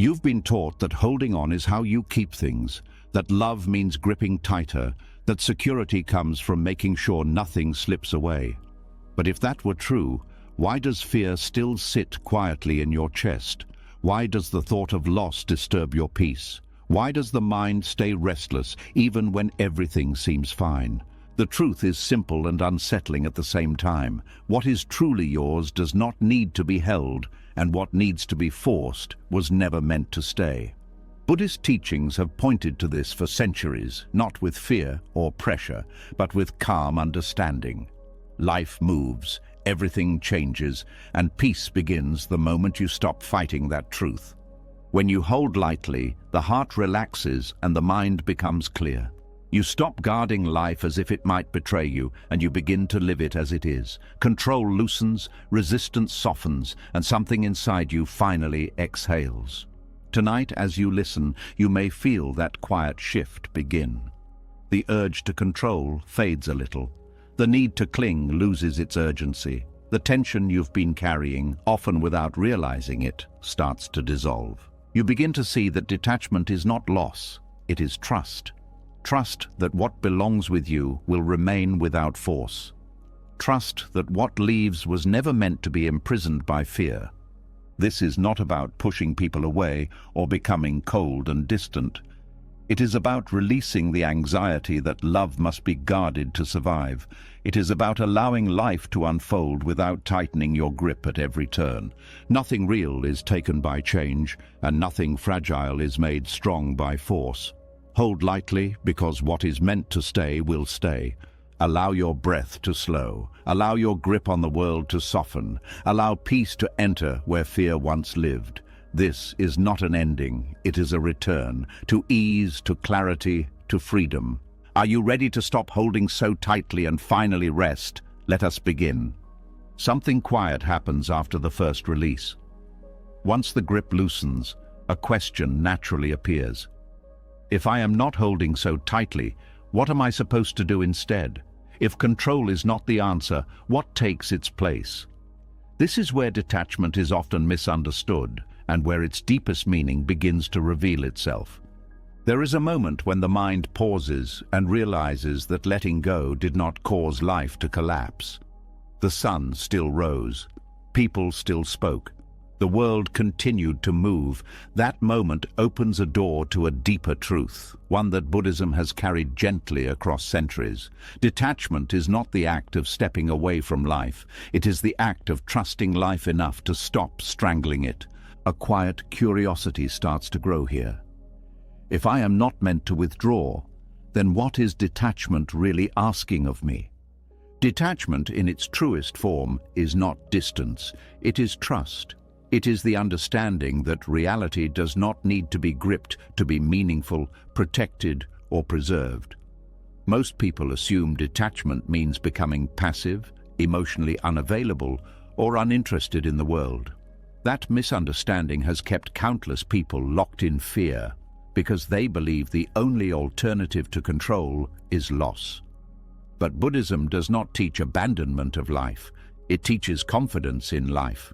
You've been taught that holding on is how you keep things, that love means gripping tighter, that security comes from making sure nothing slips away. But if that were true, why does fear still sit quietly in your chest? Why does the thought of loss disturb your peace? Why does the mind stay restless even when everything seems fine? The truth is simple and unsettling at the same time. What is truly yours does not need to be held, and what needs to be forced was never meant to stay. Buddhist teachings have pointed to this for centuries, not with fear or pressure, but with calm understanding. Life moves, everything changes, and peace begins the moment you stop fighting that truth. When you hold lightly, the heart relaxes and the mind becomes clear. You stop guarding life as if it might betray you, and you begin to live it as it is. Control loosens, resistance softens, and something inside you finally exhales. Tonight, as you listen, you may feel that quiet shift begin. The urge to control fades a little. The need to cling loses its urgency. The tension you've been carrying, often without realizing it, starts to dissolve. You begin to see that detachment is not loss, it is trust. Trust that what belongs with you will remain without force. Trust that what leaves was never meant to be imprisoned by fear. This is not about pushing people away or becoming cold and distant. It is about releasing the anxiety that love must be guarded to survive. It is about allowing life to unfold without tightening your grip at every turn. Nothing real is taken by change, and nothing fragile is made strong by force. Hold lightly, because what is meant to stay will stay. Allow your breath to slow. Allow your grip on the world to soften. Allow peace to enter where fear once lived. This is not an ending, it is a return, to ease, to clarity, to freedom. Are you ready to stop holding so tightly and finally rest? Let us begin. Something quiet happens after the first release. Once the grip loosens, a question naturally appears. If I am not holding so tightly, what am I supposed to do instead? If control is not the answer, what takes its place? This is where detachment is often misunderstood, and where its deepest meaning begins to reveal itself. There is a moment when the mind pauses and realizes that letting go did not cause life to collapse. The sun still rose. People still spoke. The world continued to move. That moment opens a door to a deeper truth, one that Buddhism has carried gently across centuries. Detachment is not the act of stepping away from life. It is the act of trusting life enough to stop strangling it. A quiet curiosity starts to grow here. If I am not meant to withdraw, then what is detachment really asking of me? Detachment in its truest form is not distance, it is trust. It is the understanding that reality does not need to be gripped to be meaningful, protected, or preserved. Most people assume detachment means becoming passive, emotionally unavailable, or uninterested in the world. That misunderstanding has kept countless people locked in fear because they believe the only alternative to control is loss. But Buddhism does not teach abandonment of life, it teaches confidence in life.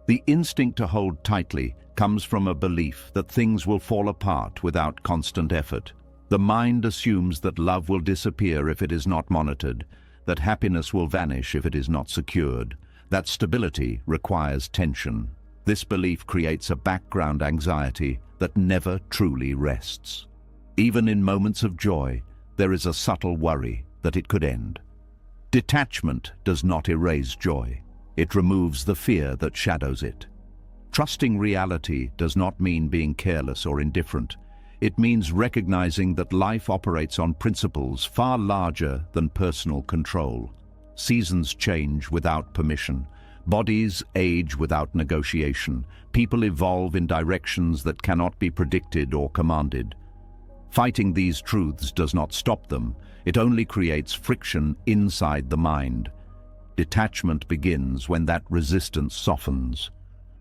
The instinct to hold tightly comes from a belief that things will fall apart without constant effort. The mind assumes that love will disappear if it is not monitored, that happiness will vanish if it is not secured, that stability requires tension. This belief creates a background anxiety that never truly rests. Even in moments of joy, there is a subtle worry that it could end. Detachment does not erase joy. It removes the fear that shadows it. Trusting reality does not mean being careless or indifferent. It means recognizing that life operates on principles far larger than personal control. Seasons change without permission. Bodies age without negotiation. People evolve in directions that cannot be predicted or commanded. Fighting these truths does not stop them. It only creates friction inside the mind. Detachment begins when that resistance softens.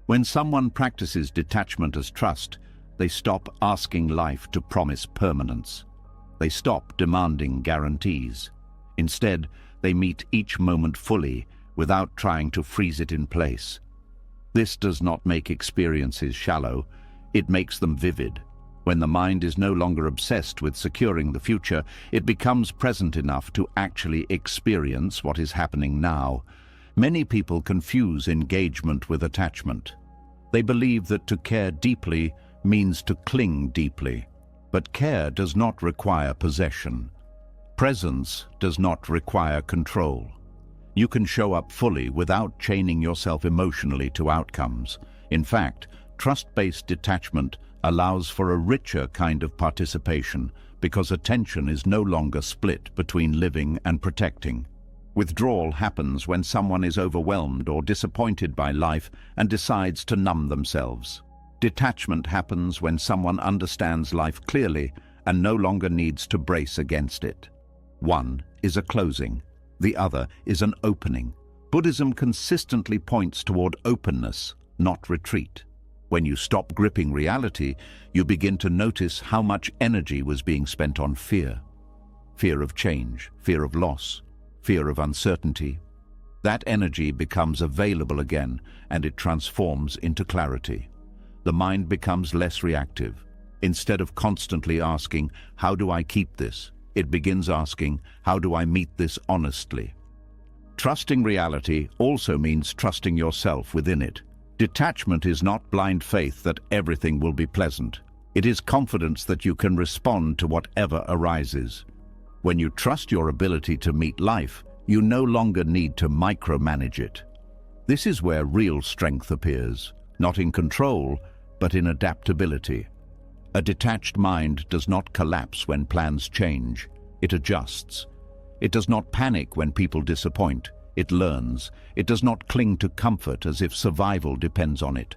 When someone practices detachment as trust, they stop asking life to promise permanence. They stop demanding guarantees. Instead, they meet each moment fully, without trying to freeze it in place. This does not make experiences shallow. it makes them vivid. When the mind is no longer obsessed with securing the future, it becomes present enough to actually experience what is happening now. Many people confuse engagement with attachment. They believe that to care deeply means to cling deeply. But care does not require possession. Presence does not require control. You can show up fully without chaining yourself emotionally to outcomes. In fact, trust-based detachment allows for a richer kind of participation because attention is no longer split between living and protecting. Withdrawal happens when someone is overwhelmed or disappointed by life and decides to numb themselves. Detachment happens when someone understands life clearly and no longer needs to brace against it. One is a closing, the other is an opening. Buddhism consistently points toward openness, not retreat. When you stop gripping reality, you begin to notice how much energy was being spent on fear. Fear of change, fear of loss, fear of uncertainty. That energy becomes available again, and it transforms into clarity. The mind becomes less reactive. Instead of constantly asking, "How do I keep this?" it begins asking, "How do I meet this honestly?" Trusting reality also means trusting yourself within it. Detachment is not blind faith that everything will be pleasant. It is confidence that you can respond to whatever arises. When you trust your ability to meet life, you no longer need to micromanage it. This is where real strength appears, not in control, but in adaptability. A detached mind does not collapse when plans change. It adjusts. It does not panic when people disappoint. It learns. It does not cling to comfort as if survival depends on it.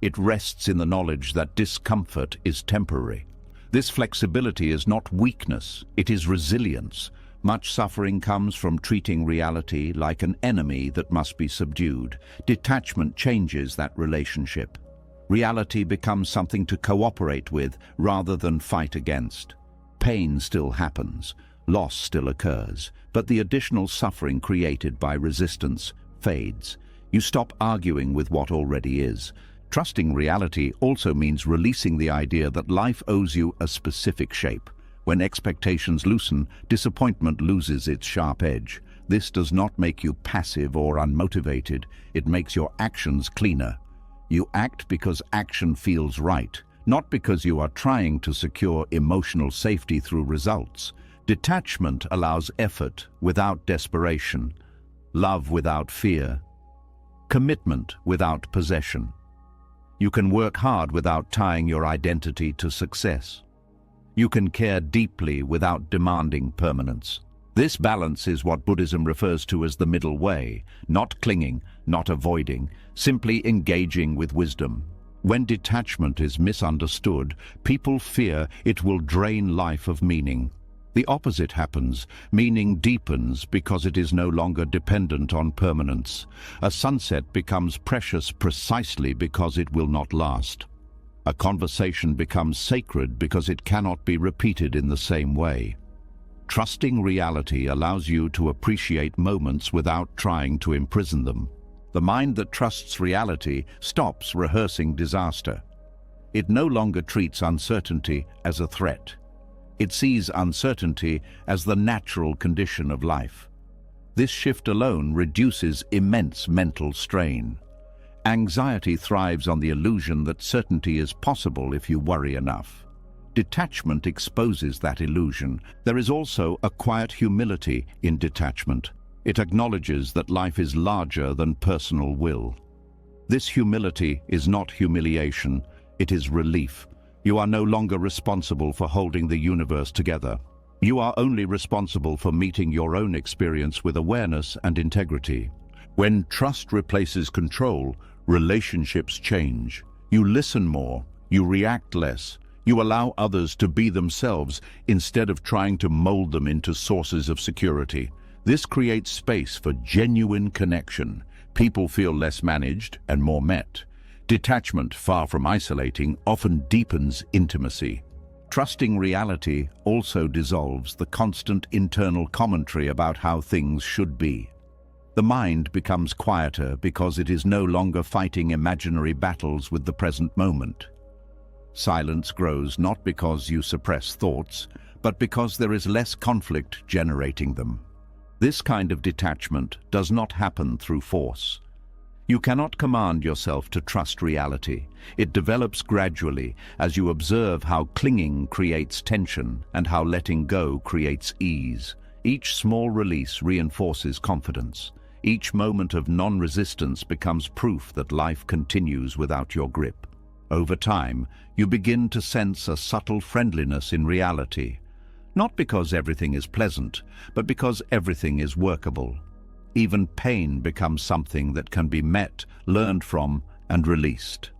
It rests in the knowledge that discomfort is temporary. This flexibility is not weakness, it is resilience. Much suffering comes from treating reality like an enemy that must be subdued. Detachment changes that relationship. Reality becomes something to cooperate with rather than fight against. Pain still happens. Loss still occurs, but the additional suffering created by resistance fades. You stop arguing with what already is. Trusting reality also means releasing the idea that life owes you a specific shape. When expectations loosen, disappointment loses its sharp edge. This does not make you passive or unmotivated. It makes your actions cleaner. You act because action feels right, not because you are trying to secure emotional safety through results. Detachment allows effort without desperation, love without fear, commitment without possession. You can work hard without tying your identity to success. You can care deeply without demanding permanence. This balance is what Buddhism refers to as the middle way, not clinging, not avoiding, simply engaging with wisdom. When detachment is misunderstood, people fear it will drain life of meaning. The opposite happens. Meaning deepens because it is no longer dependent on permanence. A sunset becomes precious precisely because it will not last. A conversation becomes sacred because it cannot be repeated in the same way. Trusting reality allows you to appreciate moments without trying to imprison them. The mind that trusts reality stops rehearsing disaster. It no longer treats uncertainty as a threat. It sees uncertainty as the natural condition of life. This shift alone reduces immense mental strain. Anxiety thrives on the illusion that certainty is possible if you worry enough. Detachment exposes that illusion. There is also a quiet humility in detachment. It acknowledges that life is larger than personal will. This humility is not humiliation, it is relief. You are no longer responsible for holding the universe together. You are only responsible for meeting your own experience with awareness and integrity. When trust replaces control, relationships change. You listen more, you react less, you allow others to be themselves instead of trying to mold them into sources of security. This creates space for genuine connection. People feel less managed and more met. Detachment, far from isolating, often deepens intimacy. Trusting reality also dissolves the constant internal commentary about how things should be. The mind becomes quieter because it is no longer fighting imaginary battles with the present moment. Silence grows not because you suppress thoughts, but because there is less conflict generating them. This kind of detachment does not happen through force. You cannot command yourself to trust reality. It develops gradually as you observe how clinging creates tension and how letting go creates ease. Each small release reinforces confidence. Each moment of non-resistance becomes proof that life continues without your grip. Over time, you begin to sense a subtle friendliness in reality, not because everything is pleasant, but because everything is workable. Even pain becomes something that can be met, learned from, and released.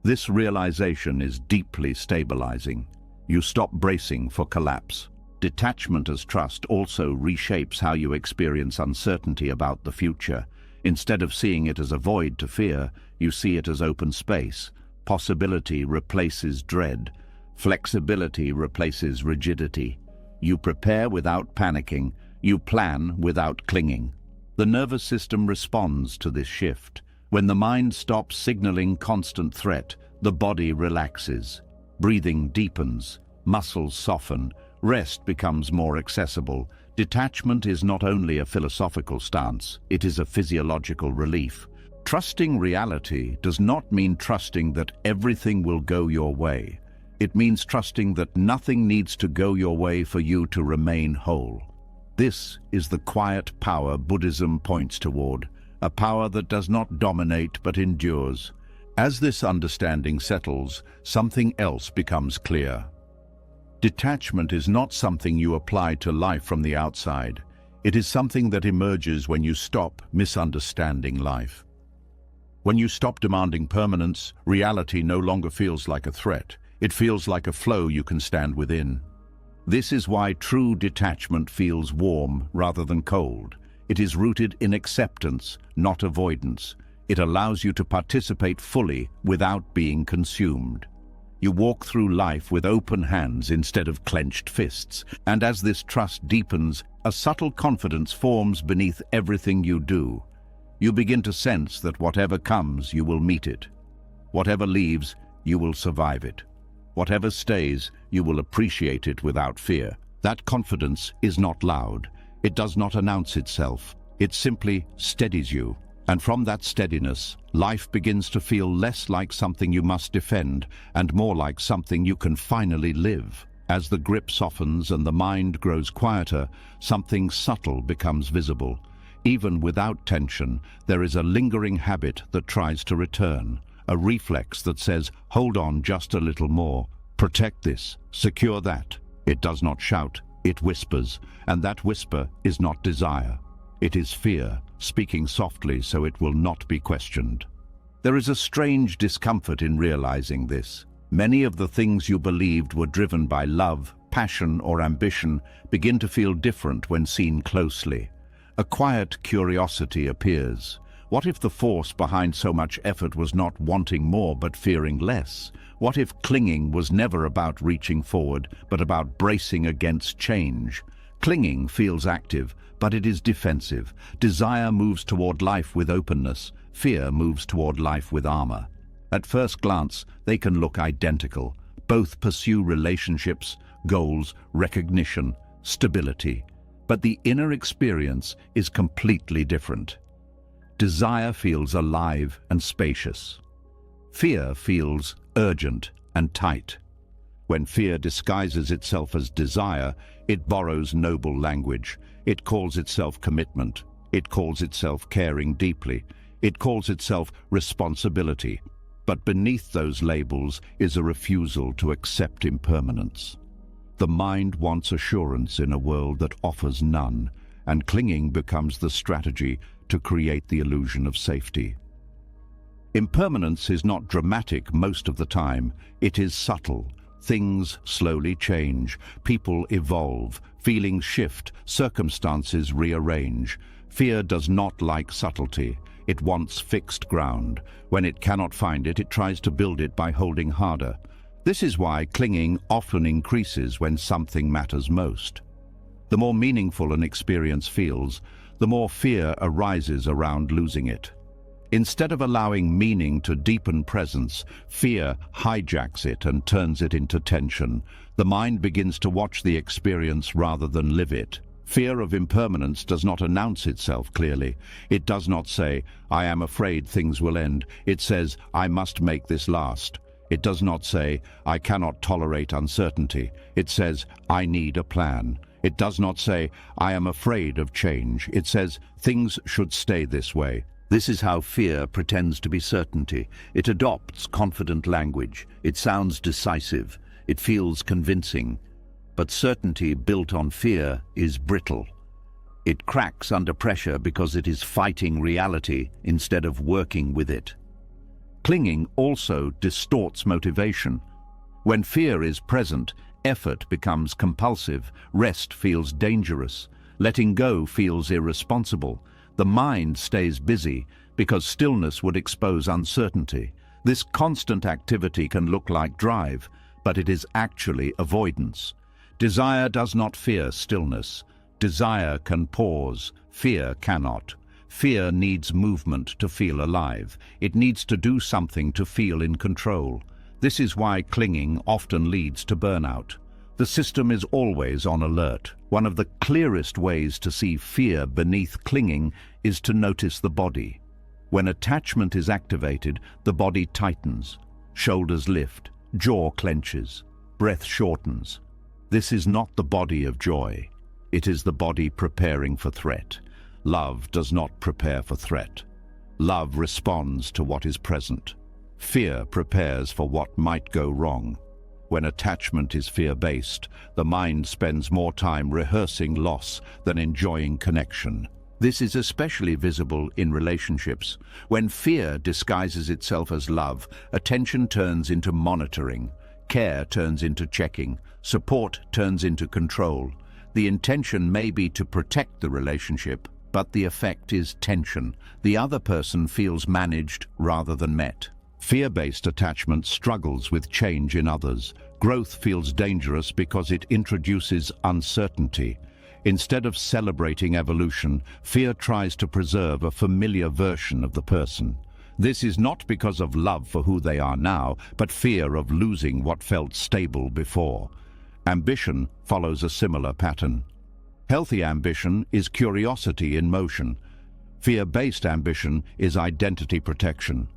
This realization is deeply stabilizing. You stop bracing for collapse. Detachment as trust also reshapes how you experience uncertainty about the future. Instead of seeing it as a void to fear, you see it as open space. Possibility replaces dread. Flexibility replaces rigidity. You prepare without panicking. You plan without clinging. The nervous system responds to this shift. When the mind stops signaling constant threat, the body relaxes. Breathing deepens. Muscles soften. Rest becomes more accessible. Detachment is not only a philosophical stance, it is a physiological relief. Trusting reality does not mean trusting that everything will go your way. It means trusting that nothing needs to go your way for you to remain whole. This is the quiet power Buddhism points toward, a power that does not dominate but endures. As this understanding settles, something else becomes clear. Detachment is not something you apply to life from the outside. It is something that emerges when you stop misunderstanding life. When you stop demanding permanence, reality no longer feels like a threat. It feels like a flow you can stand within. This is why true detachment feels warm rather than cold. It is rooted in acceptance, not avoidance. It allows you to participate fully without being consumed. You walk through life with open hands instead of clenched fists, and as this trust deepens, a subtle confidence forms beneath everything you do. You begin to sense that whatever comes, you will meet it. Whatever leaves, you will survive it. Whatever stays, you will appreciate it without fear. That confidence is not loud. It does not announce itself. It simply steadies you. And from that steadiness, life begins to feel less like something you must defend and more like something you can finally live. As the grip softens and the mind grows quieter, something subtle becomes visible. Even without tension, there is a lingering habit that tries to return, a reflex that says, hold on just a little more, protect this, secure that. It does not shout, it whispers, and that whisper is not desire. It is fear, speaking softly so it will not be questioned. There is a strange discomfort in realizing this. Many of the things you believed were driven by love, passion, or ambition begin to feel different when seen closely. A quiet curiosity appears. What if the force behind so much effort was not wanting more but fearing less? What if clinging was never about reaching forward, but about bracing against change? Clinging feels active, but it is defensive. Desire moves toward life with openness. Fear moves toward life with armor. At first glance, they can look identical. Both pursue relationships, goals, recognition, stability. But the inner experience is completely different. Desire feels alive and spacious. Fear feels urgent and tight. When fear disguises itself as desire, it borrows noble language. It calls itself commitment. It calls itself caring deeply. It calls itself responsibility. But beneath those labels is a refusal to accept impermanence. The mind wants assurance in a world that offers none, and clinging becomes the strategy to create the illusion of safety. Impermanence is not dramatic most of the time. It is subtle. Things slowly change. People evolve. Feelings shift. Circumstances rearrange. Fear does not like subtlety. It wants fixed ground. When it cannot find it, it tries to build it by holding harder. This is why clinging often increases when something matters most. The more meaningful an experience feels, the more fear arises around losing it. Instead of allowing meaning to deepen presence, fear hijacks it and turns it into tension. The mind begins to watch the experience rather than live it. Fear of impermanence does not announce itself clearly. It does not say, "I am afraid things will end." It says, "I must make this last." It does not say, "I cannot tolerate uncertainty." It says, "I need a plan." It does not say, "I am afraid of change." It says, "Things should stay this way." This is how fear pretends to be certainty. It adopts confident language. It sounds decisive. It feels convincing. But certainty built on fear is brittle. It cracks under pressure because it is fighting reality instead of working with it. Clinging also distorts motivation. When fear is present, effort becomes compulsive, rest feels dangerous, letting go feels irresponsible. The mind stays busy because stillness would expose uncertainty. This constant activity can look like drive, but it is actually avoidance. Desire does not fear stillness. Desire can pause, fear cannot. Fear needs movement to feel alive. It needs to do something to feel in control. This is why clinging often leads to burnout. The system is always on alert. One of the clearest ways to see fear beneath clinging is to notice the body. When attachment is activated, the body tightens, shoulders lift, jaw clenches, breath shortens. This is not the body of joy. It is the body preparing for threat. Love does not prepare for threat. Love responds to what is present. Fear prepares for what might go wrong. When attachment is fear-based, the mind spends more time rehearsing loss than enjoying connection. This is especially visible in relationships. When fear disguises itself as love, attention turns into monitoring, care turns into checking, support turns into control. The intention may be to protect the relationship, but the effect is tension. The other person feels managed rather than met. Fear-based attachment struggles with change in others. Growth feels dangerous because it introduces uncertainty. Instead of celebrating evolution, fear tries to preserve a familiar version of the person. This is not because of love for who they are now, but fear of losing what felt stable before. Ambition follows a similar pattern. Healthy ambition is curiosity in motion. Fear-based ambition is identity protection.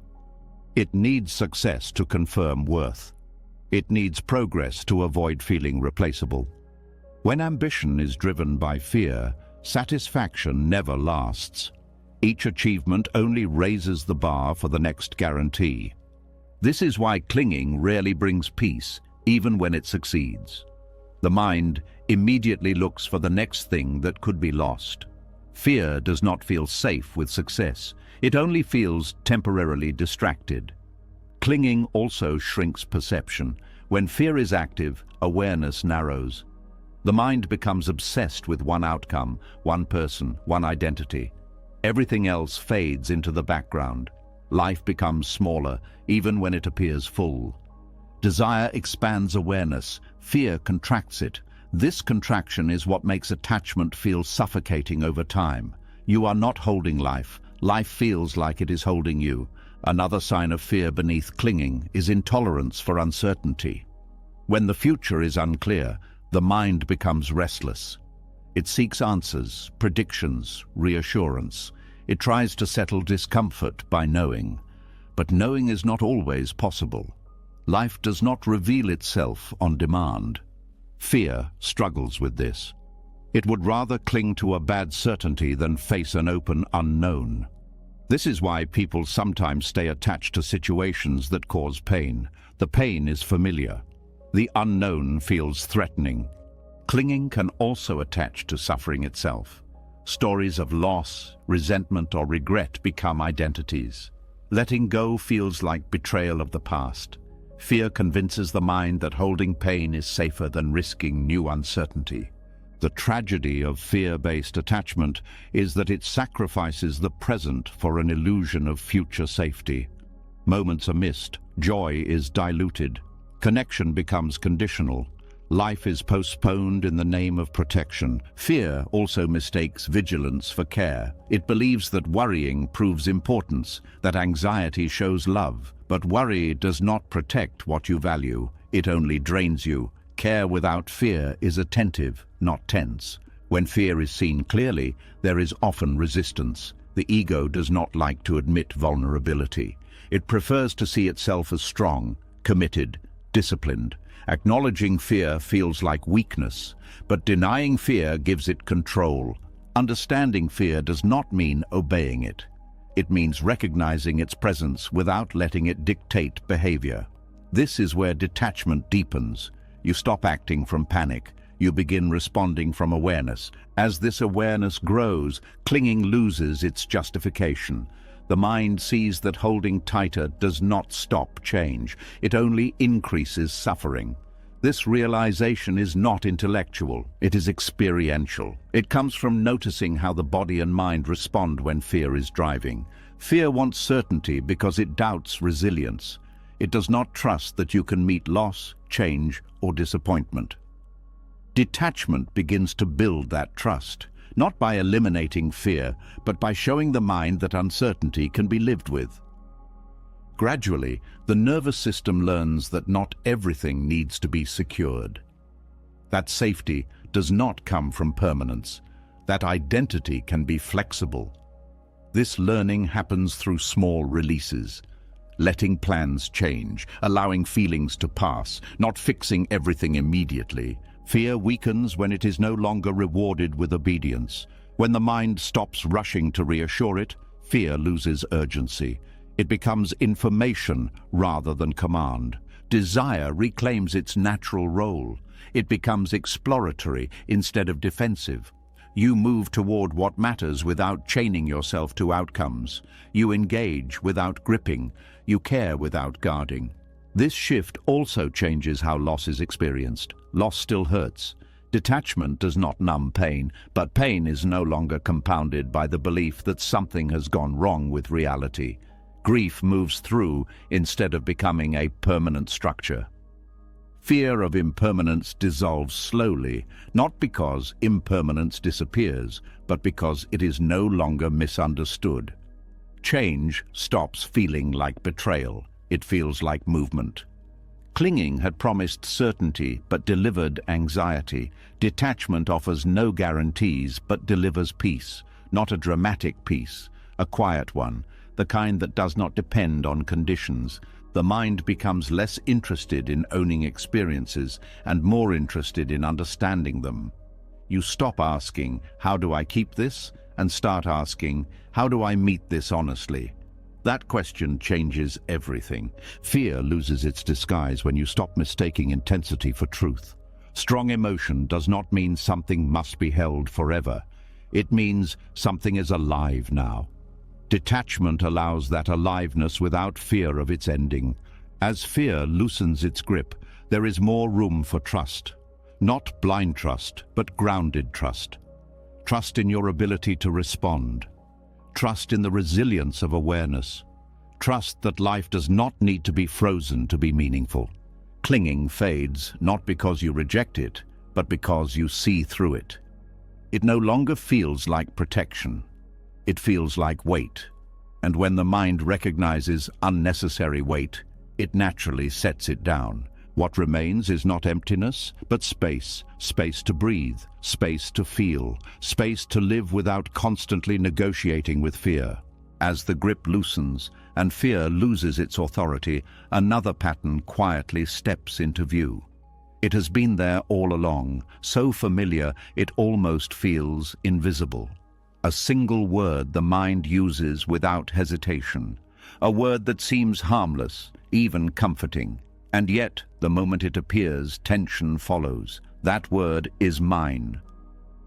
It needs success to confirm worth. It needs progress to avoid feeling replaceable. When ambition is driven by fear, satisfaction never lasts. Each achievement only raises the bar for the next guarantee. This is why clinging rarely brings peace, even when it succeeds. The mind immediately looks for the next thing that could be lost. Fear does not feel safe with success. It only feels temporarily distracted. Clinging also shrinks perception. When fear is active, awareness narrows. The mind becomes obsessed with one outcome, one person, one identity. Everything else fades into the background. Life becomes smaller, even when it appears full. Desire expands awareness. Fear contracts it. This contraction is what makes attachment feel suffocating over time. You are not holding life. Life feels like it is holding you. Another sign of fear beneath clinging is intolerance for uncertainty. When the future is unclear, the mind becomes restless. It seeks answers, predictions, reassurance. It tries to settle discomfort by knowing. But knowing is not always possible. Life does not reveal itself on demand. Fear struggles with this. It would rather cling to a bad certainty than face an open unknown. This is why people sometimes stay attached to situations that cause pain. The pain is familiar. The unknown feels threatening. Clinging can also attach to suffering itself. Stories of loss, resentment, or regret become identities. Letting go feels like betrayal of the past. Fear convinces the mind that holding pain is safer than risking new uncertainty. The tragedy of fear-based attachment is that it sacrifices the present for an illusion of future safety. Moments are missed, joy is diluted, connection becomes conditional, Life is postponed in the name of protection. Fear also mistakes vigilance for care. It believes that worrying proves importance, that anxiety shows love. But worry does not protect what you value. It only drains you. Care without fear is attentive, not tense. When fear is seen clearly, there is often resistance. The ego does not like to admit vulnerability. It prefers to see itself as strong, committed, disciplined. Acknowledging fear feels like weakness, but denying fear gives it control. Understanding fear does not mean obeying it. It means recognizing its presence without letting it dictate behavior. This is where detachment deepens. You stop acting from panic. You begin responding from awareness. As this awareness grows, clinging loses its justification. The mind sees that holding tighter does not stop change. It only increases suffering. This realization is not intellectual. It is experiential. It comes from noticing how the body and mind respond when fear is driving. Fear wants certainty because it doubts resilience. It does not trust that you can meet loss, change, or disappointment. Detachment begins to build that trust, not by eliminating fear, but by showing the mind that uncertainty can be lived with. Gradually, the nervous system learns that not everything needs to be secured. That safety does not come from permanence. That identity can be flexible. This learning happens through small releases, letting plans change, allowing feelings to pass, not fixing everything immediately. Fear weakens when it is no longer rewarded with obedience. When the mind stops rushing to reassure it, fear loses urgency. It becomes information rather than command. Desire reclaims its natural role. It becomes exploratory instead of defensive. You move toward what matters without chaining yourself to outcomes. You engage without gripping. You care without guarding. This shift also changes how loss is experienced. Loss still hurts. Detachment does not numb pain, but pain is no longer compounded by the belief that something has gone wrong with reality. Grief moves through instead of becoming a permanent structure. Fear of impermanence dissolves slowly, not because impermanence disappears, but because it is no longer misunderstood. Change stops feeling like betrayal. It feels like movement. Clinging had promised certainty but delivered anxiety. Detachment offers no guarantees but delivers peace, not a dramatic peace, a quiet one, the kind that does not depend on conditions. The mind becomes less interested in owning experiences and more interested in understanding them. You stop asking, "How do I keep this?" and start asking, "How do I meet this honestly?" That question changes everything. Fear loses its disguise when you stop mistaking intensity for truth. Strong emotion does not mean something must be held forever. It means something is alive now. Detachment allows that aliveness without fear of its ending. As fear loosens its grip, there is more room for trust. Not blind trust, but grounded trust. Trust in your ability to respond. Trust in the resilience of awareness. Trust that life does not need to be frozen to be meaningful. Clinging fades, not because you reject it, but because you see through it. It no longer feels like protection. It feels like weight. And when the mind recognizes unnecessary weight, it naturally sets it down. What remains is not emptiness, but space. Space to breathe, space to feel, space to live without constantly negotiating with fear. As the grip loosens and fear loses its authority, another pattern quietly steps into view. It has been there all along, so familiar it almost feels invisible. A single word the mind uses without hesitation. A word that seems harmless, even comforting. And yet, the moment it appears, tension follows. That word is mine.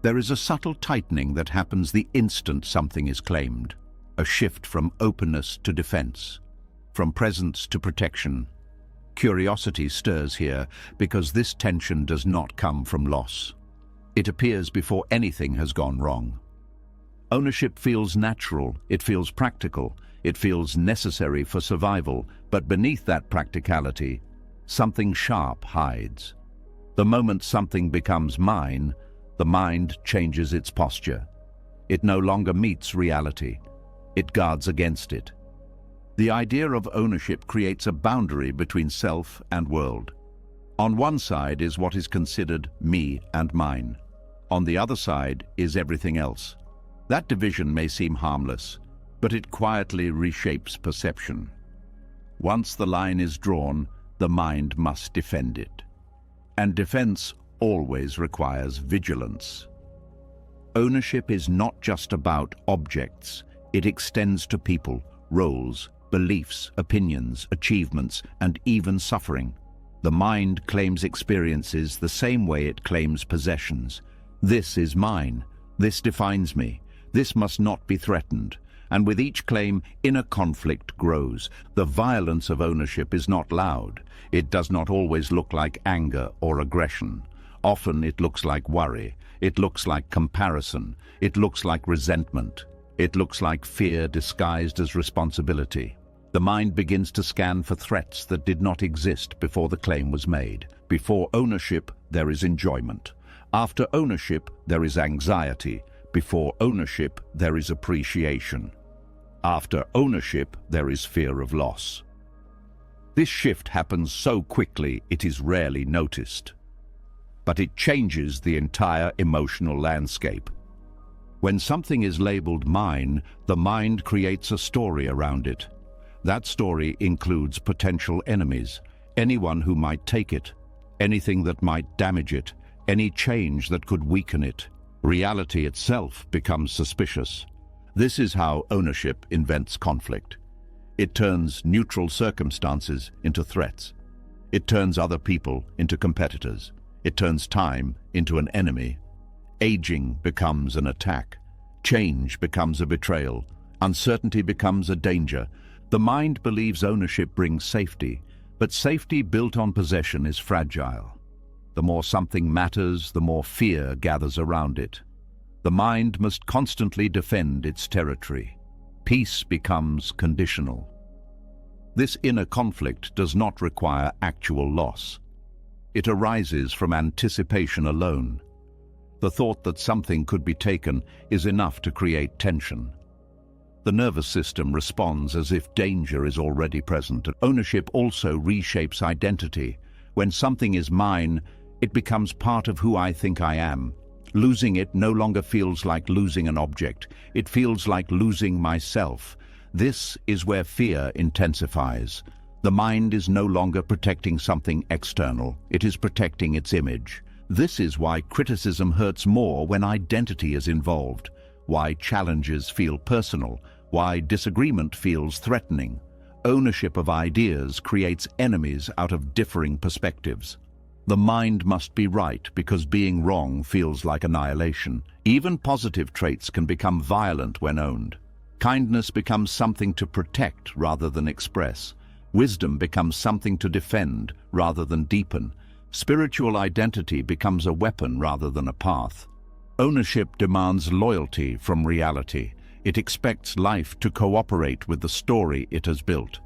There is a subtle tightening that happens the instant something is claimed. A shift from openness to defense, from presence to protection. Curiosity stirs here because this tension does not come from loss. It appears before anything has gone wrong. Ownership feels natural, it feels practical, it feels necessary for survival, but beneath that practicality, something sharp hides. The moment something becomes mine, the mind changes its posture. It no longer meets reality. It guards against it. The idea of ownership creates a boundary between self and world. On one side is what is considered me and mine. On the other side is everything else. That division may seem harmless, but it quietly reshapes perception. Once the line is drawn, the mind must defend it. And defense always requires vigilance. Ownership is not just about objects. It extends to people, roles, beliefs, opinions, achievements, and even suffering. The mind claims experiences the same way it claims possessions. This is mine. This defines me. This must not be threatened. And with each claim, inner conflict grows. The violence of ownership is not loud. It does not always look like anger or aggression. Often it looks like worry. It looks like comparison. It looks like resentment. It looks like fear disguised as responsibility. The mind begins to scan for threats that did not exist before the claim was made. Before ownership, there is enjoyment. After ownership, there is anxiety. Before ownership, there is appreciation. After ownership, there is fear of loss. This shift happens so quickly it is rarely noticed. But it changes the entire emotional landscape. When something is labeled mine, the mind creates a story around it. That story includes potential enemies, anyone who might take it, anything that might damage it, any change that could weaken it. Reality itself becomes suspicious. This is how ownership invents conflict. It turns neutral circumstances into threats. It turns other people into competitors. It turns time into an enemy. Aging becomes an attack. Change becomes a betrayal. Uncertainty becomes a danger. The mind believes ownership brings safety, but safety built on possession is fragile. The more something matters, the more fear gathers around it. The mind must constantly defend its territory. Peace becomes conditional. This inner conflict does not require actual loss. It arises from anticipation alone. The thought that something could be taken is enough to create tension. The nervous system responds as if danger is already present. Ownership also reshapes identity. When something is mine, it becomes part of who I think I am. Losing it no longer feels like losing an object. It feels like losing myself. This is where fear intensifies. The mind is no longer protecting something external. It is protecting its image. This is why criticism hurts more when identity is involved, why challenges feel personal, why disagreement feels threatening. Ownership of ideas creates enemies out of differing perspectives. The mind must be right because being wrong feels like annihilation. Even positive traits can become violent when owned. Kindness becomes something to protect rather than express. Wisdom becomes something to defend rather than deepen. Spiritual identity becomes a weapon rather than a path. Ownership demands loyalty from reality. It expects life to cooperate with the story it has built.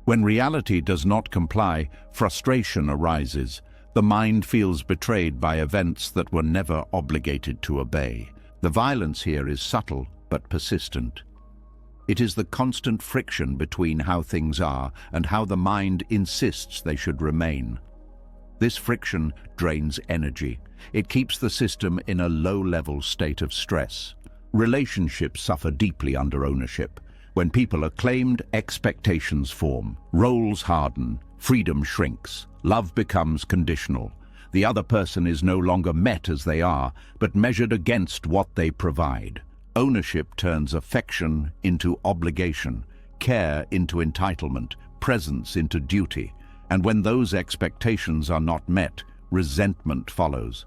When reality does not comply, frustration arises. The mind feels betrayed by events that were never obligated to obey. The violence here is subtle but persistent. It is the constant friction between how things are and how the mind insists they should remain. This friction drains energy. It keeps the system in a low-level state of stress. Relationships suffer deeply under ownership. When people are claimed, expectations form, roles harden, freedom shrinks, love becomes conditional. The other person is no longer met as they are, but measured against what they provide. Ownership turns affection into obligation, care into entitlement, presence into duty. And when those expectations are not met, resentment follows.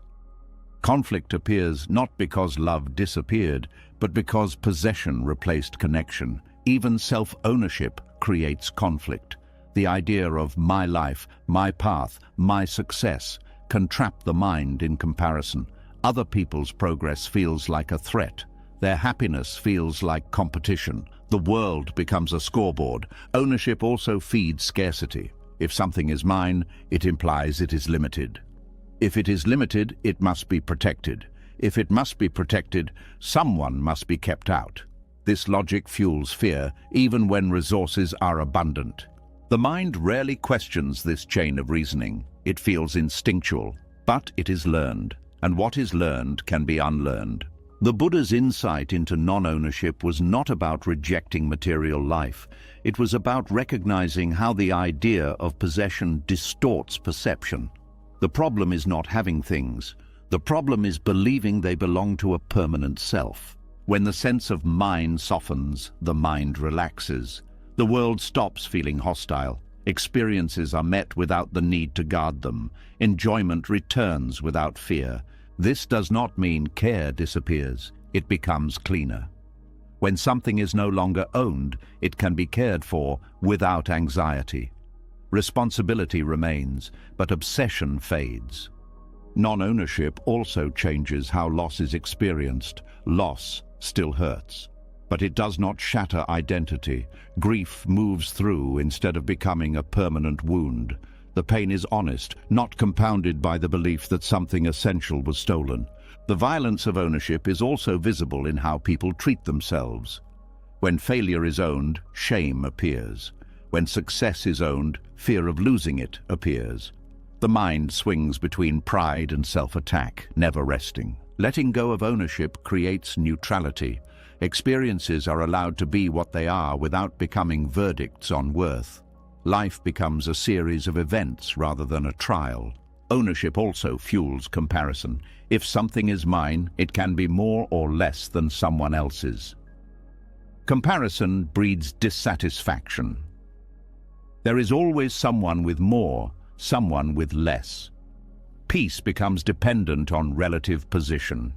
Conflict appears not because love disappeared, but because possession replaced connection. Even self-ownership creates conflict. The idea of my life, my path, my success can trap the mind in comparison. Other people's progress feels like a threat. Their happiness feels like competition. The world becomes a scoreboard. Ownership also feeds scarcity. If something is mine, it implies it is limited. If it is limited, it must be protected. If it must be protected, someone must be kept out. This logic fuels fear, even when resources are abundant. The mind rarely questions this chain of reasoning. It feels instinctual, but it is learned, and what is learned can be unlearned. The Buddha's insight into non-ownership was not about rejecting material life. It was about recognizing how the idea of possession distorts perception. The problem is not having things. The problem is believing they belong to a permanent self. When the sense of mine softens, the mind relaxes. The world stops feeling hostile. Experiences are met without the need to guard them. Enjoyment returns without fear. This does not mean care disappears. It becomes cleaner. When something is no longer owned, it can be cared for without anxiety. Responsibility remains, but obsession fades. Non-ownership also changes how loss is experienced. Loss still hurts, but it does not shatter identity. Grief moves through instead of becoming a permanent wound. The pain is honest, not compounded by the belief that something essential was stolen. The violence of ownership is also visible in how people treat themselves. When failure is owned, shame appears. When success is owned, fear of losing it appears. The mind swings between pride and self-attack, never resting. Letting go of ownership creates neutrality. Experiences are allowed to be what they are without becoming verdicts on worth. Life becomes a series of events rather than a trial. Ownership also fuels comparison. If something is mine, it can be more or less than someone else's. Comparison breeds dissatisfaction. There is always someone with more, someone with less. Peace becomes dependent on relative position.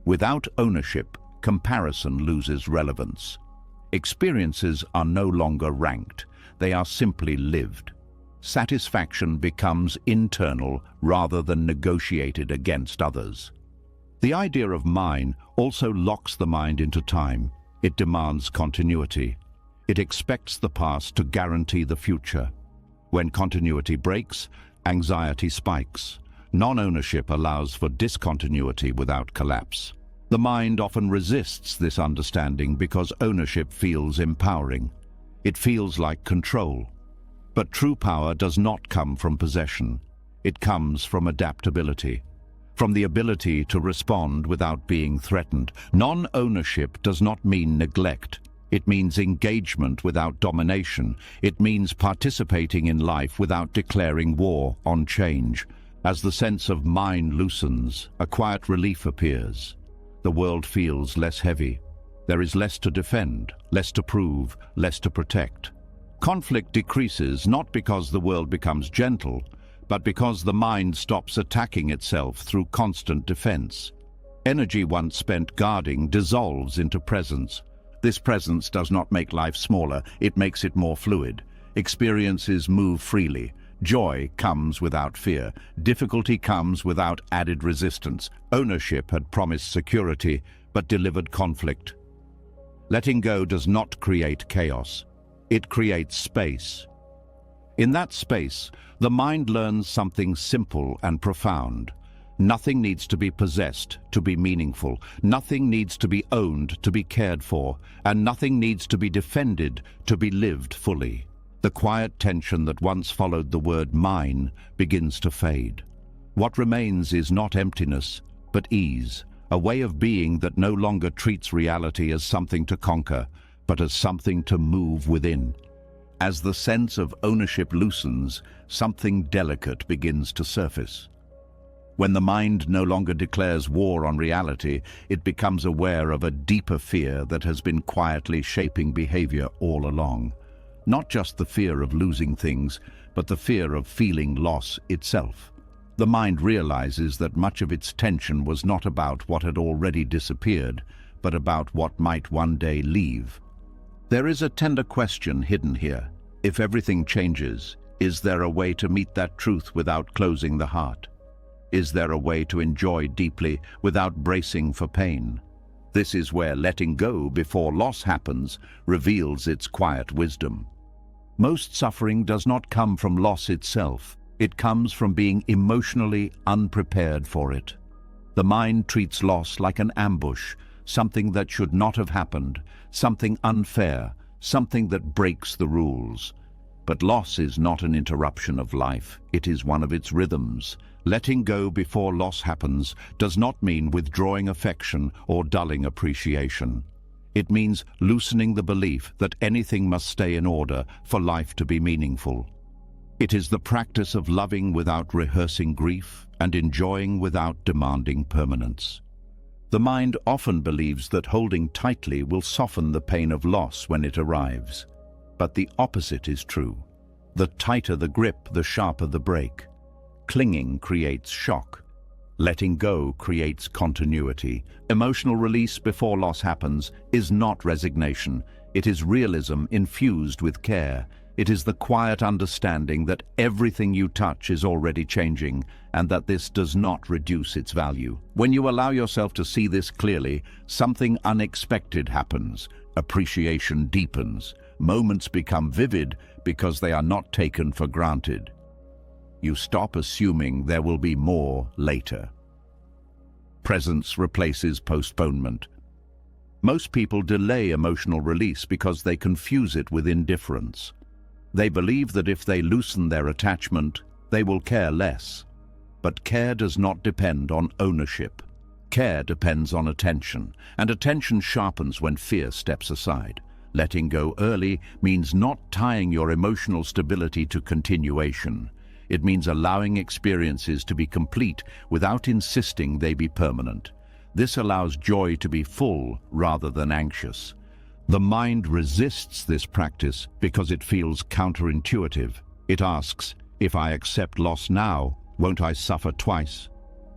Without ownership, comparison loses relevance. Experiences are no longer ranked. They are simply lived. Satisfaction becomes internal rather than negotiated against others. The idea of mine also locks the mind into time. It demands continuity. It expects the past to guarantee the future. When continuity breaks, anxiety spikes. Non-ownership allows for discontinuity without collapse. The mind often resists this understanding because ownership feels empowering. It feels like control. But true power does not come from possession. It comes from adaptability, from the ability to respond without being threatened. Non-ownership does not mean neglect. It means engagement without domination. It means participating in life without declaring war on change. As the sense of mine loosens, a quiet relief appears. The world feels less heavy. There is less to defend, less to prove, less to protect. Conflict decreases not because the world becomes gentle, but because the mind stops attacking itself through constant defense. Energy once spent guarding dissolves into presence. This presence does not make life smaller, it makes it more fluid. Experiences move freely. Joy comes without fear. Difficulty comes without added resistance. Ownership had promised security, but delivered conflict. Letting go does not create chaos. It creates space. In that space, the mind learns something simple and profound. Nothing needs to be possessed to be meaningful. Nothing needs to be owned to be cared for. And nothing needs to be defended to be lived fully. The quiet tension that once followed the word mine begins to fade. What remains is not emptiness, but ease, a way of being that no longer treats reality as something to conquer, but as something to move within. As the sense of ownership loosens, something delicate begins to surface. When the mind no longer declares war on reality, it becomes aware of a deeper fear that has been quietly shaping behavior all along. Not just the fear of losing things, but the fear of feeling loss itself. The mind realizes that much of its tension was not about what had already disappeared, but about what might one day leave. There is a tender question hidden here. If everything changes, is there a way to meet that truth without closing the heart? Is there a way to enjoy deeply without bracing for pain? This is where letting go before loss happens reveals its quiet wisdom. Most suffering does not come from loss itself. It comes from being emotionally unprepared for it. The mind treats loss like an ambush, something that should not have happened, something unfair, something that breaks the rules. But loss is not an interruption of life, it is one of its rhythms. Letting go before loss happens does not mean withdrawing affection or dulling appreciation. It means loosening the belief that anything must stay in order for life to be meaningful. It is the practice of loving without rehearsing grief and enjoying without demanding permanence. The mind often believes that holding tightly will soften the pain of loss when it arrives. But the opposite is true. The tighter the grip, the sharper the break. Clinging creates shock. Letting go creates continuity. Emotional release before loss happens is not resignation. It is realism infused with care. It is the quiet understanding that everything you touch is already changing and that this does not reduce its value. When you allow yourself to see this clearly, something unexpected happens. Appreciation deepens. Moments become vivid because they are not taken for granted. You stop assuming there will be more later. Presence replaces postponement. Most people delay emotional release because they confuse it with indifference. They believe that if they loosen their attachment, they will care less. But care does not depend on ownership. Care depends on attention, and attention sharpens when fear steps aside. Letting go early means not tying your emotional stability to continuation. It means allowing experiences to be complete without insisting they be permanent. This allows joy to be full rather than anxious. The mind resists this practice because it feels counterintuitive. It asks, if I accept loss now, won't I suffer twice?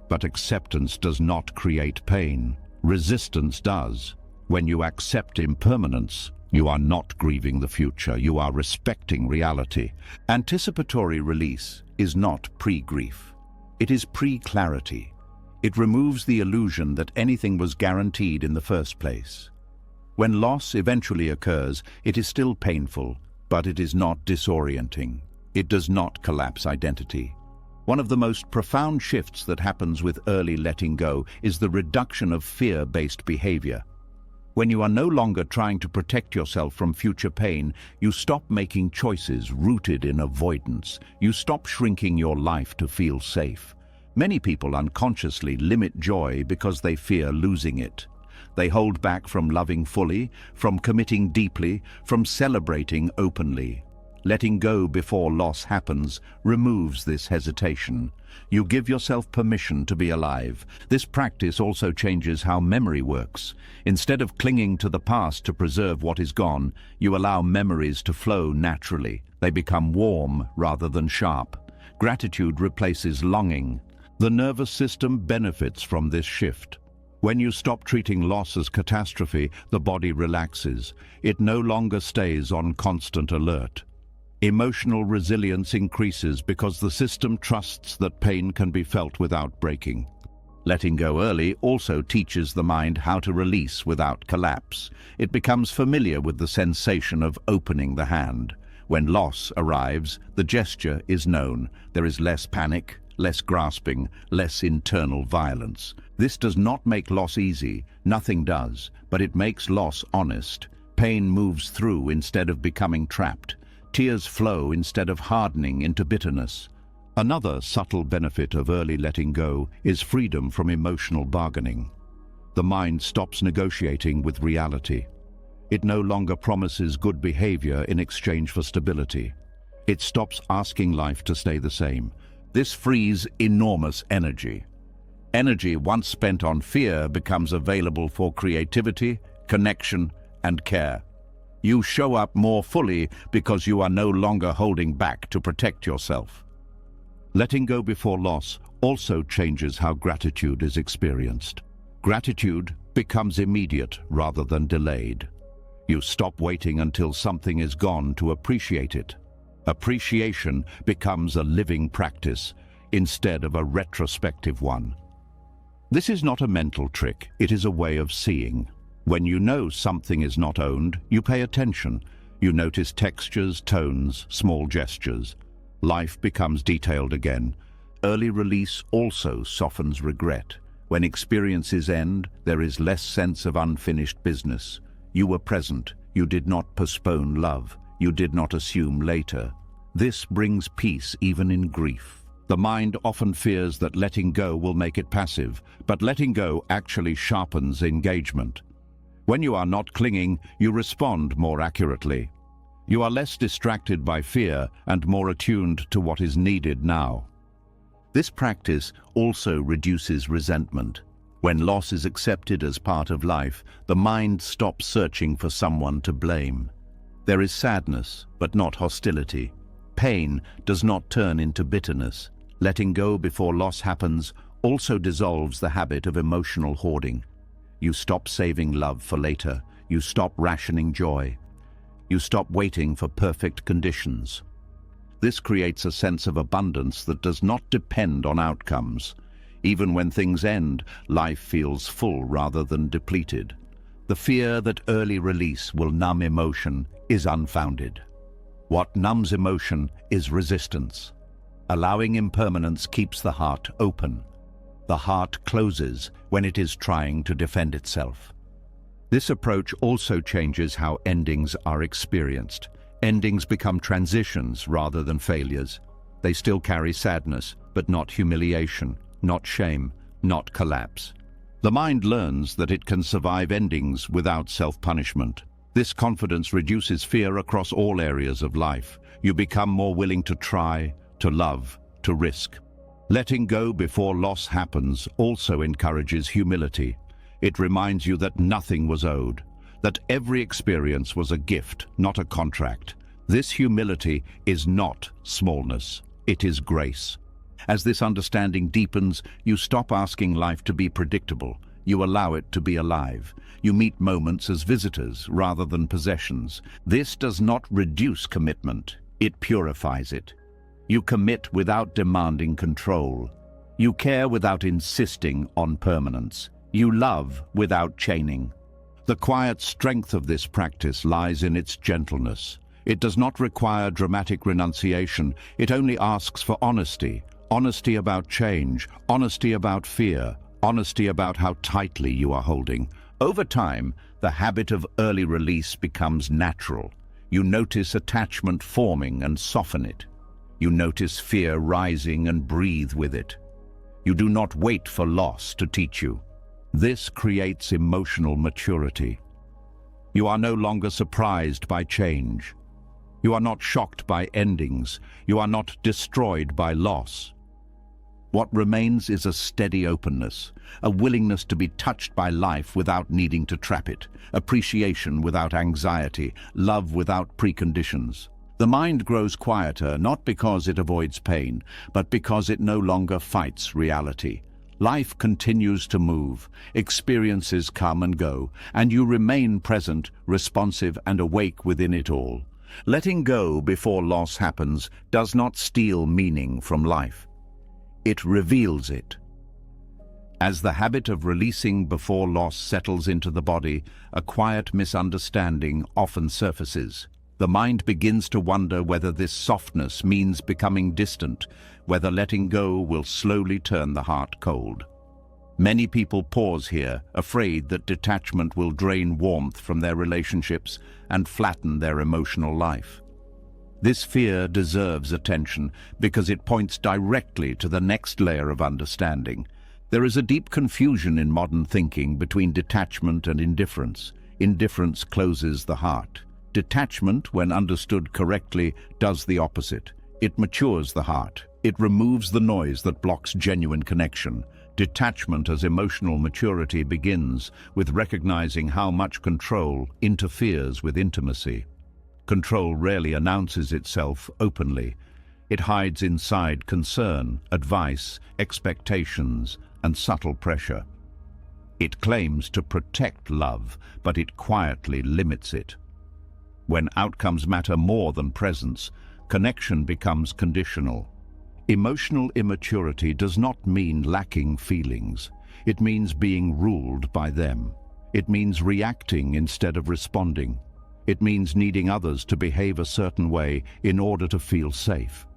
But acceptance does not create pain. Resistance does. When you accept impermanence, you are not grieving the future, you are respecting reality. Anticipatory release is not pre-grief. It is pre-clarity. It removes the illusion that anything was guaranteed in the first place. When loss eventually occurs, it is still painful, but it is not disorienting. It does not collapse identity. One of the most profound shifts that happens with early letting go is the reduction of fear-based behavior. When you are no longer trying to protect yourself from future pain, you stop making choices rooted in avoidance. You stop shrinking your life to feel safe. Many people unconsciously limit joy because they fear losing it. They hold back from loving fully, from committing deeply, from celebrating openly. Letting go before loss happens removes this hesitation. You give yourself permission to be alive. This practice also changes how memory works. Instead of clinging to the past to preserve what is gone, you allow memories to flow naturally. They become warm rather than sharp. Gratitude replaces longing. The nervous system benefits from this shift. When you stop treating loss as catastrophe, the body relaxes. It no longer stays on constant alert. Emotional resilience increases because the system trusts that pain can be felt without breaking. Letting go early also teaches the mind how to release without collapse. It becomes familiar with the sensation of opening the hand. When loss arrives, the gesture is known. There is less panic, less grasping, less internal violence. This does not make loss easy, nothing does, but it makes loss honest. Pain moves through instead of becoming trapped. Tears flow instead of hardening into bitterness. Another subtle benefit of early letting go is freedom from emotional bargaining. The mind stops negotiating with reality. It no longer promises good behavior in exchange for stability. It stops asking life to stay the same. This frees enormous energy. Energy once spent on fear becomes available for creativity, connection, and care. You show up more fully because you are no longer holding back to protect yourself. Letting go before loss also changes how gratitude is experienced. Gratitude becomes immediate rather than delayed. You stop waiting until something is gone to appreciate it. Appreciation becomes a living practice instead of a retrospective one. This is not a mental trick, it is a way of seeing. When you know something is not owned, you pay attention. You notice textures, tones, small gestures. Life becomes detailed again. Early release also softens regret. When experiences end, there is less sense of unfinished business. You were present. You did not postpone love. You did not assume later. This brings peace even in grief. The mind often fears that letting go will make it passive, but letting go actually sharpens engagement. When you are not clinging, you respond more accurately. You are less distracted by fear and more attuned to what is needed now. This practice also reduces resentment. When loss is accepted as part of life, the mind stops searching for someone to blame. There is sadness, but not hostility. Pain does not turn into bitterness. Letting go before loss happens also dissolves the habit of emotional hoarding. You stop saving love for later. You stop rationing joy. You stop waiting for perfect conditions. This creates a sense of abundance that does not depend on outcomes. Even when things end, life feels full rather than depleted. The fear that early release will numb emotion is unfounded. What numbs emotion is resistance. Allowing impermanence keeps the heart open. The heart closes when it is trying to defend itself. This approach also changes how endings are experienced. Endings become transitions rather than failures. They still carry sadness, but not humiliation, not shame, not collapse. The mind learns that it can survive endings without self-punishment. This confidence reduces fear across all areas of life. You become more willing to try, to love, to risk. Letting go before loss happens also encourages humility. It reminds you that nothing was owed, that every experience was a gift, not a contract. This humility is not smallness, it is grace. As this understanding deepens, you stop asking life to be predictable. You allow it to be alive. You meet moments as visitors rather than possessions. This does not reduce commitment, it purifies it. You commit without demanding control. You care without insisting on permanence. You love without chaining. The quiet strength of this practice lies in its gentleness. It does not require dramatic renunciation. It only asks for honesty. Honesty about change, honesty about fear, honesty about how tightly you are holding. Over time, the habit of early release becomes natural. You notice attachment forming and soften it. You notice fear rising and breathe with it. You do not wait for loss to teach you. This creates emotional maturity. You are no longer surprised by change. You are not shocked by endings. You are not destroyed by loss. What remains is a steady openness, a willingness to be touched by life without needing to trap it, appreciation without anxiety, love without preconditions. The mind grows quieter not because it avoids pain, but because it no longer fights reality. Life continues to move, experiences come and go, and you remain present, responsive, and awake within it all. Letting go before loss happens does not steal meaning from life. It reveals it. As the habit of releasing before loss settles into the body, a quiet misunderstanding often surfaces. The mind begins to wonder whether this softness means becoming distant, whether letting go will slowly turn the heart cold. Many people pause here, afraid that detachment will drain warmth from their relationships and flatten their emotional life. This fear deserves attention because it points directly to the next layer of understanding. There is a deep confusion in modern thinking between detachment and indifference. Indifference closes the heart. Detachment, when understood correctly, does the opposite. It matures the heart. It removes the noise that blocks genuine connection. Detachment as emotional maturity begins with recognizing how much control interferes with intimacy. Control rarely announces itself openly. It hides inside concern, advice, expectations, and subtle pressure. It claims to protect love, but it quietly limits it. When outcomes matter more than presence, connection becomes conditional. Emotional immaturity does not mean lacking feelings. It means being ruled by them. It means reacting instead of responding. It means needing others to behave a certain way in order to feel safe.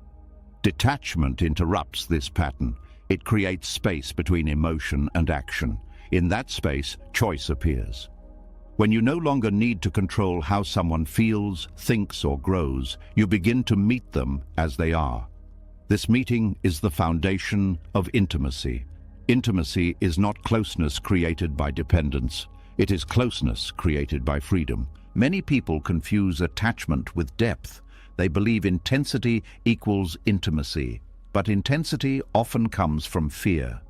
Detachment interrupts this pattern. It creates space between emotion and action. In that space, choice appears. When you no longer need to control how someone feels, thinks, or grows, you begin to meet them as they are. This meeting is the foundation of intimacy. Intimacy is not closeness created by dependence. It is closeness created by freedom. Many people confuse attachment with depth. They believe intensity equals intimacy. But intensity often comes from fear.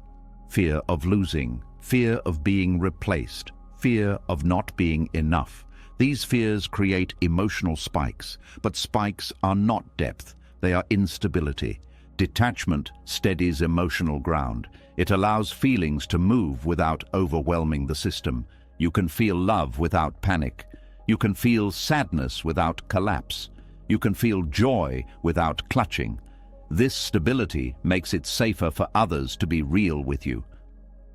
Fear of losing, fear of being replaced, fear of not being enough. These fears create emotional spikes, but spikes are not depth, they are instability. Detachment steadies emotional ground. It allows feelings to move without overwhelming the system. You can feel love without panic. You can feel sadness without collapse. You can feel joy without clutching. This stability makes it safer for others to be real with you.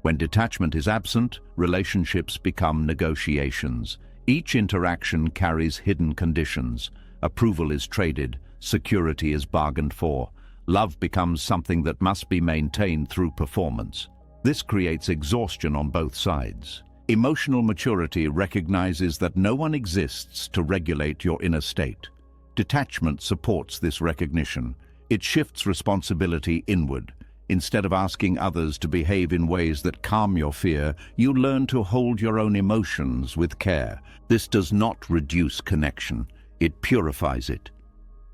When detachment is absent, relationships become negotiations. Each interaction carries hidden conditions. Approval is traded, security is bargained for. Love becomes something that must be maintained through performance. This creates exhaustion on both sides. Emotional maturity recognizes that no one exists to regulate your inner state. Detachment supports this recognition. It shifts responsibility inward. Instead of asking others to behave in ways that calm your fear, you learn to hold your own emotions with care. This does not reduce connection. It purifies it.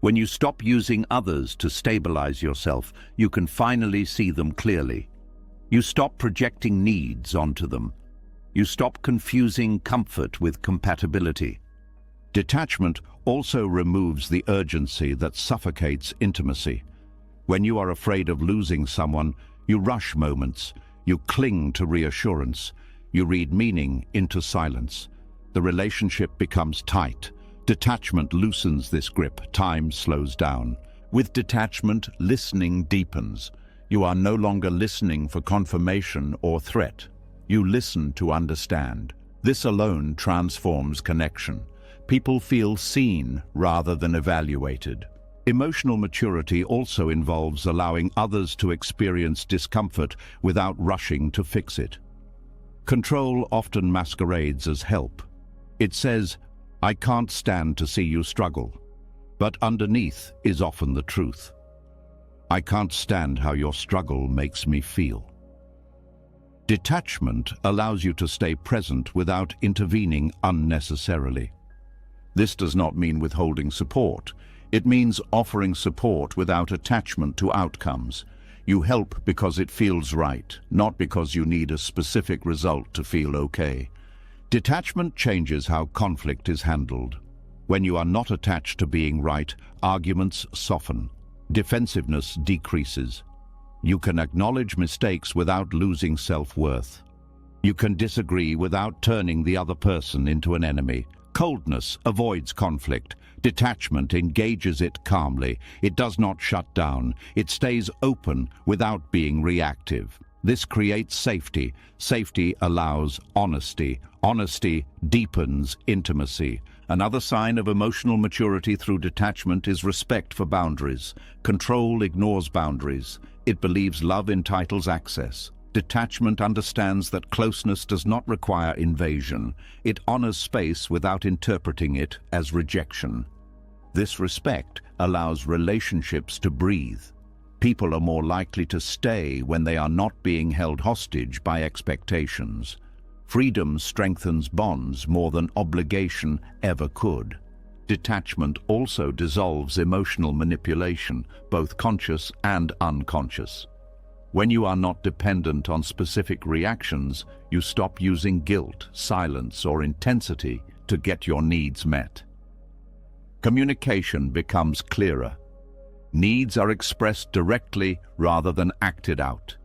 When you stop using others to stabilize yourself, you can finally see them clearly. You stop projecting needs onto them. You stop confusing comfort with compatibility. Detachment also removes the urgency that suffocates intimacy. When you are afraid of losing someone, you rush moments, you cling to reassurance, you read meaning into silence. The relationship becomes tight. Detachment loosens this grip, time slows down. With detachment, listening deepens. You are no longer listening for confirmation or threat. You listen to understand. This alone transforms connection. People feel seen rather than evaluated. Emotional maturity also involves allowing others to experience discomfort without rushing to fix it. Control often masquerades as help. It says, "I can't stand to see you struggle." But underneath is often the truth. "I can't stand how your struggle makes me feel." Detachment allows you to stay present without intervening unnecessarily. This does not mean withholding support. It means offering support without attachment to outcomes. You help because it feels right, not because you need a specific result to feel okay. Detachment changes how conflict is handled. When you are not attached to being right, arguments soften. Defensiveness decreases. You can acknowledge mistakes without losing self-worth. You can disagree without turning the other person into an enemy. Coldness avoids conflict. Detachment engages it calmly. It does not shut down. It stays open without being reactive. This creates safety. Safety allows honesty. Honesty deepens intimacy. Another sign of emotional maturity through detachment is respect for boundaries. Control ignores boundaries. It believes love entitles access. Detachment understands that closeness does not require invasion. It honors space without interpreting it as rejection. This respect allows relationships to breathe. People are more likely to stay when they are not being held hostage by expectations. Freedom strengthens bonds more than obligation ever could. Detachment also dissolves emotional manipulation, both conscious and unconscious. When you are not dependent on specific reactions, you stop using guilt, silence, or intensity to get your needs met. Communication becomes clearer. Needs are expressed directly rather than acted out.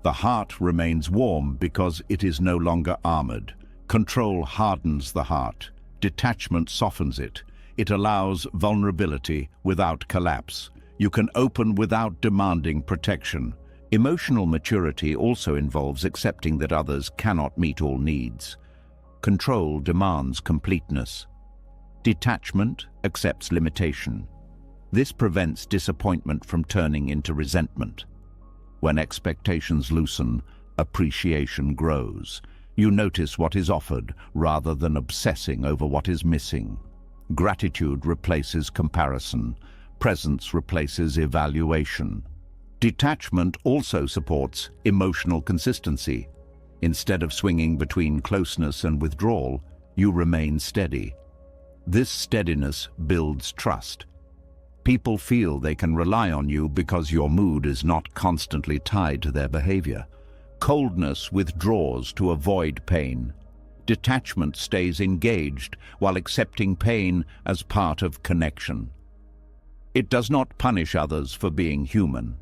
The heart remains warm because it is no longer armored. Control hardens the heart. Detachment softens it. It allows vulnerability without collapse. You can open without demanding protection. Emotional maturity also involves accepting that others cannot meet all needs. Control demands completeness. Detachment accepts limitation. This prevents disappointment from turning into resentment. When expectations loosen, appreciation grows. You notice what is offered rather than obsessing over what is missing. Gratitude replaces comparison. Presence replaces evaluation. Detachment also supports emotional consistency. Instead of swinging between closeness and withdrawal, you remain steady. This steadiness builds trust. People feel they can rely on you because your mood is not constantly tied to their behavior. Coldness withdraws to avoid pain. Detachment stays engaged while accepting pain as part of connection. It does not punish others for being human.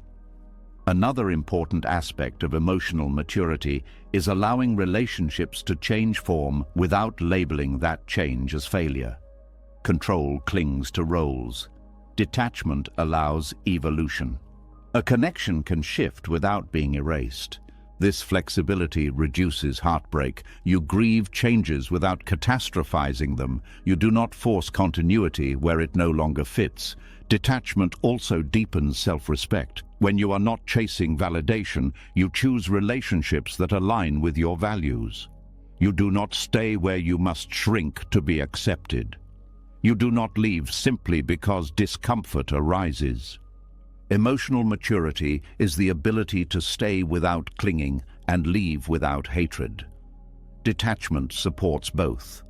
Another important aspect of emotional maturity is allowing relationships to change form without labeling that change as failure. Control clings to roles. Detachment allows evolution. A connection can shift without being erased. This flexibility reduces heartbreak. You grieve changes without catastrophizing them. You do not force continuity where it no longer fits. Detachment also deepens self-respect. When you are not chasing validation, you choose relationships that align with your values. You do not stay where you must shrink to be accepted. You do not leave simply because discomfort arises. Emotional maturity is the ability to stay without clinging and leave without hatred. Detachment supports both.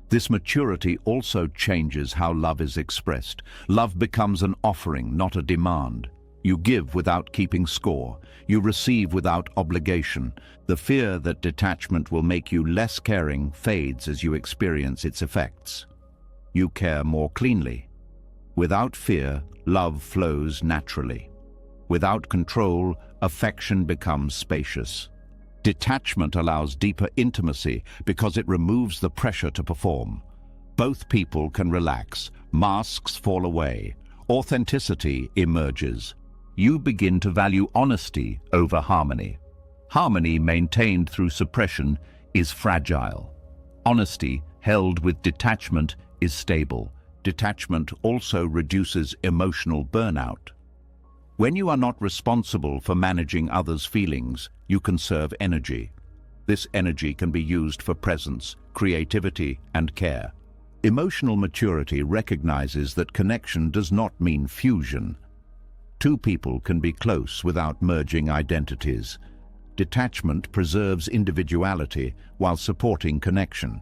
This maturity also changes how love is expressed. Love becomes an offering, not a demand. You give without keeping score. You receive without obligation. The fear that detachment will make you less caring fades as you experience its effects. You care more cleanly. Without fear, love flows naturally. Without control, affection becomes spacious. Detachment allows deeper intimacy because it removes the pressure to perform. Both people can relax, masks fall away, authenticity emerges. You begin to value honesty over harmony. Harmony maintained through suppression is fragile. Honesty held with detachment is stable. Detachment also reduces emotional burnout. When you are not responsible for managing others' feelings, you conserve energy. This energy can be used for presence, creativity, and care. Emotional maturity recognizes that connection does not mean fusion. Two people can be close without merging identities. Detachment preserves individuality while supporting connection.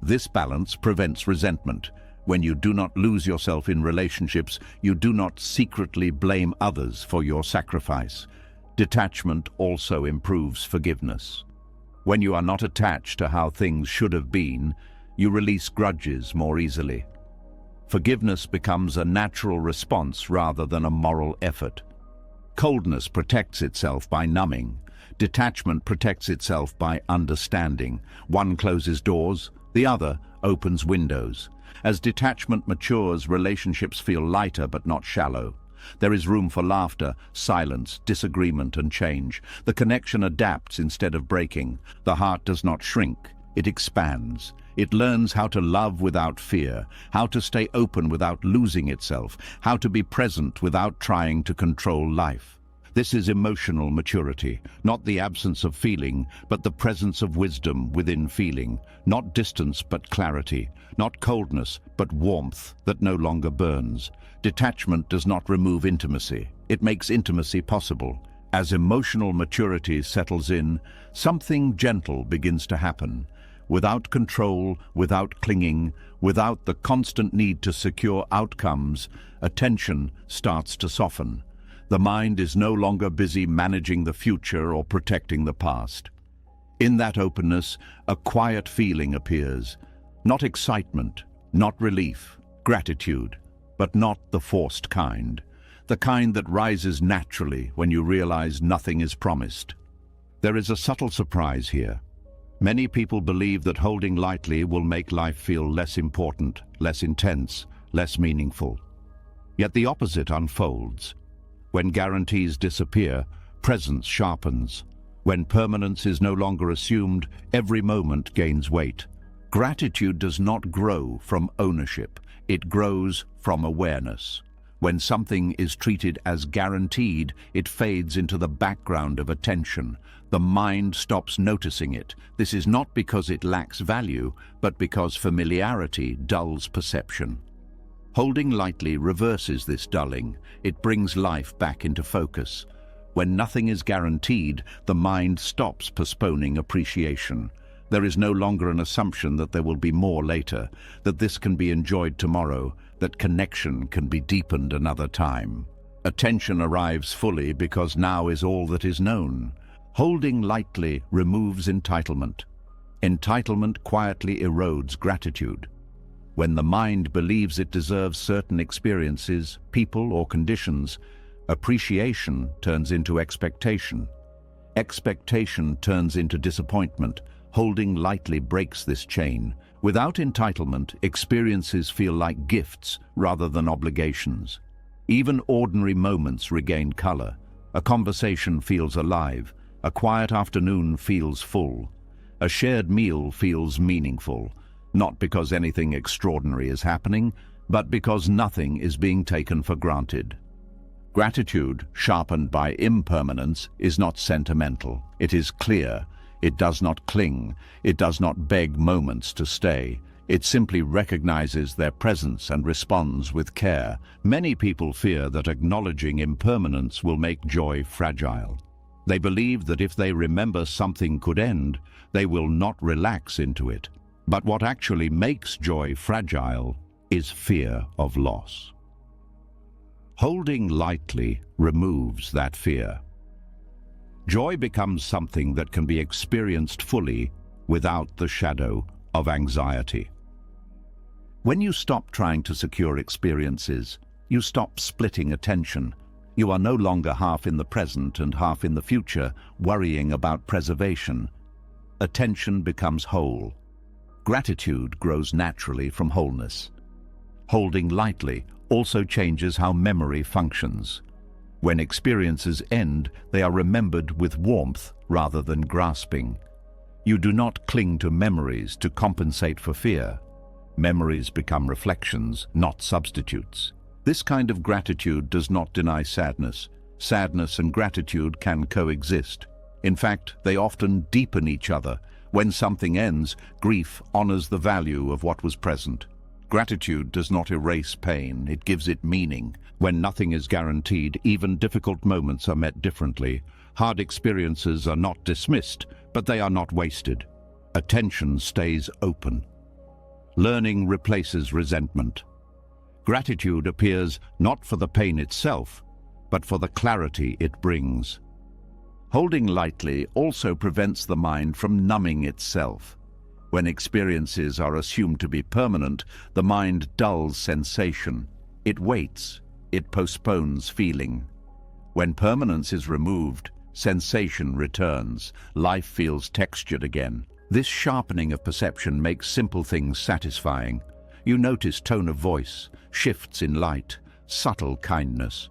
This balance prevents resentment. When you do not lose yourself in relationships, you do not secretly blame others for your sacrifice. Detachment also improves forgiveness. When you are not attached to how things should have been, you release grudges more easily. Forgiveness becomes a natural response rather than a moral effort. Coldness protects itself by numbing. Detachment protects itself by understanding. One closes doors, the other opens windows. As detachment matures, relationships feel lighter but not shallow. There is room for laughter, silence, disagreement, and change. The connection adapts instead of breaking. The heart does not shrink, it expands. It learns how to love without fear, how to stay open without losing itself, how to be present without trying to control life. This is emotional maturity, not the absence of feeling, but the presence of wisdom within feeling, not distance but clarity, not coldness but warmth that no longer burns. Detachment does not remove intimacy, it makes intimacy possible. As emotional maturity settles in, something gentle begins to happen. Without control, without clinging, without the constant need to secure outcomes, attention starts to soften. The mind is no longer busy managing the future or protecting the past. In that openness, a quiet feeling appears. Not excitement, not relief, gratitude, but not the forced kind. The kind that rises naturally when you realize nothing is promised. There is a subtle surprise here. Many people believe that holding lightly will make life feel less important, less intense, less meaningful. Yet the opposite unfolds. When guarantees disappear, presence sharpens. When permanence is no longer assumed, every moment gains weight. Gratitude does not grow from ownership, it grows from awareness. When something is treated as guaranteed, it fades into the background of attention. The mind stops noticing it. This is not because it lacks value, but because familiarity dulls perception. Holding lightly reverses this dulling. It brings life back into focus. When nothing is guaranteed, the mind stops postponing appreciation. There is no longer an assumption that there will be more later, that this can be enjoyed tomorrow, that connection can be deepened another time. Attention arrives fully because now is all that is known. Holding lightly removes entitlement. Entitlement quietly erodes gratitude. When the mind believes it deserves certain experiences, people or conditions, appreciation turns into expectation. Expectation turns into disappointment. Holding lightly breaks this chain. Without entitlement, experiences feel like gifts rather than obligations. Even ordinary moments regain color. A conversation feels alive. A quiet afternoon feels full. A shared meal feels meaningful, not because anything extraordinary is happening, but because nothing is being taken for granted. Gratitude, sharpened by impermanence, is not sentimental. It is clear. It does not cling. It does not beg moments to stay. It simply recognizes their presence and responds with care. Many people fear that acknowledging impermanence will make joy fragile. They believe that if they remember something could end, they will not relax into it. But what actually makes joy fragile is fear of loss. Holding lightly removes that fear. Joy becomes something that can be experienced fully without the shadow of anxiety. When you stop trying to secure experiences, you stop splitting attention. You are no longer half in the present and half in the future, worrying about preservation. Attention becomes whole. Gratitude grows naturally from wholeness. Holding lightly also changes how memory functions. When experiences end, they are remembered with warmth rather than grasping. You do not cling to memories to compensate for fear. Memories become reflections, not substitutes. This kind of gratitude does not deny sadness. Sadness and gratitude can coexist. In fact, they often deepen each other. When something ends, grief honors the value of what was present. Gratitude does not erase pain, it gives it meaning. When nothing is guaranteed, even difficult moments are met differently. Hard experiences are not dismissed, but they are not wasted. Attention stays open. Learning replaces resentment. Gratitude appears not for the pain itself, but for the clarity it brings. Holding lightly also prevents the mind from numbing itself. When experiences are assumed to be permanent, the mind dulls sensation. It waits. It postpones feeling. When permanence is removed, sensation returns. Life feels textured again. This sharpening of perception makes simple things satisfying. You notice tone of voice, shifts in light, subtle kindness.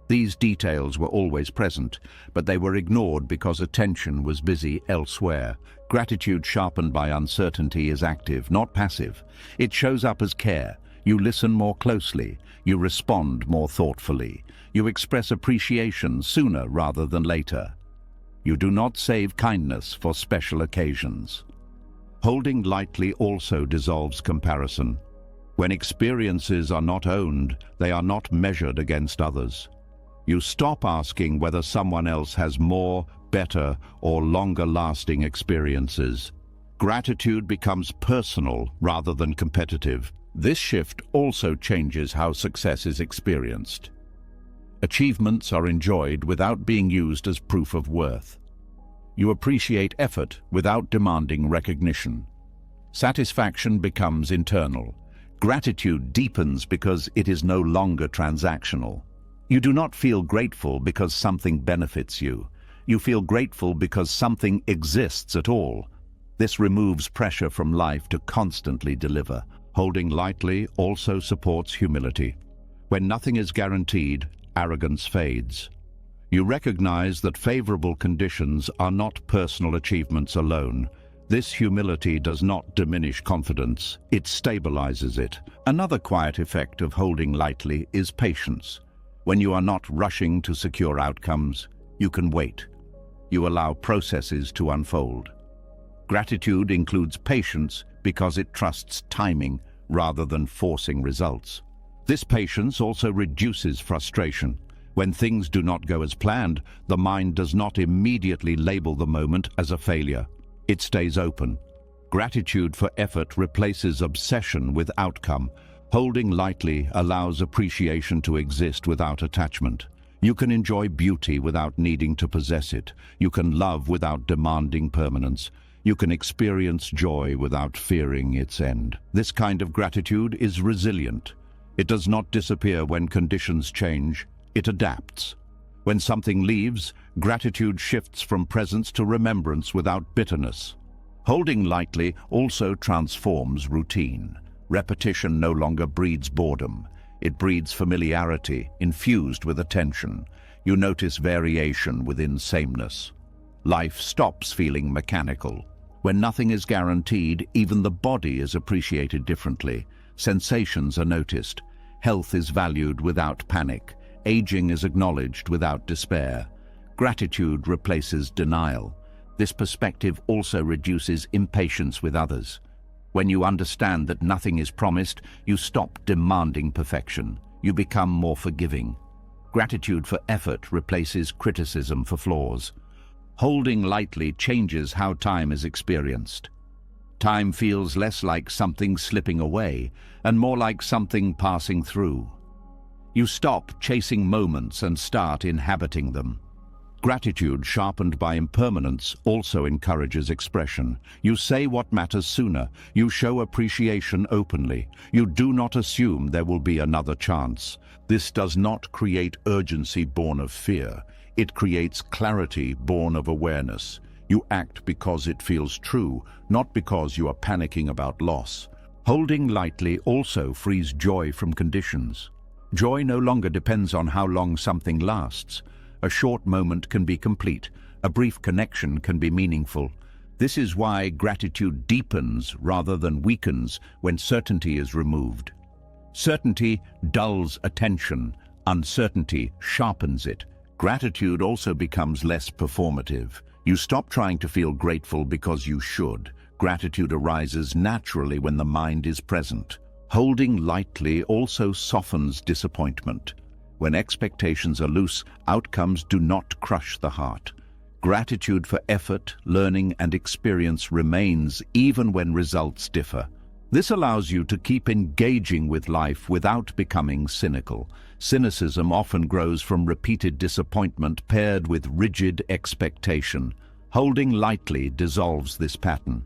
These details were always present, but they were ignored because attention was busy elsewhere. Gratitude sharpened by uncertainty is active, not passive. It shows up as care. You listen more closely. You respond more thoughtfully. You express appreciation sooner rather than later. You do not save kindness for special occasions. Holding lightly also dissolves comparison. When experiences are not owned, they are not measured against others. You stop asking whether someone else has more, better, or longer-lasting experiences. Gratitude becomes personal rather than competitive. This shift also changes how success is experienced. Achievements are enjoyed without being used as proof of worth. You appreciate effort without demanding recognition. Satisfaction becomes internal. Gratitude deepens because it is no longer transactional. You do not feel grateful because something benefits you. You feel grateful because something exists at all. This removes pressure from life to constantly deliver. Holding lightly also supports humility. When nothing is guaranteed, arrogance fades. You recognize that favorable conditions are not personal achievements alone. This humility does not diminish confidence, it stabilizes it. Another quiet effect of holding lightly is patience. When you are not rushing to secure outcomes, you can wait. You allow processes to unfold. Gratitude includes patience because it trusts timing rather than forcing results. This patience also reduces frustration. When things do not go as planned, the mind does not immediately label the moment as a failure. It stays open. Gratitude for effort replaces obsession with outcome. Holding lightly allows appreciation to exist without attachment. You can enjoy beauty without needing to possess it. You can love without demanding permanence. You can experience joy without fearing its end. This kind of gratitude is resilient. It does not disappear when conditions change. It adapts. When something leaves, gratitude shifts from presence to remembrance without bitterness. Holding lightly also transforms routine. Repetition no longer breeds boredom. It breeds familiarity, infused with attention. You notice variation within sameness. Life stops feeling mechanical. When nothing is guaranteed, even the body is appreciated differently. Sensations are noticed. Health is valued without panic. Aging is acknowledged without despair. Gratitude replaces denial. This perspective also reduces impatience with others. When you understand that nothing is promised, you stop demanding perfection. You become more forgiving. Gratitude for effort replaces criticism for flaws. Holding lightly changes how time is experienced. Time feels less like something slipping away and more like something passing through. You stop chasing moments and start inhabiting them. Gratitude, sharpened by impermanence, also encourages expression. You say what matters sooner. You show appreciation openly. You do not assume there will be another chance. This does not create urgency born of fear. It creates clarity born of awareness. You act because it feels true, not because you are panicking about loss. Holding lightly also frees joy from conditions. Joy no longer depends on how long something lasts. A short moment can be complete. A brief connection can be meaningful. This is why gratitude deepens rather than weakens when certainty is removed. Certainty dulls attention. Uncertainty sharpens it. Gratitude also becomes less performative. You stop trying to feel grateful because you should. Gratitude arises naturally when the mind is present. Holding lightly also softens disappointment. When expectations are loose, outcomes do not crush the heart. Gratitude for effort, learning, and experience remains even when results differ. This allows you to keep engaging with life without becoming cynical. Cynicism often grows from repeated disappointment paired with rigid expectation. Holding lightly dissolves this pattern.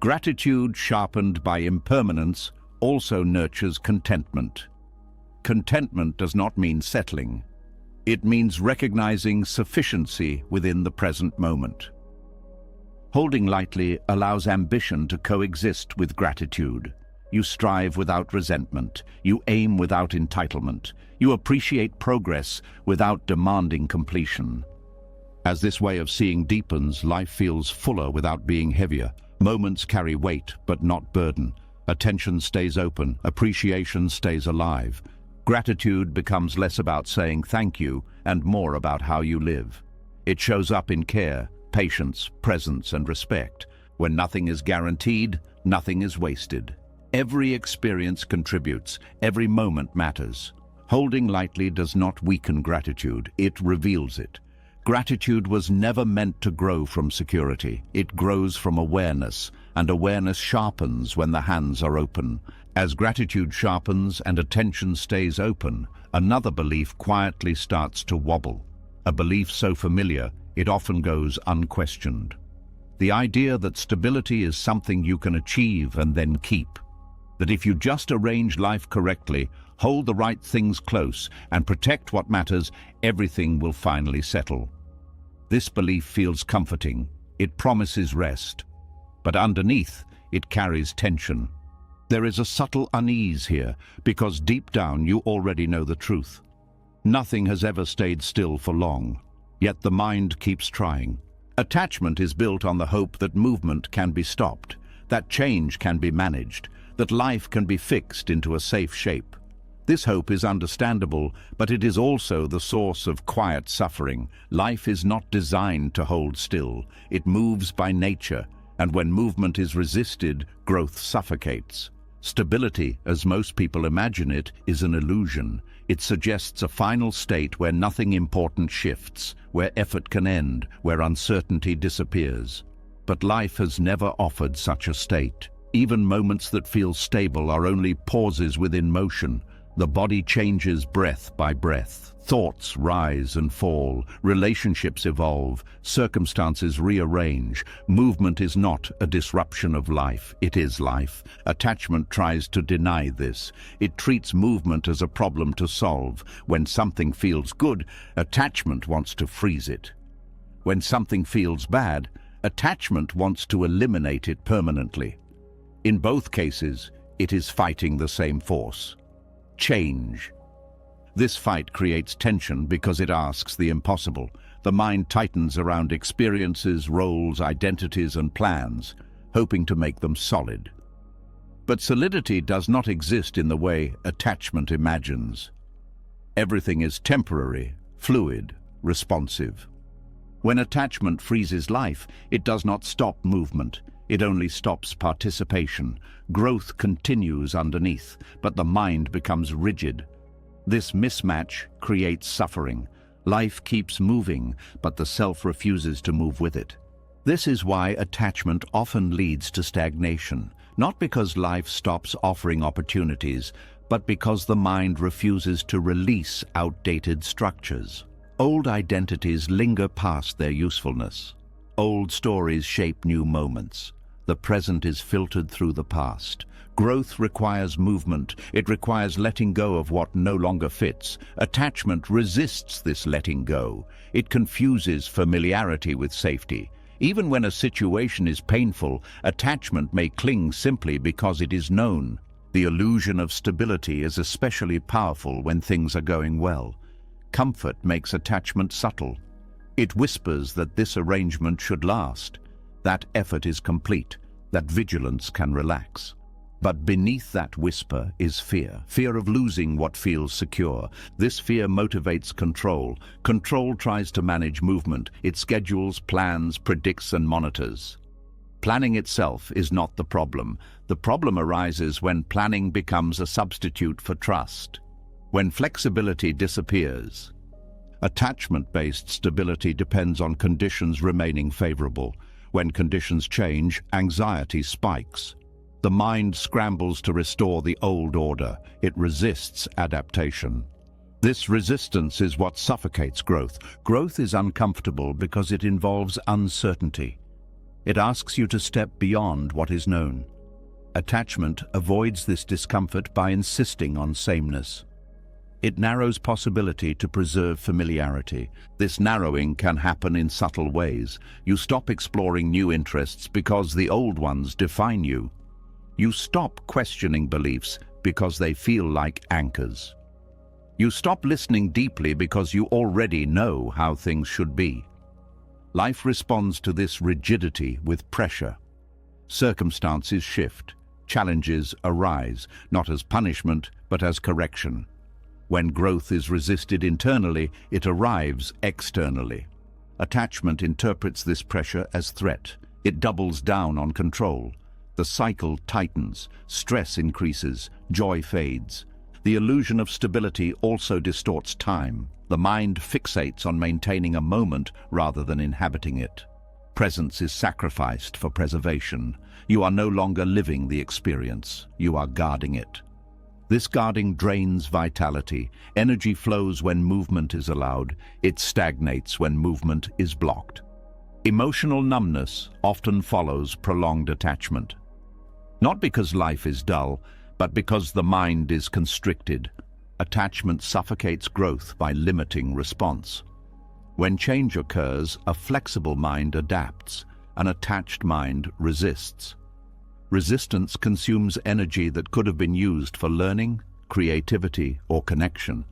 Gratitude, sharpened by impermanence, also nurtures contentment. Contentment does not mean settling. It means recognizing sufficiency within the present moment. Holding lightly allows ambition to coexist with gratitude. You strive without resentment. You aim without entitlement. You appreciate progress without demanding completion. As this way of seeing deepens, life feels fuller without being heavier. Moments carry weight, but not burden. Attention stays open. Appreciation stays alive. Gratitude becomes less about saying thank you and more about how you live. It shows up in care, patience, presence, and respect. When nothing is guaranteed, nothing is wasted. Every experience contributes. Every moment matters. Holding lightly does not weaken gratitude. It reveals it. Gratitude was never meant to grow from security. It grows from awareness, and awareness sharpens when the hands are open. As gratitude sharpens and attention stays open, another belief quietly starts to wobble. A belief so familiar, it often goes unquestioned. The idea that stability is something you can achieve and then keep. That if you just arrange life correctly, hold the right things close, and protect what matters, everything will finally settle. This belief feels comforting. It promises rest. But underneath, it carries tension. There is a subtle unease here, because deep down you already know the truth. Nothing has ever stayed still for long, yet the mind keeps trying. Attachment is built on the hope that movement can be stopped, that change can be managed, that life can be fixed into a safe shape. This hope is understandable, but it is also the source of quiet suffering. Life is not designed to hold still. It moves by nature, and when movement is resisted, growth suffocates. Stability, as most people imagine it, is an illusion. It suggests a final state where nothing important shifts, where effort can end, where uncertainty disappears. But life has never offered such a state. Even moments that feel stable are only pauses within motion. The body changes breath by breath. Thoughts rise and fall. Relationships evolve. Circumstances rearrange. Movement is not a disruption of life. It is life. Attachment tries to deny this. It treats movement as a problem to solve. When something feels good, attachment wants to freeze it. When something feels bad, attachment wants to eliminate it permanently. In both cases, it is fighting the same force: change. This fight creates tension because it asks the impossible. The mind tightens around experiences, roles, identities, and plans, hoping to make them solid. But solidity does not exist in the way attachment imagines. Everything is temporary, fluid, responsive. When attachment freezes life, it does not stop movement. It only stops participation. Growth continues underneath, but the mind becomes rigid. This mismatch creates suffering. Life keeps moving, but the self refuses to move with it. This is why attachment often leads to stagnation, not because life stops offering opportunities, but because the mind refuses to release outdated structures. Old identities linger past their usefulness. Old stories shape new moments. The present is filtered through the past. Growth requires movement. It requires letting go of what no longer fits. Attachment resists this letting go. It confuses familiarity with safety. Even when a situation is painful, attachment may cling simply because it is known. The illusion of stability is especially powerful when things are going well. Comfort makes attachment subtle. It whispers that this arrangement should last, that effort is complete, that vigilance can relax. But beneath that whisper is fear. Fear of losing what feels secure. This fear motivates control. Control tries to manage movement. It schedules, plans, predicts, and monitors. Planning itself is not the problem. The problem arises when planning becomes a substitute for trust. When flexibility disappears. Attachment-based stability depends on conditions remaining favorable. When conditions change, anxiety spikes. The mind scrambles to restore the old order. It resists adaptation. This resistance is what suffocates growth. Growth is uncomfortable because it involves uncertainty. It asks you to step beyond what is known. Attachment avoids this discomfort by insisting on sameness. It narrows possibility to preserve familiarity. This narrowing can happen in subtle ways. You stop exploring new interests because the old ones define you. You stop questioning beliefs because they feel like anchors. You stop listening deeply because you already know how things should be. Life responds to this rigidity with pressure. Circumstances shift. Challenges arise, not as punishment, but as correction. When growth is resisted internally, it arrives externally. Attachment interprets this pressure as threat. It doubles down on control. The cycle tightens, stress increases, joy fades. The illusion of stability also distorts time. The mind fixates on maintaining a moment rather than inhabiting it. Presence is sacrificed for preservation. You are no longer living the experience, you are guarding it. This guarding drains vitality. Energy flows when movement is allowed. It stagnates when movement is blocked. Emotional numbness often follows prolonged attachment. Not because life is dull, but because the mind is constricted. Attachment suffocates growth by limiting response. When change occurs, a flexible mind adapts. An attached mind resists. Resistance consumes energy that could have been used for learning, creativity, or connection.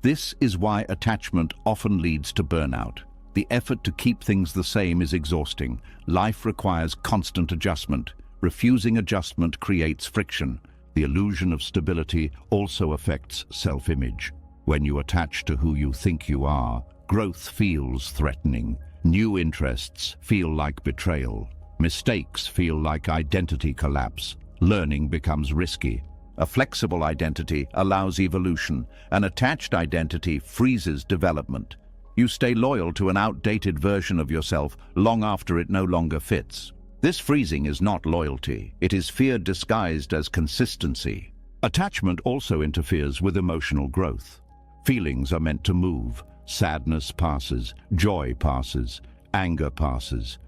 This is why attachment often leads to burnout. The effort to keep things the same is exhausting. Life requires constant adjustment. Refusing adjustment creates friction. The illusion of stability also affects self-image. When you attach to who you think you are, growth feels threatening. New interests feel like betrayal. Mistakes feel like identity collapse. Learning becomes risky. A flexible identity allows evolution. An attached identity freezes development. You stay loyal to an outdated version of yourself long after it no longer fits. This freezing is not loyalty. It is fear disguised as consistency. Attachment also interferes with emotional growth. Feelings are meant to move. Sadness passes, joy passes, anger passes.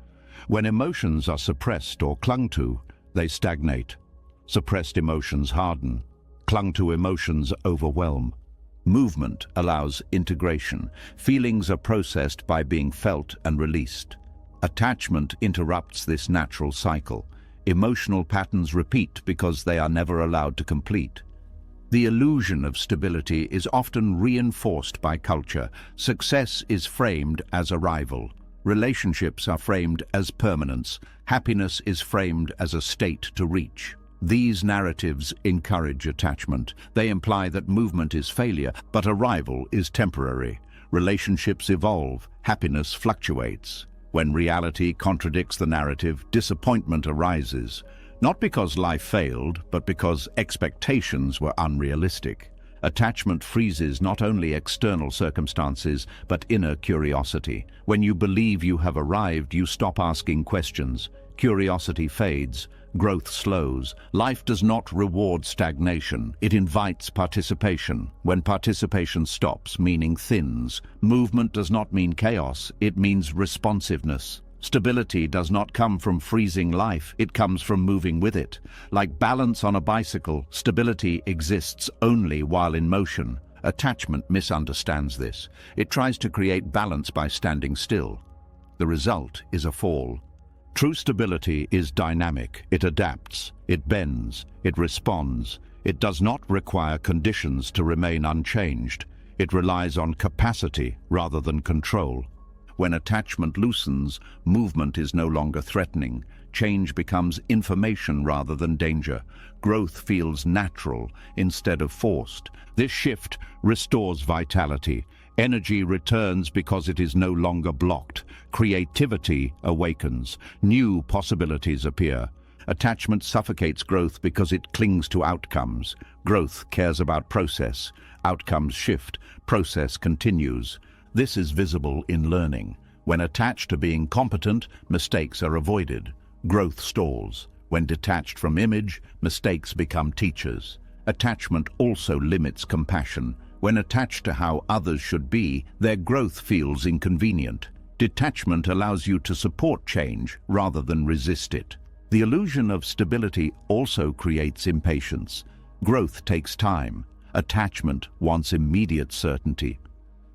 When emotions are suppressed or clung to, they stagnate. Suppressed emotions harden. Clung to emotions overwhelm. Movement allows integration. Feelings are processed by being felt and released. Attachment interrupts this natural cycle. Emotional patterns repeat because they are never allowed to complete. The illusion of stability is often reinforced by culture. Success is framed as arrival. Relationships are framed as permanence. Happiness is framed as a state to reach. These narratives encourage attachment. They imply that movement is failure, but arrival is temporary. Relationships evolve. Happiness fluctuates. When reality contradicts the narrative, disappointment arises. Not because life failed, but because expectations were unrealistic. Attachment freezes not only external circumstances, but inner curiosity. When you believe you have arrived, you stop asking questions. Curiosity fades. Growth slows. Life does not reward stagnation. It invites participation. When participation stops, meaning thins. Movement does not mean chaos. It means responsiveness. Stability does not come from freezing life. It comes from moving with it. Like balance on a bicycle, stability exists only while in motion. Attachment misunderstands this. It tries to create balance by standing still. The result is a fall. True stability is dynamic. It adapts, it bends, it responds. It does not require conditions to remain unchanged. It relies on capacity rather than control. When attachment loosens, movement is no longer threatening. Change becomes information rather than danger. Growth feels natural instead of forced. This shift restores vitality. Energy returns because it is no longer blocked. Creativity awakens. New possibilities appear. Attachment suffocates growth because it clings to outcomes. Growth cares about process. Outcomes shift. Process continues. This is visible in learning. When attached to being competent, mistakes are avoided. Growth stalls. When detached from image, mistakes become teachers. Attachment also limits compassion. When attached to how others should be, their growth feels inconvenient. Detachment allows you to support change rather than resist it. The illusion of stability also creates impatience. Growth takes time. Attachment wants immediate certainty.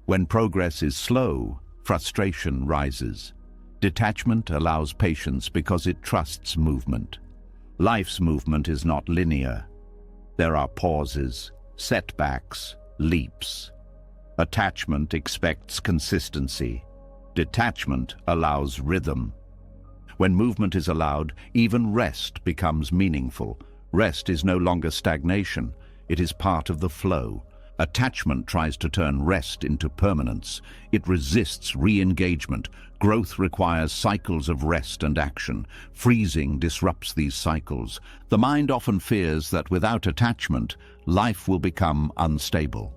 When progress is slow, frustration rises. Detachment allows patience because it trusts movement. Life's movement is not linear. There are pauses, setbacks, leaps. Attachment expects consistency. Detachment allows rhythm. When movement is allowed, even rest becomes meaningful. Rest is no longer stagnation. It is part of the flow. Attachment tries to turn rest into permanence. It resists re-engagement. Growth requires cycles of rest and action. Freezing disrupts these cycles. The mind often fears that without attachment, life will become unstable.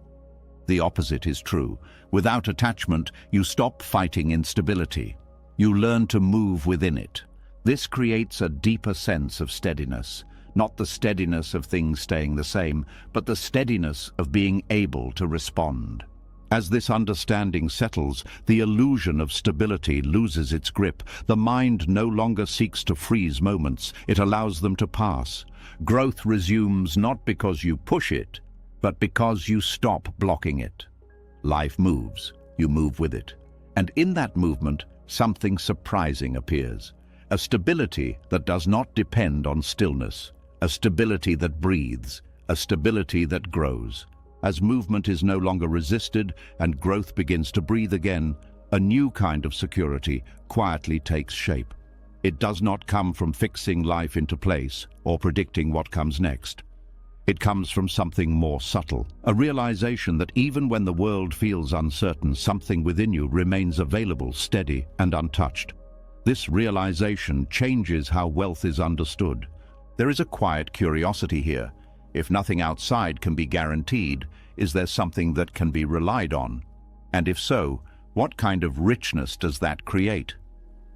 The opposite is true. Without attachment, you stop fighting instability. You learn to move within it. This creates a deeper sense of steadiness. Not the steadiness of things staying the same, but the steadiness of being able to respond. As this understanding settles, the illusion of stability loses its grip. The mind no longer seeks to freeze moments. It allows them to pass. Growth resumes not because you push it, but because you stop blocking it. Life moves. You move with it. And in that movement, something surprising appears. A stability that does not depend on stillness. A stability that breathes, a stability that grows. As movement is no longer resisted and growth begins to breathe again, a new kind of security quietly takes shape. It does not come from fixing life into place or predicting what comes next. It comes from something more subtle, a realization that even when the world feels uncertain, something within you remains available, steady, and untouched. This realization changes how wealth is understood. There is a quiet curiosity here. If nothing outside can be guaranteed, is there something that can be relied on? And if so, what kind of richness does that create?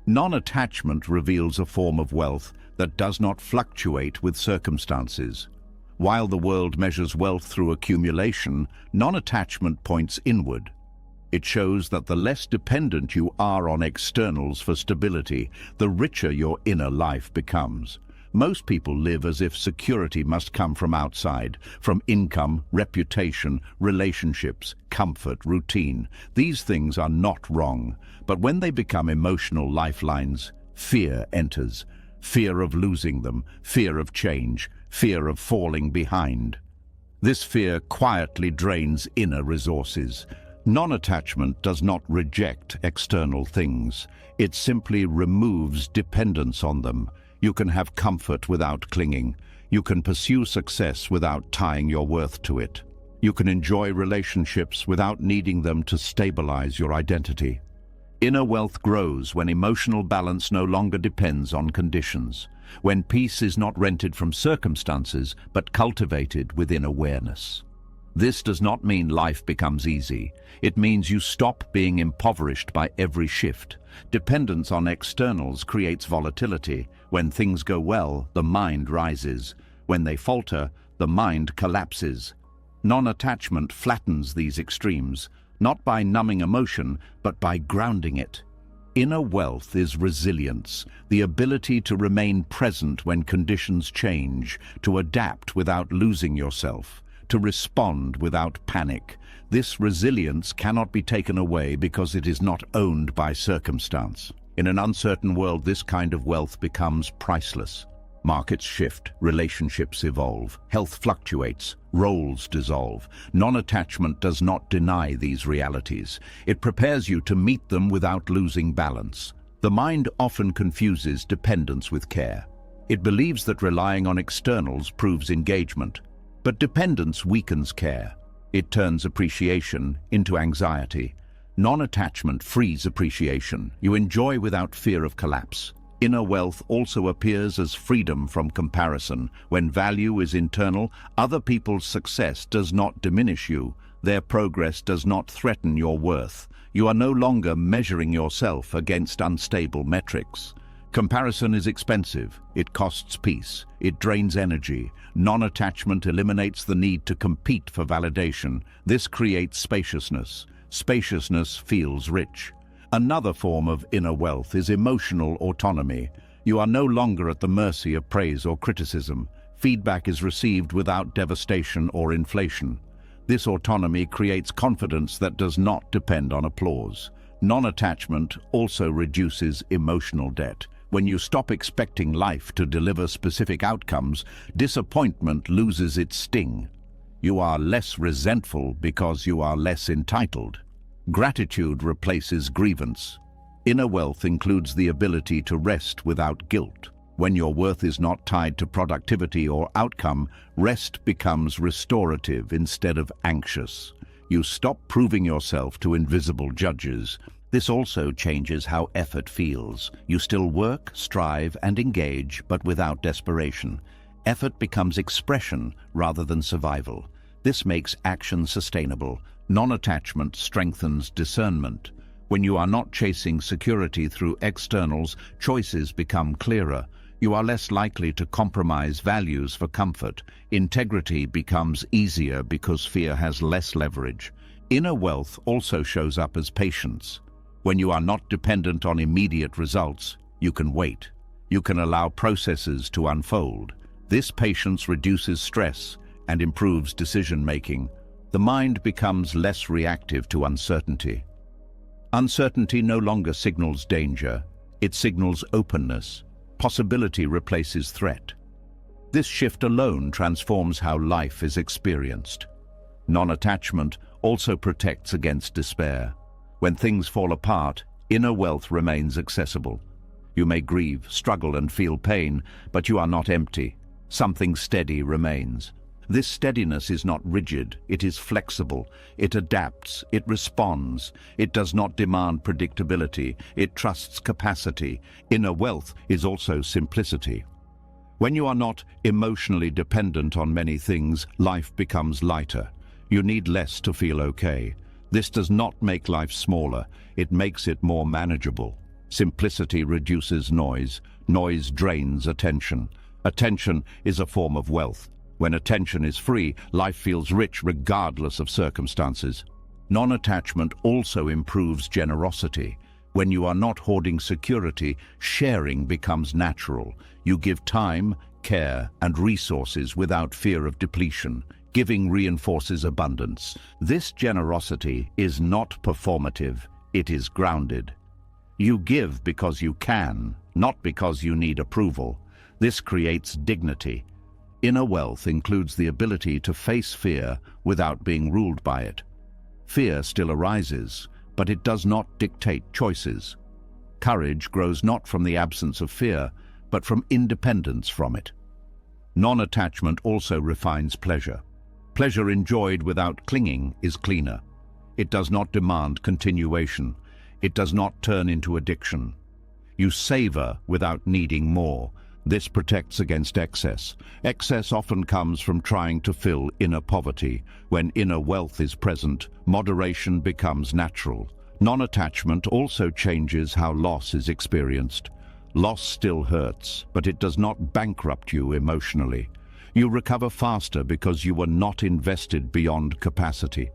Non-attachment reveals a form of wealth that does not fluctuate with circumstances. While the world measures wealth through accumulation, non-attachment points inward. It shows that the less dependent you are on externals for stability, the richer your inner life becomes. Most people live as if security must come from outside, from income, reputation, relationships, comfort, routine. These things are not wrong, but when they become emotional lifelines, fear enters. Fear of losing them, fear of change, fear of falling behind. This fear quietly drains inner resources. Non-attachment does not reject external things. It simply removes dependence on them. You can have comfort without clinging. You can pursue success without tying your worth to it. You can enjoy relationships without needing them to stabilize your identity. Inner wealth grows when emotional balance no longer depends on conditions, when peace is not rented from circumstances but cultivated within awareness. This does not mean life becomes easy. It means you stop being impoverished by every shift. Dependence on externals creates volatility. When things go well, the mind rises. When they falter, the mind collapses. Non-attachment flattens these extremes, not by numbing emotion, but by grounding it. Inner wealth is resilience, the ability to remain present when conditions change, to adapt without losing yourself, to respond without panic. This resilience cannot be taken away because it is not owned by circumstance. In an uncertain world, this kind of wealth becomes priceless. Markets shift, relationships evolve, health fluctuates, roles dissolve. Non-attachment does not deny these realities. It prepares you to meet them without losing balance. The mind often confuses dependence with care. It believes that relying on externals proves engagement, but dependence weakens care. It turns appreciation into anxiety. Non-attachment frees appreciation. You enjoy without fear of collapse. Inner wealth also appears as freedom from comparison. When value is internal, other people's success does not diminish you. Their progress does not threaten your worth. You are no longer measuring yourself against unstable metrics. Comparison is expensive. It costs peace. It drains energy. Non-attachment eliminates the need to compete for validation. This creates spaciousness. Spaciousness feels rich. Another form of inner wealth is emotional autonomy. You are no longer at the mercy of praise or criticism. Feedback is received without devastation or inflation. This autonomy creates confidence that does not depend on applause. Non-attachment also reduces emotional debt. When you stop expecting life to deliver specific outcomes, disappointment loses its sting. You are less resentful because you are less entitled. Gratitude replaces grievance. Inner wealth includes the ability to rest without guilt. When your worth is not tied to productivity or outcome, rest becomes restorative instead of anxious. You stop proving yourself to invisible judges. This also changes how effort feels. You still work, strive, and engage, but without desperation. Effort becomes expression rather than survival. This makes action sustainable. Non-attachment strengthens discernment. When you are not chasing security through externals, choices become clearer. You are less likely to compromise values for comfort. Integrity becomes easier because fear has less leverage. Inner wealth also shows up as patience. When you are not dependent on immediate results, you can wait. You can allow processes to unfold. This patience reduces stress and improves decision-making. The mind becomes less reactive to uncertainty. Uncertainty no longer signals danger. It signals openness. Possibility replaces threat. This shift alone transforms how life is experienced. Non-attachment also protects against despair. When things fall apart, inner wealth remains accessible. You may grieve, struggle, and feel pain, but you are not empty. Something steady remains. This steadiness is not rigid, it is flexible. It adapts, it responds. It does not demand predictability, it trusts capacity. Inner wealth is also simplicity. When you are not emotionally dependent on many things, life becomes lighter. You need less to feel okay. This does not make life smaller, it makes it more manageable. Simplicity reduces noise. Noise drains attention. Attention is a form of wealth. When attention is free, life feels rich regardless of circumstances. Non-attachment also improves generosity. When you are not hoarding security, sharing becomes natural. You give time, care, and resources without fear of depletion. Giving reinforces abundance. This generosity is not performative, it is grounded. You give because you can, not because you need approval. This creates dignity. Inner wealth includes the ability to face fear without being ruled by it. Fear still arises, but it does not dictate choices. Courage grows not from the absence of fear, but from independence from it. Non-attachment also refines pleasure. Pleasure enjoyed without clinging is cleaner. It does not demand continuation. It does not turn into addiction. You savor without needing more. This protects against excess. Excess often comes from trying to fill inner poverty. When inner wealth is present, moderation becomes natural. Non-attachment also changes how loss is experienced. Loss still hurts, but it does not bankrupt you emotionally. You recover faster because you were not invested beyond capacity.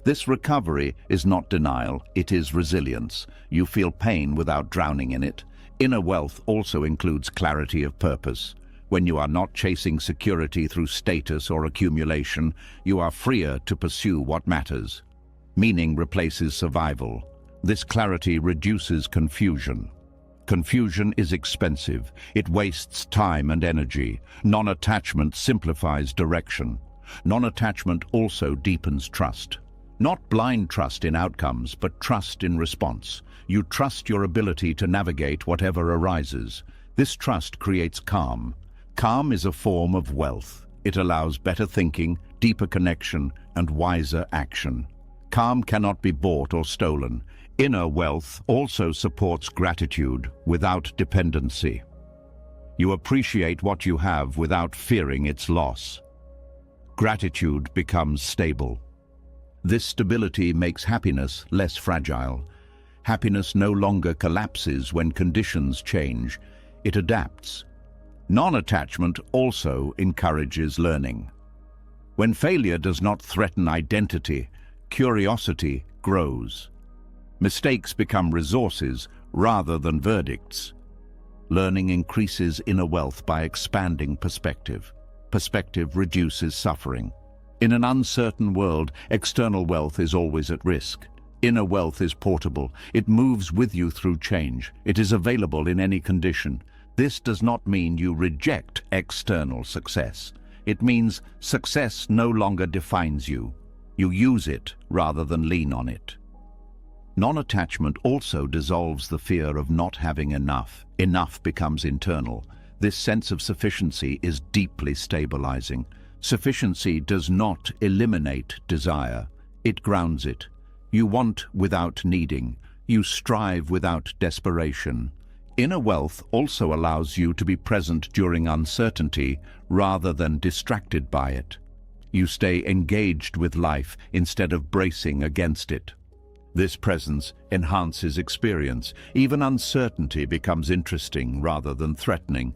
This recovery is not denial, it is resilience. You feel pain without drowning in it. Inner wealth also includes clarity of purpose. When you are not chasing security through status or accumulation, you are freer to pursue what matters. Meaning replaces survival. This clarity reduces confusion. Confusion is expensive. It wastes time and energy. Non-attachment simplifies direction. Non-attachment also deepens trust. Not blind trust in outcomes, but trust in response. You trust your ability to navigate whatever arises. This trust creates calm. Calm is a form of wealth. It allows better thinking, deeper connection, and wiser action. Calm cannot be bought or stolen. Inner wealth also supports gratitude without dependency. You appreciate what you have without fearing its loss. Gratitude becomes stable. This stability makes happiness less fragile. Happiness no longer collapses when conditions change. It adapts. Non-attachment also encourages learning. When failure does not threaten identity, curiosity grows. Mistakes become resources rather than verdicts. Learning increases inner wealth by expanding perspective. Perspective reduces suffering. In an uncertain world, external wealth is always at risk. Inner wealth is portable. It moves with you through change. It is available in any condition. This does not mean you reject external success. It means success no longer defines you. You use it rather than lean on it. Non-attachment also dissolves the fear of not having enough. Enough becomes internal. This sense of sufficiency is deeply stabilizing. Sufficiency does not eliminate desire. It grounds it. You want without needing. You strive without desperation. Inner wealth also allows you to be present during uncertainty rather than distracted by it. You stay engaged with life instead of bracing against it. This presence enhances experience. Even uncertainty becomes interesting rather than threatening.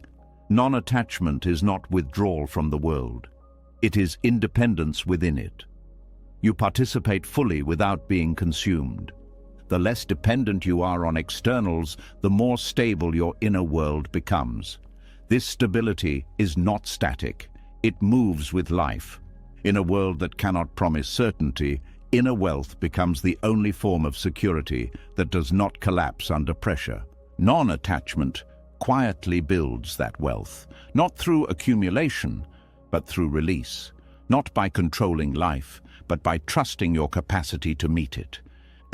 Non-attachment is not withdrawal from the world. It is independence within it. You participate fully without being consumed. The less dependent you are on externals, the more stable your inner world becomes. This stability is not static. It moves with life. In a world that cannot promise certainty, inner wealth becomes the only form of security that does not collapse under pressure. Non-attachment quietly builds that wealth, not through accumulation, but through release. Not by controlling life, but by trusting your capacity to meet it.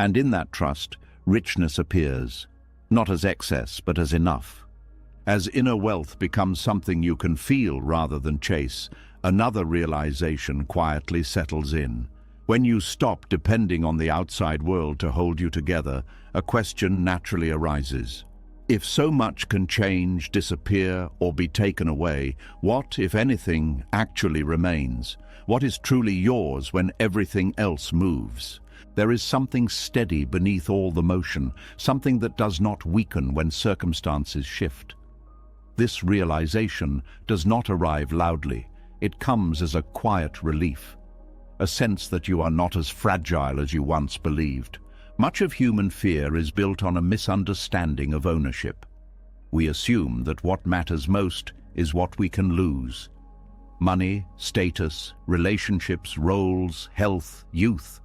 And in that trust, richness appears, not as excess, but as enough. As inner wealth becomes something you can feel rather than chase, another realization quietly settles in. When you stop depending on the outside world to hold you together, a question naturally arises. If so much can change, disappear, or be taken away, what, if anything, actually remains? What is truly yours when everything else moves? There is something steady beneath all the motion, something that does not weaken when circumstances shift. This realization does not arrive loudly. It comes as a quiet relief, a sense that you are not as fragile as you once believed. Much of human fear is built on a misunderstanding of ownership. We assume that what matters most is what we can lose. Money, status, relationships, roles, health, youth.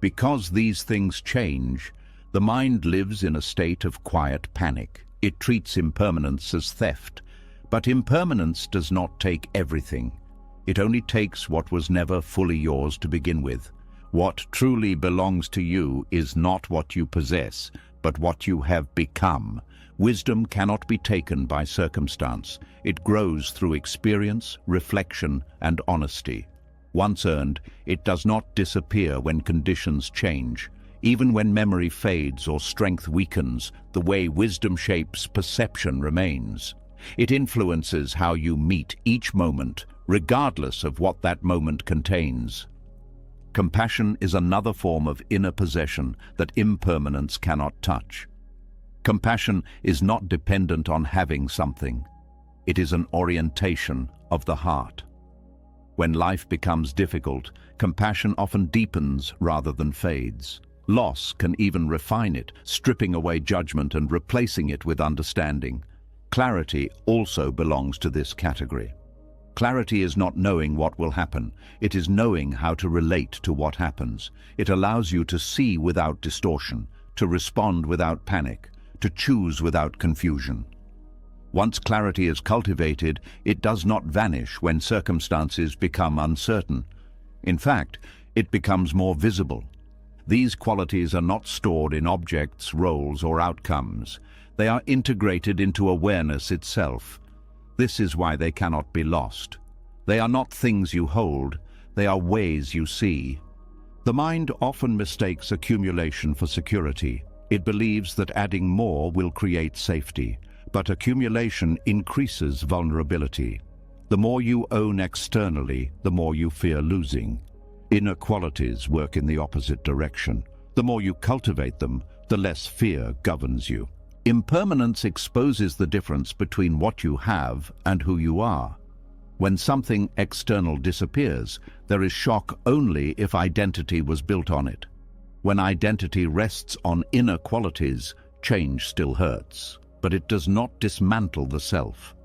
Because these things change, the mind lives in a state of quiet panic. It treats impermanence as theft. But impermanence does not take everything. It only takes what was never fully yours to begin with. What truly belongs to you is not what you possess, but what you have become. Wisdom cannot be taken by circumstance. It grows through experience, reflection, and honesty. Once earned, it does not disappear when conditions change. Even when memory fades or strength weakens, the way wisdom shapes perception remains. It influences how you meet each moment, regardless of what that moment contains. Compassion is another form of inner possession that impermanence cannot touch. Compassion is not dependent on having something. It is an orientation of the heart. When life becomes difficult, compassion often deepens rather than fades. Loss can even refine it, stripping away judgment and replacing it with understanding. Clarity also belongs to this category. Clarity is not knowing what will happen. It is knowing how to relate to what happens. It allows you to see without distortion, to respond without panic, to choose without confusion. Once clarity is cultivated, it does not vanish when circumstances become uncertain. In fact, it becomes more visible. These qualities are not stored in objects, roles, or outcomes. They are integrated into awareness itself. This is why they cannot be lost. They are not things you hold, they are ways you see. The mind often mistakes accumulation for security. It believes that adding more will create safety, but accumulation increases vulnerability. The more you own externally, the more you fear losing. Inner qualities work in the opposite direction. The more you cultivate them, the less fear governs you. Impermanence exposes the difference between what you have and who you are. When something external disappears, there is shock only if identity was built on it. When identity rests on inner qualities, change still hurts, but it does not dismantle the self.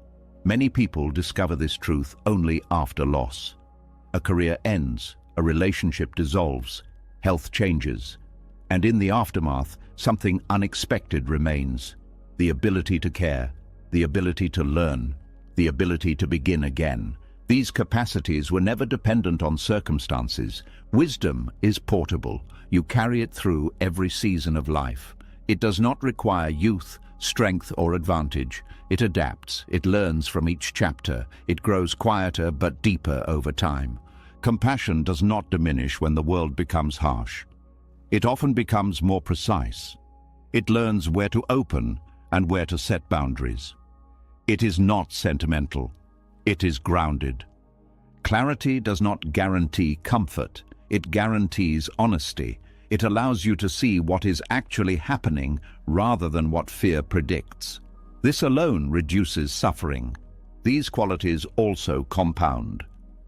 Many people discover this truth only after loss. A career ends, a relationship dissolves, health changes, and in the aftermath, something unexpected remains: the ability to care, the ability to learn, the ability to begin again. These capacities were never dependent on circumstances. Wisdom is portable. You carry it through every season of life. It does not require youth, strength, or advantage. It adapts. It learns from each chapter. It grows quieter but deeper over time. Compassion does not diminish when the world becomes harsh. It often becomes more precise. It learns where to open and where to set boundaries. It is not sentimental. It is grounded. Clarity does not guarantee comfort. It guarantees honesty. It allows you to see what is actually happening rather than what fear predicts. This alone reduces suffering. These qualities also compound.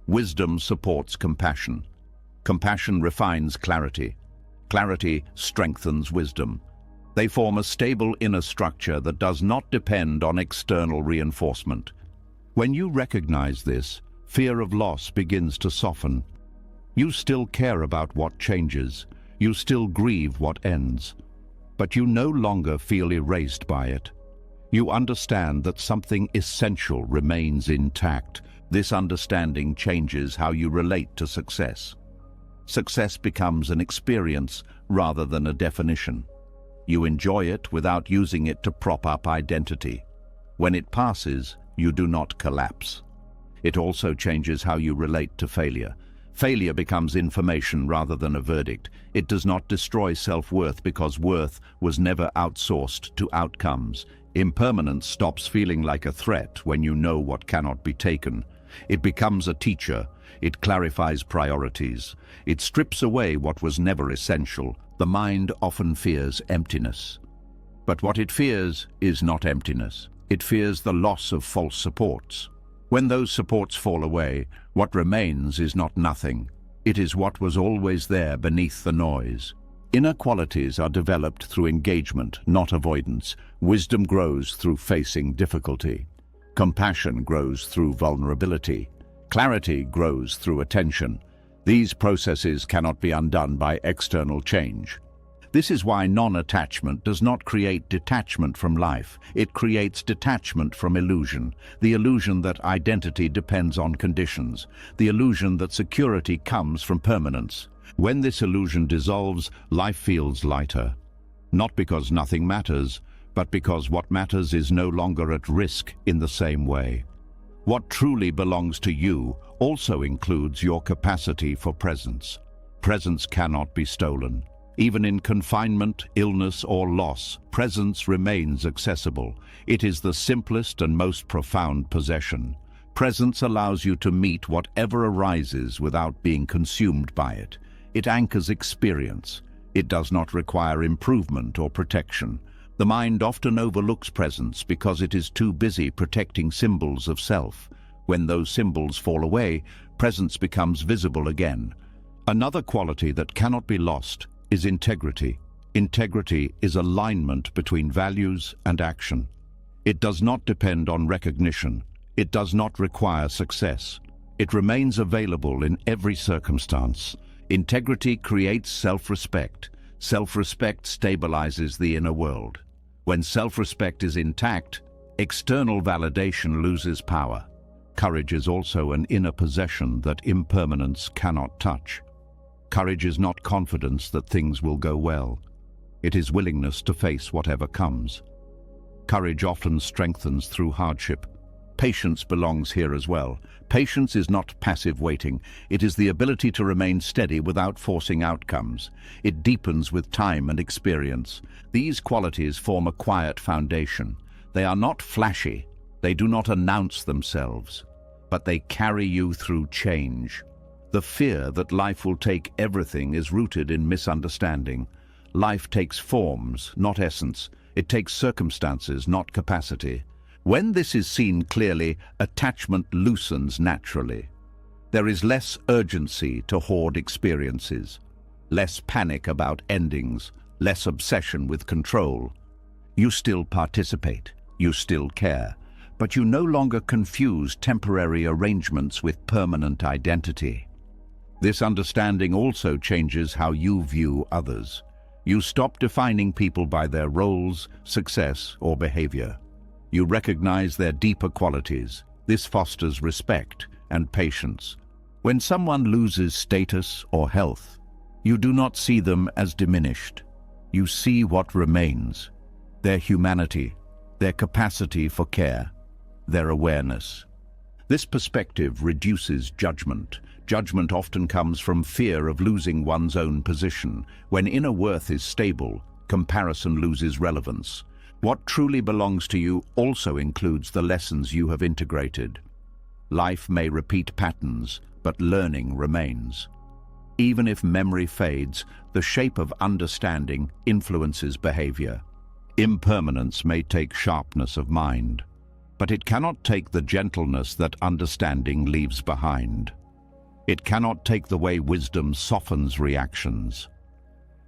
Wisdom supports compassion. Compassion refines clarity. Clarity strengthens wisdom. They form a stable inner structure that does not depend on external reinforcement. When you recognize this, fear of loss begins to soften. You still care about what changes. You still grieve what ends. But you no longer feel erased by it. You understand that something essential remains intact. This understanding changes how you relate to success. success becomes an experience rather than a definition. You enjoy it without using it to prop up identity. When it passes, you do not collapse. It also changes how you relate to failure. Failure becomes information rather than a verdict. It does not destroy self-worth because worth was never outsourced to outcomes. Impermanence stops feeling like a threat when you know what cannot be taken. It becomes a teacher. It clarifies priorities. It strips away what was never essential. The mind often fears emptiness. But what it fears is not emptiness. It fears the loss of false supports. When those supports fall away, what remains is not nothing. It is what was always there beneath the noise. Inner qualities are developed through engagement, not avoidance. Wisdom grows through facing difficulty. Compassion grows through vulnerability. Clarity grows through attention. These processes cannot be undone by external change. This is why non-attachment does not create detachment from life. It creates detachment from illusion. The illusion that identity depends on conditions. The illusion that security comes from permanence. When this illusion dissolves, life feels lighter. Not because nothing matters, but because what matters is no longer at risk in the same way. What truly belongs to you also includes your capacity for presence. Presence cannot be stolen. Even in confinement, illness, or loss, presence remains accessible. It is the simplest and most profound possession. Presence allows you to meet whatever arises without being consumed by it. It anchors experience. It does not require improvement or protection. The mind often overlooks presence because it is too busy protecting symbols of self. When those symbols fall away, presence becomes visible again. Another quality that cannot be lost is integrity. Integrity is alignment between values and action. It does not depend on recognition. It does not require success. It remains available in every circumstance. Integrity creates self-respect. Self-respect stabilizes the inner world. When self-respect is intact, external validation loses power. Courage is also an inner possession that impermanence cannot touch. Courage is not confidence that things will go well. It is willingness to face whatever comes. Courage often strengthens through hardship. Patience belongs here as well. Patience is not passive waiting. It is the ability to remain steady without forcing outcomes. It deepens with time and experience. These qualities form a quiet foundation. They are not flashy. They do not announce themselves, but they carry you through change. The fear that life will take everything is rooted in misunderstanding. Life takes forms, not essence. It takes circumstances, not capacity. When this is seen clearly, attachment loosens naturally. There is less urgency to hoard experiences, less panic about endings, less obsession with control. You still participate, you still care, but you no longer confuse temporary arrangements with permanent identity. This understanding also changes how you view others. You stop defining people by their roles, success, or behavior. You recognize their deeper qualities. This fosters respect and patience. When someone loses status or health, you do not see them as diminished. You see what remains: their humanity, their capacity for care, their awareness. This perspective reduces judgment. Judgment often comes from fear of losing one's own position. When inner worth is stable, comparison loses relevance. What truly belongs to you also includes the lessons you have integrated. Life may repeat patterns, but learning remains. Even if memory fades, the shape of understanding influences behavior. Impermanence may take sharpness of mind, but it cannot take the gentleness that understanding leaves behind. It cannot take the way wisdom softens reactions.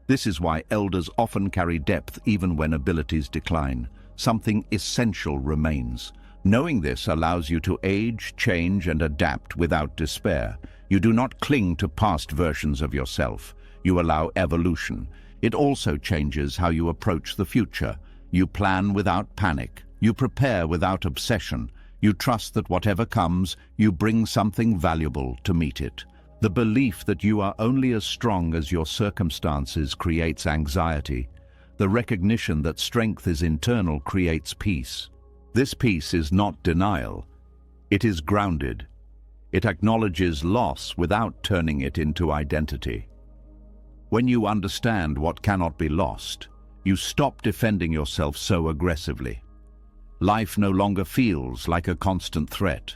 This is why elders often carry depth even when abilities decline. Something essential remains. Knowing this allows you to age, change, and adapt without despair. You do not cling to past versions of yourself. You allow evolution. It also changes how you approach the future. You plan without panic. You prepare without obsession. You trust that whatever comes, you bring something valuable to meet it. The belief that you are only as strong as your circumstances creates anxiety. The recognition that strength is internal creates peace. This peace is not denial. It is grounded. It acknowledges loss without turning it into identity. When you understand what cannot be lost, you stop defending yourself so aggressively. Life no longer feels like a constant threat.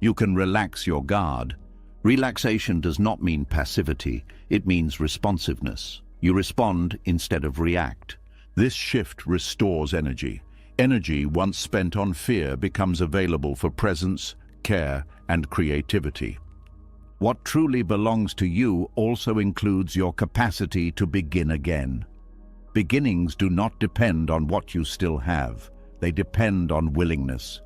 You can relax your guard. Relaxation does not mean passivity, it means responsiveness. You respond instead of react. This shift restores energy. Energy once spent on fear becomes available for presence, care, and creativity. What truly belongs to you also includes your capacity to begin again. Beginnings do not depend on what you still have. They depend on willingness.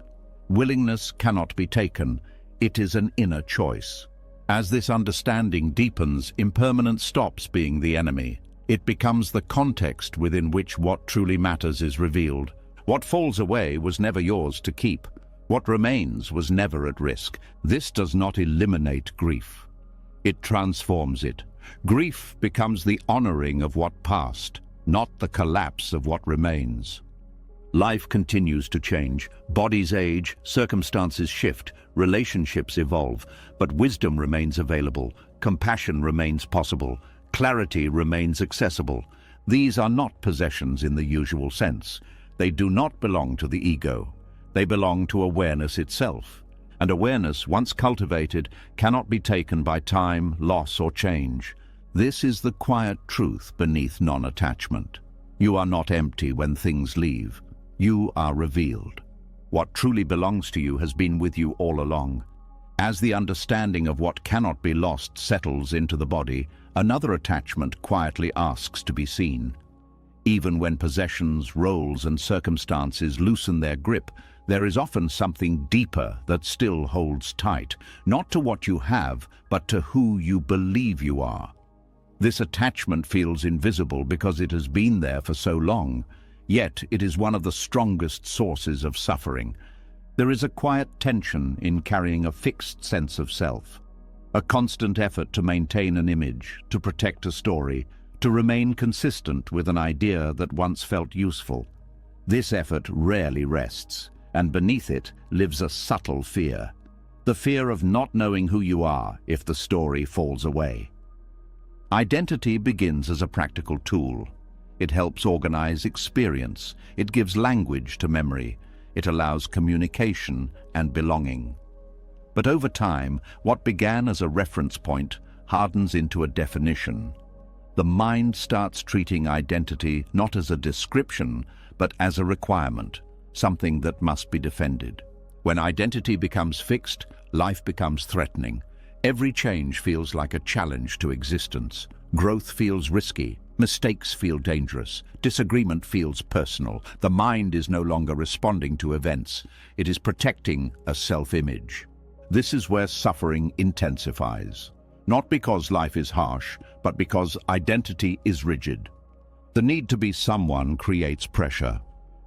Willingness cannot be taken. It is an inner choice. As this understanding deepens, impermanence stops being the enemy. It becomes the context within which what truly matters is revealed. What falls away was never yours to keep. What remains was never at risk. This does not eliminate grief. It transforms it. Grief becomes the honoring of what passed, not the collapse of what remains. Life continues to change. Bodies age, circumstances shift, relationships evolve, but wisdom remains available, compassion remains possible, clarity remains accessible. These are not possessions in the usual sense. They do not belong to the ego. They belong to awareness itself. And awareness, once cultivated, cannot be taken by time, loss, or change. This is the quiet truth beneath non-attachment. You are not empty when things leave. You are revealed. What truly belongs to you has been with you all along. As the understanding of what cannot be lost settles into the body, another attachment quietly asks to be seen. Even when possessions, roles, and circumstances loosen their grip, there is often something deeper that still holds tight, not to what you have, but to who you believe you are. This attachment feels invisible because it has been there for so long, yet it is one of the strongest sources of suffering. There is a quiet tension in carrying a fixed sense of self, a constant effort to maintain an image, to protect a story, to remain consistent with an idea that once felt useful. This effort rarely rests, and beneath it lives a subtle fear. The fear of not knowing who you are if the story falls away. Identity begins as a practical tool. It helps organize experience. It gives language to memory. It allows communication and belonging. But over time, what began as a reference point hardens into a definition. The mind starts treating identity not as a description, but as a requirement, something that must be defended. When identity becomes fixed, life becomes threatening. Every change feels like a challenge to existence. Growth feels risky. Mistakes feel dangerous. Disagreement feels personal. The mind is no longer responding to events. It is protecting a self-image. This is where suffering intensifies. Not because life is harsh, but because identity is rigid. The need to be someone creates pressure.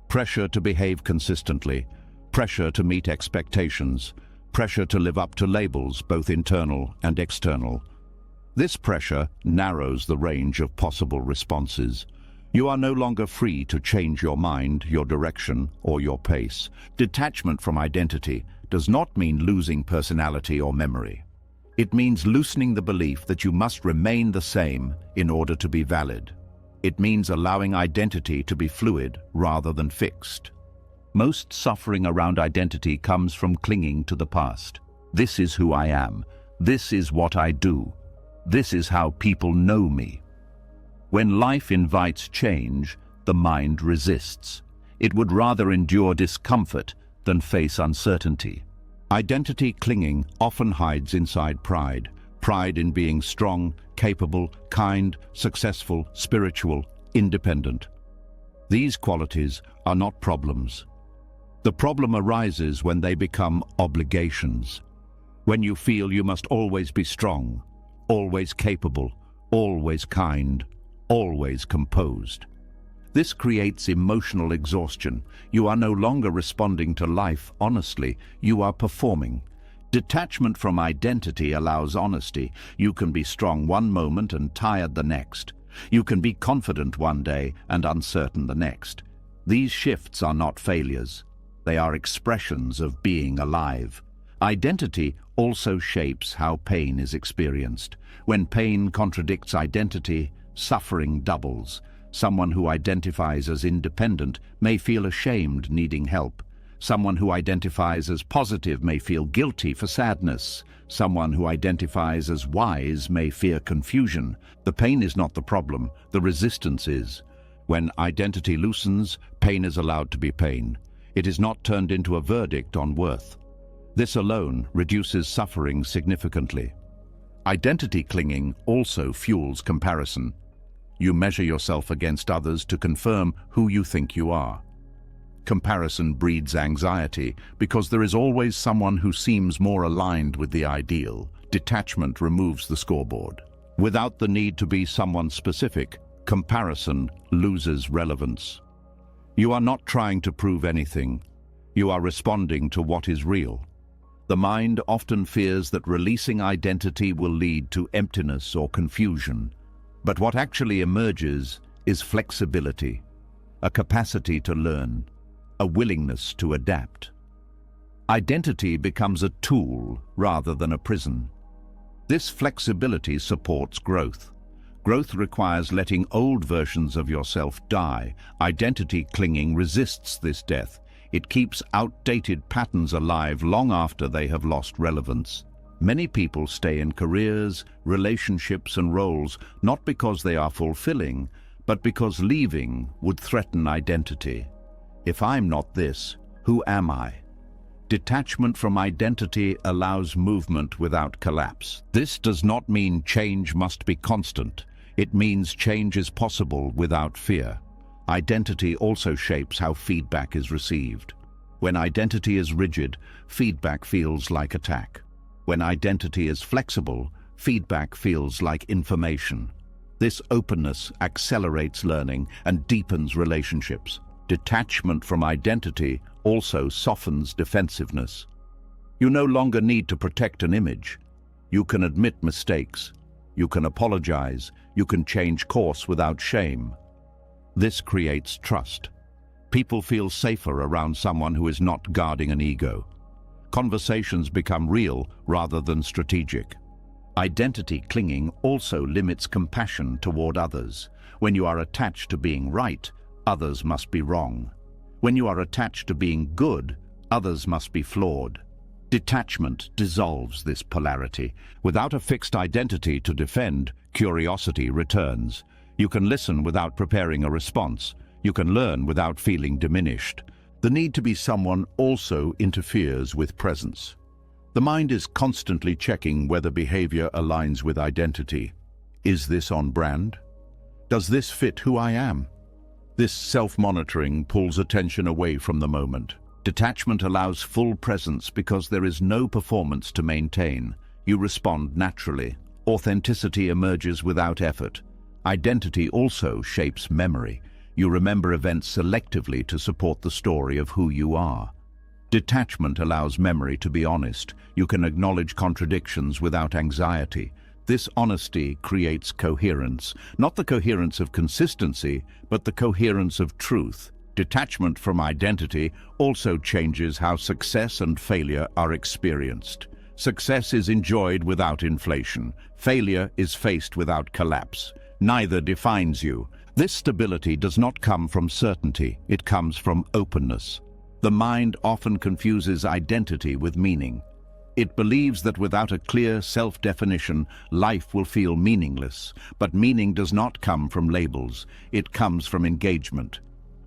Pressure to behave consistently. Pressure to meet expectations. Pressure to live up to labels, both internal and external. This pressure narrows the range of possible responses. You are no longer free to change your mind, your direction, or your pace. Detachment from identity does not mean losing personality or memory. It means loosening the belief that you must remain the same in order to be valid. It means allowing identity to be fluid rather than fixed. Most suffering around identity comes from clinging to the past. This is who I am. This is what I do. This is how people know me. When life invites change, the mind resists. It would rather endure discomfort than face uncertainty. Identity clinging often hides inside pride. Pride in being strong, capable, kind, successful, spiritual, independent. These qualities are not problems. The problem arises when they become obligations. When you feel you must always be strong, always capable, always kind, always composed. This creates emotional exhaustion. You are no longer responding to life honestly, you are performing. Detachment from identity allows honesty. You can be strong one moment and tired the next. You can be confident one day and uncertain the next. These shifts are not failures. They are expressions of being alive. Identity also shapes how pain is experienced. When pain contradicts identity, suffering doubles. Someone who identifies as independent may feel ashamed, needing help. Someone who identifies as positive may feel guilty for sadness. Someone who identifies as wise may fear confusion. The pain is not the problem, the resistance is. When identity loosens, pain is allowed to be pain. It is not turned into a verdict on worth. This alone reduces suffering significantly. Identity clinging also fuels comparison. You measure yourself against others to confirm who you think you are. Comparison breeds anxiety because there is always someone who seems more aligned with the ideal. Detachment removes the scoreboard. Without the need to be someone specific, comparison loses relevance. You are not trying to prove anything. You are responding to what is real. The mind often fears that releasing identity will lead to emptiness or confusion. But what actually emerges is flexibility, a capacity to learn, a willingness to adapt. Identity becomes a tool rather than a prison. This flexibility supports growth. Growth requires letting old versions of yourself die. Identity clinging resists this death. It keeps outdated patterns alive long after they have lost relevance. Many people stay in careers, relationships, and roles not because they are fulfilling, but because leaving would threaten identity. If I'm not this, who am I? Detachment from identity allows movement without collapse. This does not mean change must be constant. It means change is possible without fear. Identity also shapes how feedback is received. When identity is rigid, feedback feels like attack. When identity is flexible, feedback feels like information. This openness accelerates learning and deepens relationships. Detachment from identity also softens defensiveness. You no longer need to protect an image. You can admit mistakes. You can apologize. You can change course without shame. This creates trust. People feel safer around someone who is not guarding an ego. Conversations become real rather than strategic. Identity clinging also limits compassion toward others. When you are attached to being right, others must be wrong. When you are attached to being good, others must be flawed. Detachment dissolves this polarity. Without a fixed identity to defend, curiosity returns. You can listen without preparing a response. You can learn without feeling diminished. The need to be someone also interferes with presence. The mind is constantly checking whether behavior aligns with identity. Is this on brand? Does this fit who I am? This self-monitoring pulls attention away from the moment. Detachment allows full presence because there is no performance to maintain. You respond naturally. Authenticity emerges without effort. Identity also shapes memory. You remember events selectively to support the story of who you are. Detachment allows memory to be honest. You can acknowledge contradictions without anxiety. This honesty creates coherence, not the coherence of consistency, but the coherence of truth. Detachment from identity also changes how success and failure are experienced. Success is enjoyed without inflation. Failure is faced without collapse. Neither defines you. This stability does not come from certainty, it comes from openness. The mind often confuses identity with meaning. It believes that without a clear self-definition, life will feel meaningless. But meaning does not come from labels, it comes from engagement.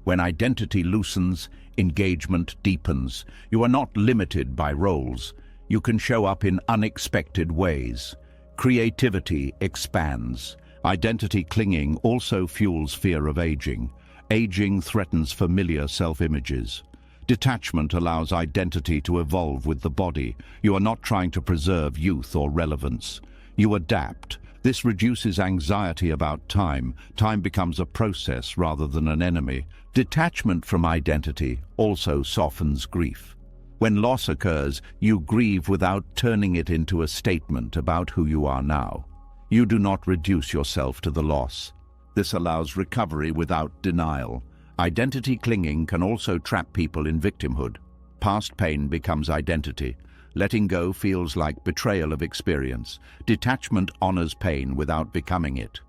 When identity loosens, engagement deepens. You are not limited by roles. You can show up in unexpected ways. Creativity expands. Identity clinging also fuels fear of aging. Aging threatens familiar self-images. Detachment allows identity to evolve with the body. You are not trying to preserve youth or relevance. You adapt. This reduces anxiety about time. Time becomes a process rather than an enemy. Detachment from identity also softens grief. When loss occurs, you grieve without turning it into a statement about who you are now. You do not reduce yourself to the loss. This allows recovery without denial. Identity clinging can also trap people in victimhood. Past pain becomes identity. Letting go feels like betrayal of experience. Detachment honors pain without becoming it.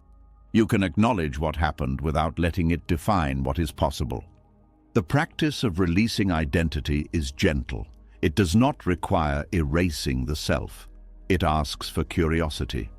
You can acknowledge what happened without letting it define what is possible. The practice of releasing identity is gentle. It does not require erasing the self. It asks for curiosity.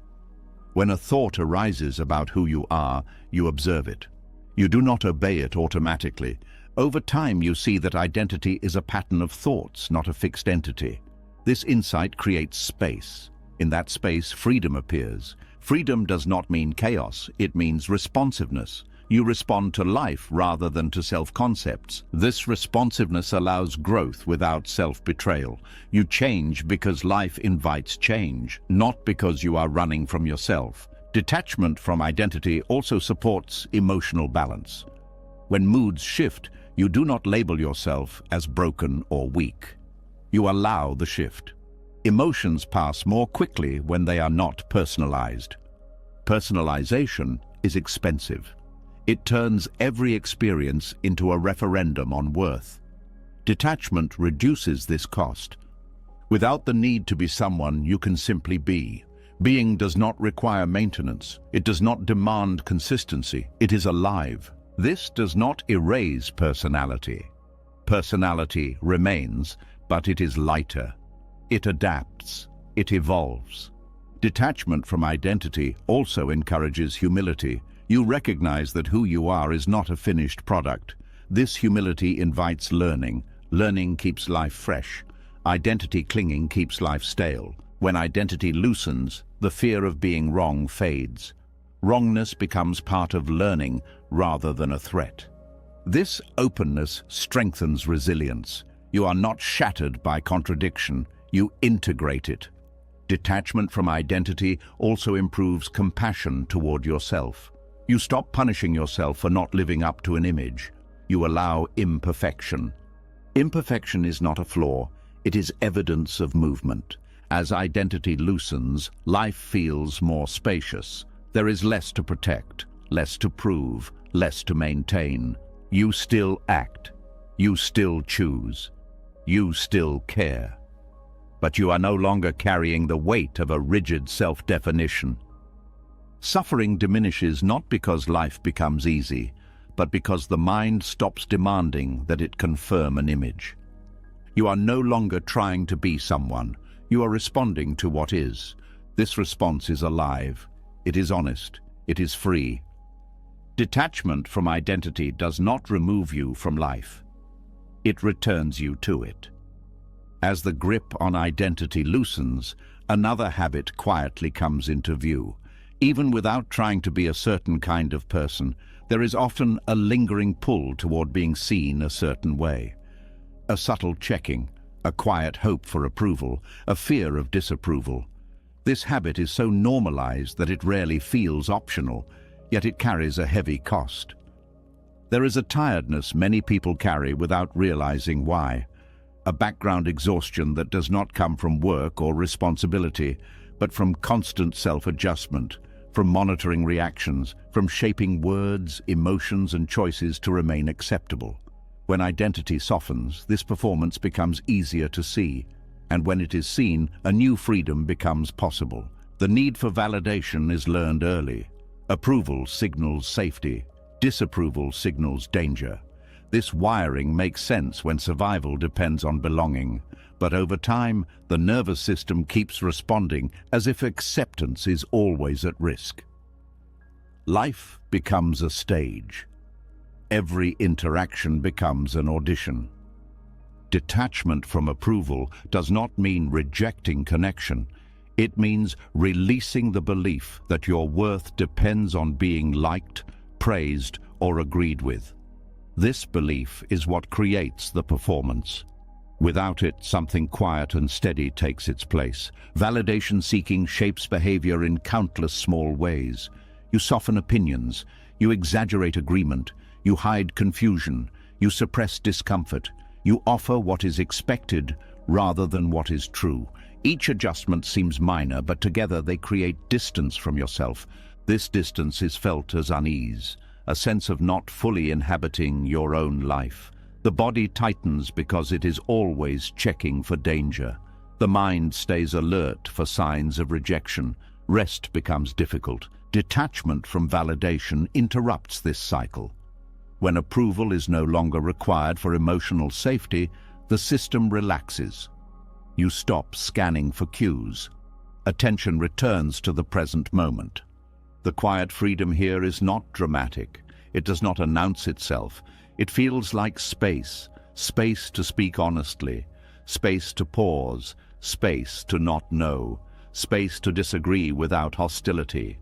When a thought arises about who you are, you observe it. You do not obey it automatically. Over time, you see that identity is a pattern of thoughts, not a fixed entity. This insight creates space. In that space, freedom appears. Freedom does not mean chaos, it means responsiveness. You respond to life rather than to self-concepts. This responsiveness allows growth without self-betrayal. You change because life invites change, not because you are running from yourself. Detachment from identity also supports emotional balance. When moods shift, you do not label yourself as broken or weak. You allow the shift. Emotions pass more quickly when they are not personalized. Personalization is expensive. It turns every experience into a referendum on worth. Detachment reduces this cost. Without the need to be someone, you can simply be. Being does not require maintenance. It does not demand consistency. It is alive. This does not erase personality. Personality remains, but it is lighter. It adapts. It evolves. Detachment from identity also encourages humility. You recognize that who you are is not a finished product. This humility invites learning. Learning keeps life fresh. Identity clinging keeps life stale. When identity loosens, the fear of being wrong fades. Wrongness becomes part of learning rather than a threat. This openness strengthens resilience. You are not shattered by contradiction, you integrate it. Detachment from identity also improves compassion toward yourself. You stop punishing yourself for not living up to an image. You allow imperfection. Imperfection is not a flaw, it is evidence of movement. As identity loosens, life feels more spacious. There is less to protect, less to prove, less to maintain. You still act. You still choose. You still care. But you are no longer carrying the weight of a rigid self-definition. Suffering diminishes not because life becomes easy, but because the mind stops demanding that it confirm an image. You are no longer trying to be someone. You are responding to what is. This response is alive. It is honest. It is free. Detachment from identity does not remove you from life. It returns you to it. As the grip on identity loosens, another habit quietly comes into view. Even without trying to be a certain kind of person, there is often a lingering pull toward being seen a certain way. A subtle checking, a quiet hope for approval, a fear of disapproval. This habit is so normalized that it rarely feels optional, yet it carries a heavy cost. There is a tiredness many people carry without realizing why. A background exhaustion that does not come from work or responsibility, but from constant self-adjustment, from monitoring reactions, from shaping words, emotions, and choices to remain acceptable. When identity softens, this performance becomes easier to see, and when it is seen, a new freedom becomes possible. The need for validation is learned early. Approval signals safety. Disapproval signals danger. This wiring makes sense when survival depends on belonging, but over time, the nervous system keeps responding as if acceptance is always at risk. Life becomes a stage. Every interaction becomes an audition. Detachment from approval does not mean rejecting connection. It means releasing the belief that your worth depends on being liked, praised, or agreed with. This belief is what creates the performance. Without it, something quiet and steady takes its place. Validation seeking shapes behavior in countless small ways. You soften opinions, you exaggerate agreement, you hide confusion, you suppress discomfort, You offer what is expected rather than what is true. Each adjustment seems minor, but together they create distance from yourself. This distance is felt as unease, a sense of not fully inhabiting your own life. The body tightens because it is always checking for danger. The mind stays alert for signs of rejection. Rest becomes difficult. Detachment from validation interrupts this cycle. When approval is no longer required for emotional safety, the system relaxes. You stop scanning for cues. Attention returns to the present moment. The quiet freedom here is not dramatic. It does not announce itself. It feels like space, space to speak honestly, space to pause, space to not know, space to disagree without hostility.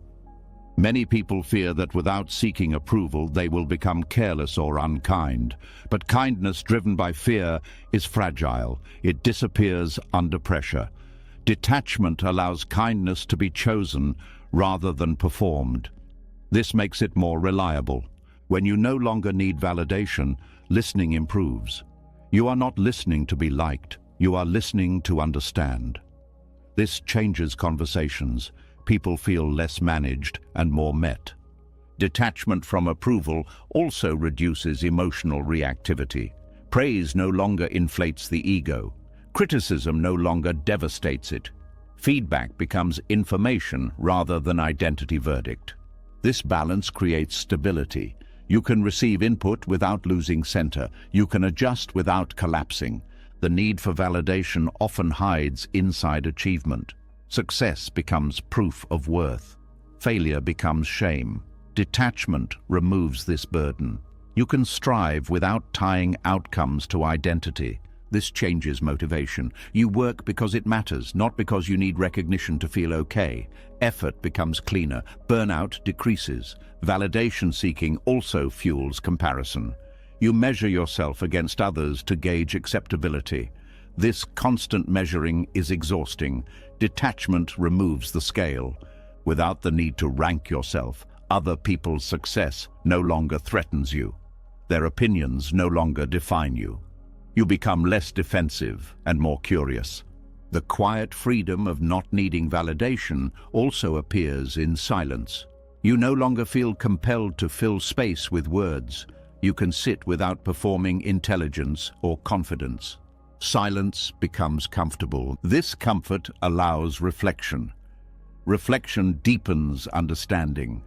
Many people fear that without seeking approval they will become careless or unkind. But kindness driven by fear is fragile. It disappears under pressure. Detachment allows kindness to be chosen rather than performed. This makes it more reliable. When you no longer need validation, listening improves. You are not listening to be liked. You are listening to understand. This changes conversations. People feel less managed and more met. Detachment from approval also reduces emotional reactivity. Praise no longer inflates the ego. Criticism no longer devastates it. Feedback becomes information rather than identity verdict. This balance creates stability. You can receive input without losing center. You can adjust without collapsing. The need for validation often hides inside achievement. Success becomes proof of worth. Failure becomes shame. Detachment removes this burden. You can strive without tying outcomes to identity. This changes motivation. You work because it matters, not because you need recognition to feel okay. Effort becomes cleaner. Burnout decreases. Validation seeking also fuels comparison. You measure yourself against others to gauge acceptability. This constant measuring is exhausting. Detachment removes the scale. Without the need to rank yourself, other people's success no longer threatens you. Their opinions no longer define you. You become less defensive and more curious. The quiet freedom of not needing validation also appears in silence. You no longer feel compelled to fill space with words. You can sit without performing intelligence or confidence. Silence becomes comfortable. This comfort allows reflection. Reflection deepens understanding.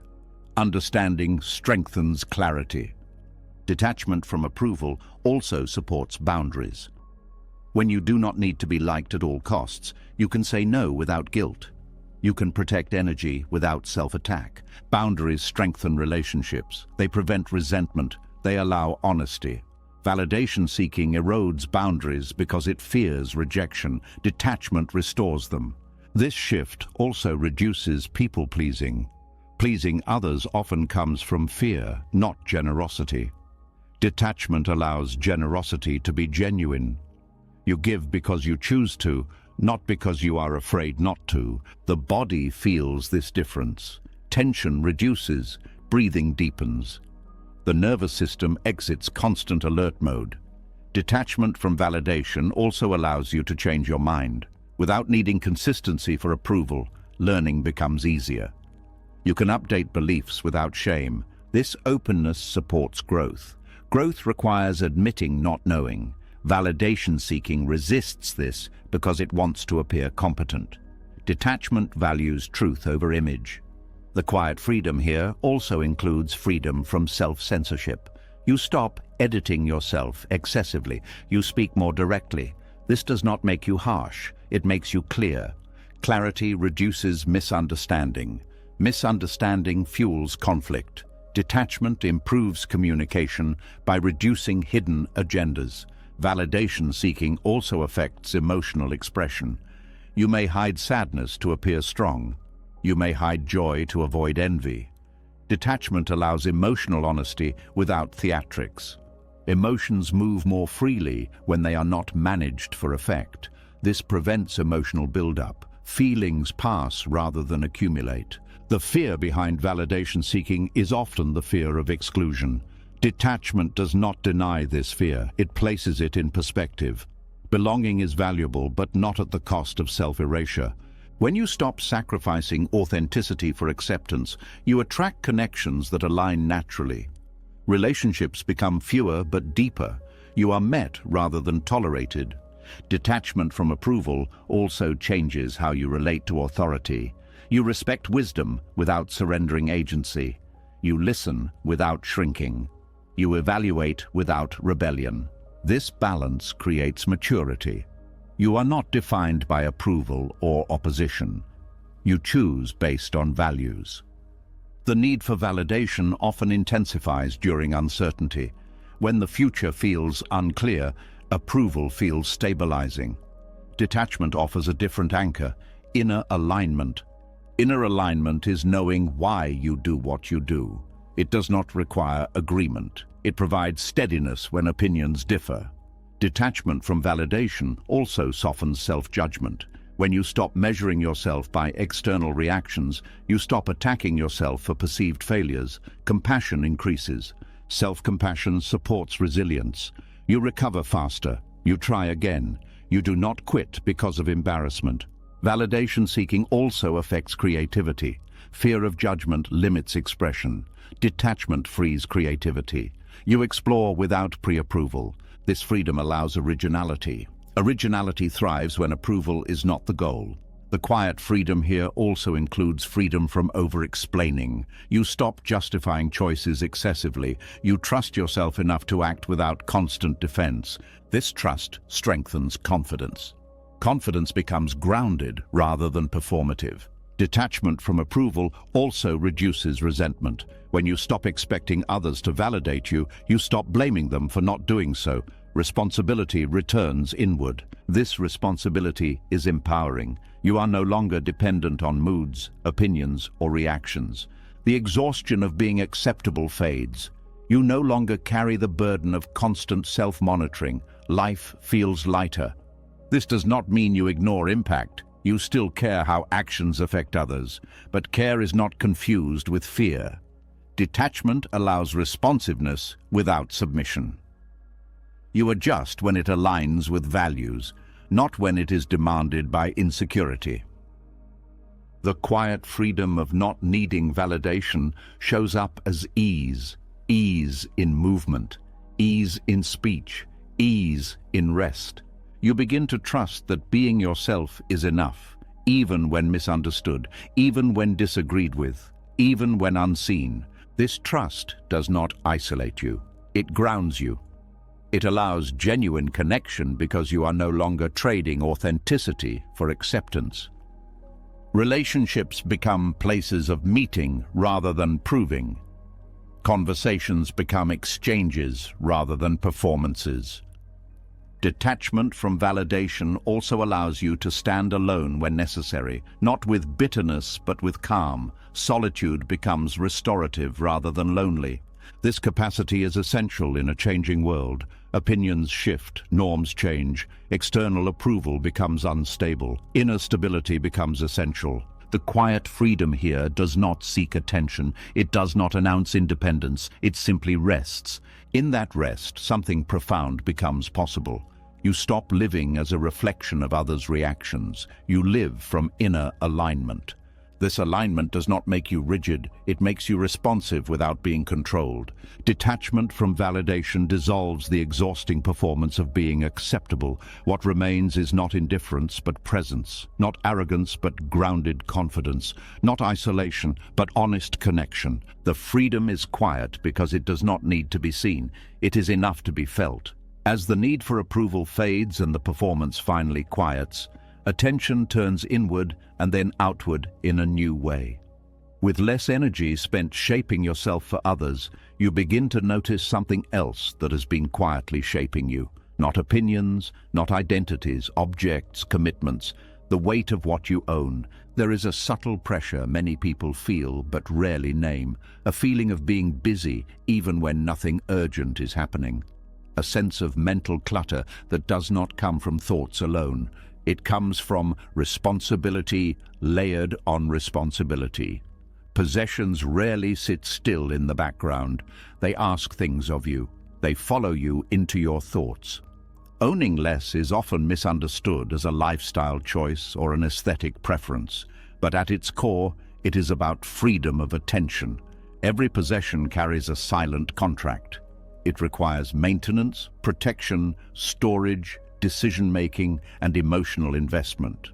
Understanding strengthens clarity. Detachment from approval also supports boundaries. When you do not need to be liked at all costs, you can say no without guilt. You can protect energy without self-attack. Boundaries strengthen relationships. They prevent resentment. They allow honesty. Validation seeking erodes boundaries because it fears rejection. Detachment restores them. This shift also reduces people-pleasing. Pleasing others often comes from fear, not generosity. Detachment allows generosity to be genuine. You give because you choose to, not because you are afraid not to. The body feels this difference. Tension reduces, breathing deepens. The nervous system exits constant alert mode. Detachment from validation also allows you to change your mind. Without needing consistency for approval, learning becomes easier. You can update beliefs without shame. This openness supports growth. Growth requires admitting not knowing. Validation seeking resists this because it wants to appear competent. Detachment values truth over image. The quiet freedom here also includes freedom from self-censorship. You stop editing yourself excessively. You speak more directly. This does not make you harsh. It makes you clear. Clarity reduces misunderstanding. Misunderstanding fuels conflict. Detachment improves communication by reducing hidden agendas. Validation seeking also affects emotional expression. You may hide sadness to appear strong. You may hide joy to avoid envy. Detachment allows emotional honesty without theatrics. Emotions move more freely when they are not managed for effect. This prevents emotional buildup. Feelings pass rather than accumulate. The fear behind validation seeking is often the fear of exclusion. Detachment does not deny this fear, it places it in perspective. Belonging is valuable, but not at the cost of self-erasure. When you stop sacrificing authenticity for acceptance, you attract connections that align naturally. Relationships become fewer but deeper. You are met rather than tolerated. Detachment from approval also changes how you relate to authority. You respect wisdom without surrendering agency. You listen without shrinking. You evaluate without rebellion. This balance creates maturity. You are not defined by approval or opposition. You choose based on values. The need for validation often intensifies during uncertainty. When the future feels unclear, approval feels stabilizing. Detachment offers a different anchor, inner alignment. Inner alignment is knowing why you do what you do. It does not require agreement. It provides steadiness when opinions differ. Detachment from validation also softens self-judgment. When you stop measuring yourself by external reactions, you stop attacking yourself for perceived failures. Compassion increases. Self-compassion supports resilience. You recover faster. You try again. You do not quit because of embarrassment. Validation seeking also affects creativity. Fear of judgment limits expression. Detachment frees creativity. You explore without pre-approval. This freedom allows originality. Originality thrives when approval is not the goal. The quiet freedom here also includes freedom from over-explaining. You stop justifying choices excessively. You trust yourself enough to act without constant defense. This trust strengthens confidence. Confidence becomes grounded rather than performative. Detachment from approval also reduces resentment. When you stop expecting others to validate you, you stop blaming them for not doing so. Responsibility returns inward. This responsibility is empowering. You are no longer dependent on moods, opinions, or reactions. The exhaustion of being acceptable fades. You no longer carry the burden of constant self-monitoring. Life feels lighter. This does not mean you ignore impact. You still care how actions affect others, but care is not confused with fear. Detachment allows responsiveness without submission. You adjust when it aligns with values, not when it is demanded by insecurity. The quiet freedom of not needing validation shows up as ease. Ease in movement, ease in speech, ease in rest. You begin to trust that being yourself is enough, even when misunderstood, even when disagreed with, even when unseen. This trust does not isolate you. It grounds you. It allows genuine connection because you are no longer trading authenticity for acceptance. Relationships become places of meeting rather than proving. Conversations become exchanges rather than performances. Detachment from validation also allows you to stand alone when necessary, not with bitterness but with calm. Solitude becomes restorative rather than lonely. This capacity is essential in a changing world. Opinions shift, norms change, external approval becomes unstable, inner stability becomes essential. The quiet freedom here does not seek attention, it does not announce independence, it simply rests. In that rest, something profound becomes possible. You stop living as a reflection of others' reactions. You live from inner alignment. This alignment does not make you rigid, it makes you responsive without being controlled. Detachment from validation dissolves the exhausting performance of being acceptable. What remains is not indifference but presence, not arrogance but grounded confidence, not isolation but honest connection. The freedom is quiet because it does not need to be seen, it is enough to be felt. As the need for approval fades and the performance finally quiets, attention turns inward and then outward in a new way. With less energy spent shaping yourself for others, you begin to notice something else that has been quietly shaping you. Not opinions, not identities, objects, commitments, the weight of what you own. There is a subtle pressure many people feel but rarely name, a feeling of being busy even when nothing urgent is happening. A sense of mental clutter that does not come from thoughts alone. It comes from responsibility layered on responsibility. Possessions rarely sit still in the background. They ask things of you. They follow you into your thoughts. Owning less is often misunderstood as a lifestyle choice or an aesthetic preference, but at its core, it is about freedom of attention. Every possession carries a silent contract. It requires maintenance, protection, storage, decision-making, and emotional investment.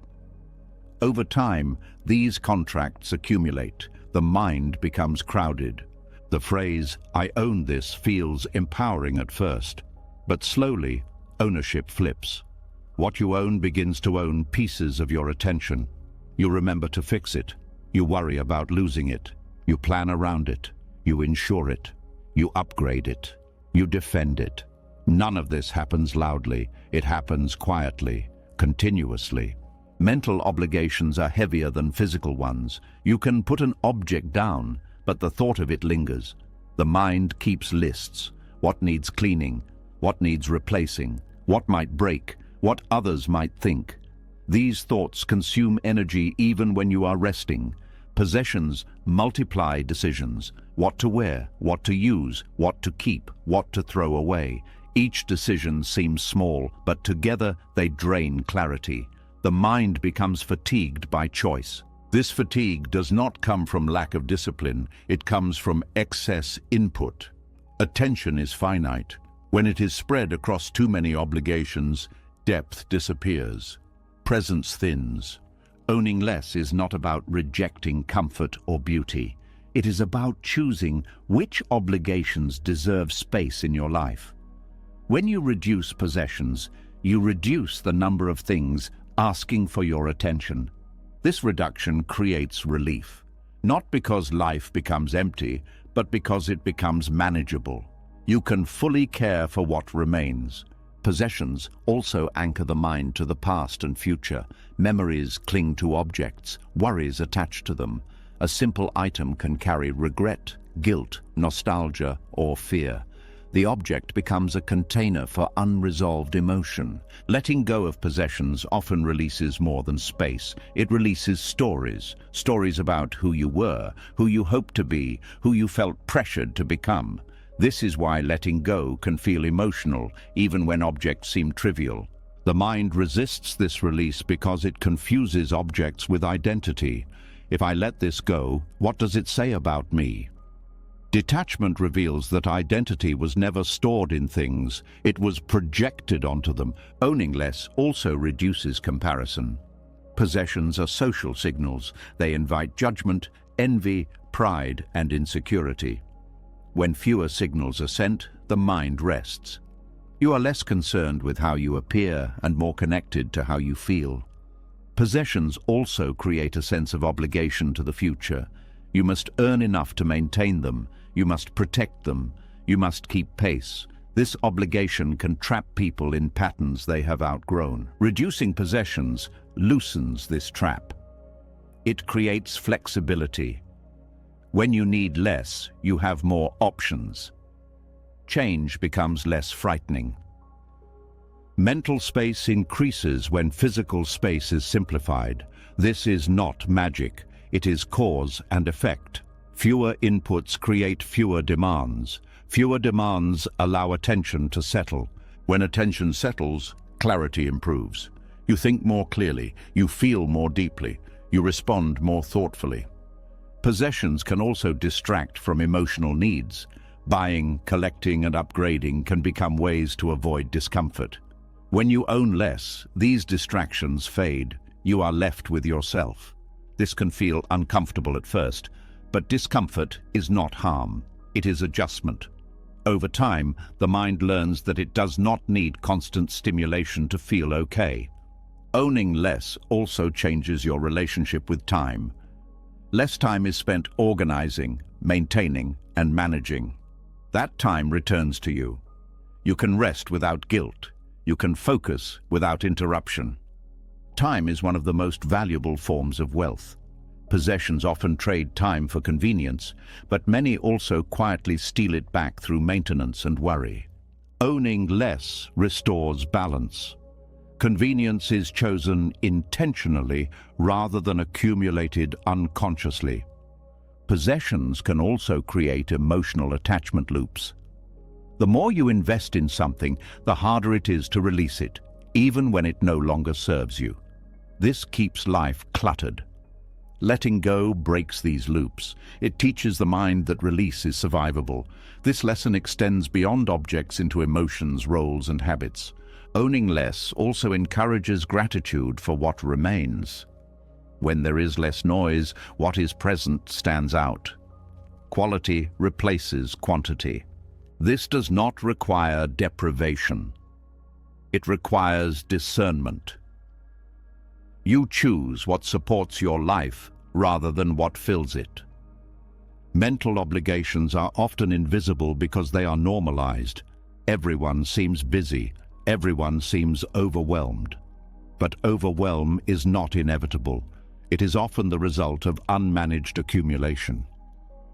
Over time, these contracts accumulate. The mind becomes crowded. The phrase, "I own this," feels empowering at first, but slowly, ownership flips. What you own begins to own pieces of your attention. You remember to fix it. You worry about losing it. You plan around it. You insure it. You upgrade it. You defend it. None of this happens loudly. It happens quietly, continuously. Mental obligations are heavier than physical ones. You can put an object down, but the thought of it lingers. The mind keeps lists. What needs cleaning? What needs replacing? What might break? What others might think? These thoughts consume energy even when you are resting. Possessions multiply decisions. What to wear, what to use, what to keep, what to throw away. Each decision seems small, but together they drain clarity. The mind becomes fatigued by choice. This fatigue does not come from lack of discipline, it comes from excess input. Attention is finite. When it is spread across too many obligations, depth disappears. Presence thins. Owning less is not about rejecting comfort or beauty. It is about choosing which obligations deserve space in your life. When you reduce possessions, you reduce the number of things asking for your attention. This reduction creates relief, not because life becomes empty, but because it becomes manageable. You can fully care for what remains. Possessions also anchor the mind to the past and future. Memories cling to objects, worries attach to them. A simple item can carry regret, guilt, nostalgia, or fear. The object becomes a container for unresolved emotion. Letting go of possessions often releases more than space. It releases stories. Stories about who you were, who you hoped to be, who you felt pressured to become. This is why letting go can feel emotional, even when objects seem trivial. The mind resists this release because it confuses objects with identity. If I let this go, what does it say about me? Detachment reveals that identity was never stored in things, it was projected onto them. Owning less also reduces comparison. Possessions are social signals. They invite judgment, envy, pride, and insecurity. When fewer signals are sent, the mind rests. You are less concerned with how you appear and more connected to how you feel. Possessions also create a sense of obligation to the future. You must earn enough to maintain them. You must protect them. You must keep pace. This obligation can trap people in patterns they have outgrown. Reducing possessions loosens this trap. It creates flexibility. When you need less, you have more options. Change becomes less frightening. Mental space increases when physical space is simplified. This is not magic. It is cause and effect. Fewer inputs create fewer demands. Fewer demands allow attention to settle. When attention settles, clarity improves. You think more clearly, you feel more deeply, you respond more thoughtfully. Possessions can also distract from emotional needs. Buying, collecting, and upgrading can become ways to avoid discomfort. When you own less, these distractions fade. You are left with yourself. This can feel uncomfortable at first, but discomfort is not harm. It is adjustment. Over time, the mind learns that it does not need constant stimulation to feel okay. Owning less also changes your relationship with time. Less time is spent organizing, maintaining, and managing. That time returns to you. You can rest without guilt. You can focus without interruption. Time is one of the most valuable forms of wealth. Possessions often trade time for convenience, but many also quietly steal it back through maintenance and worry. Owning less restores balance. Convenience is chosen intentionally rather than accumulated unconsciously. Possessions can also create emotional attachment loops. The more you invest in something, the harder it is to release it, even when it no longer serves you. This keeps life cluttered. Letting go breaks these loops. It teaches the mind that release is survivable. This lesson extends beyond objects into emotions, roles, and habits. Owning less also encourages gratitude for what remains. When there is less noise, what is present stands out. Quality replaces quantity. This does not require deprivation. It requires discernment. You choose what supports your life rather than what fills it. Mental obligations are often invisible because they are normalized. Everyone seems busy. Everyone seems overwhelmed. But overwhelm is not inevitable. It is often the result of unmanaged accumulation.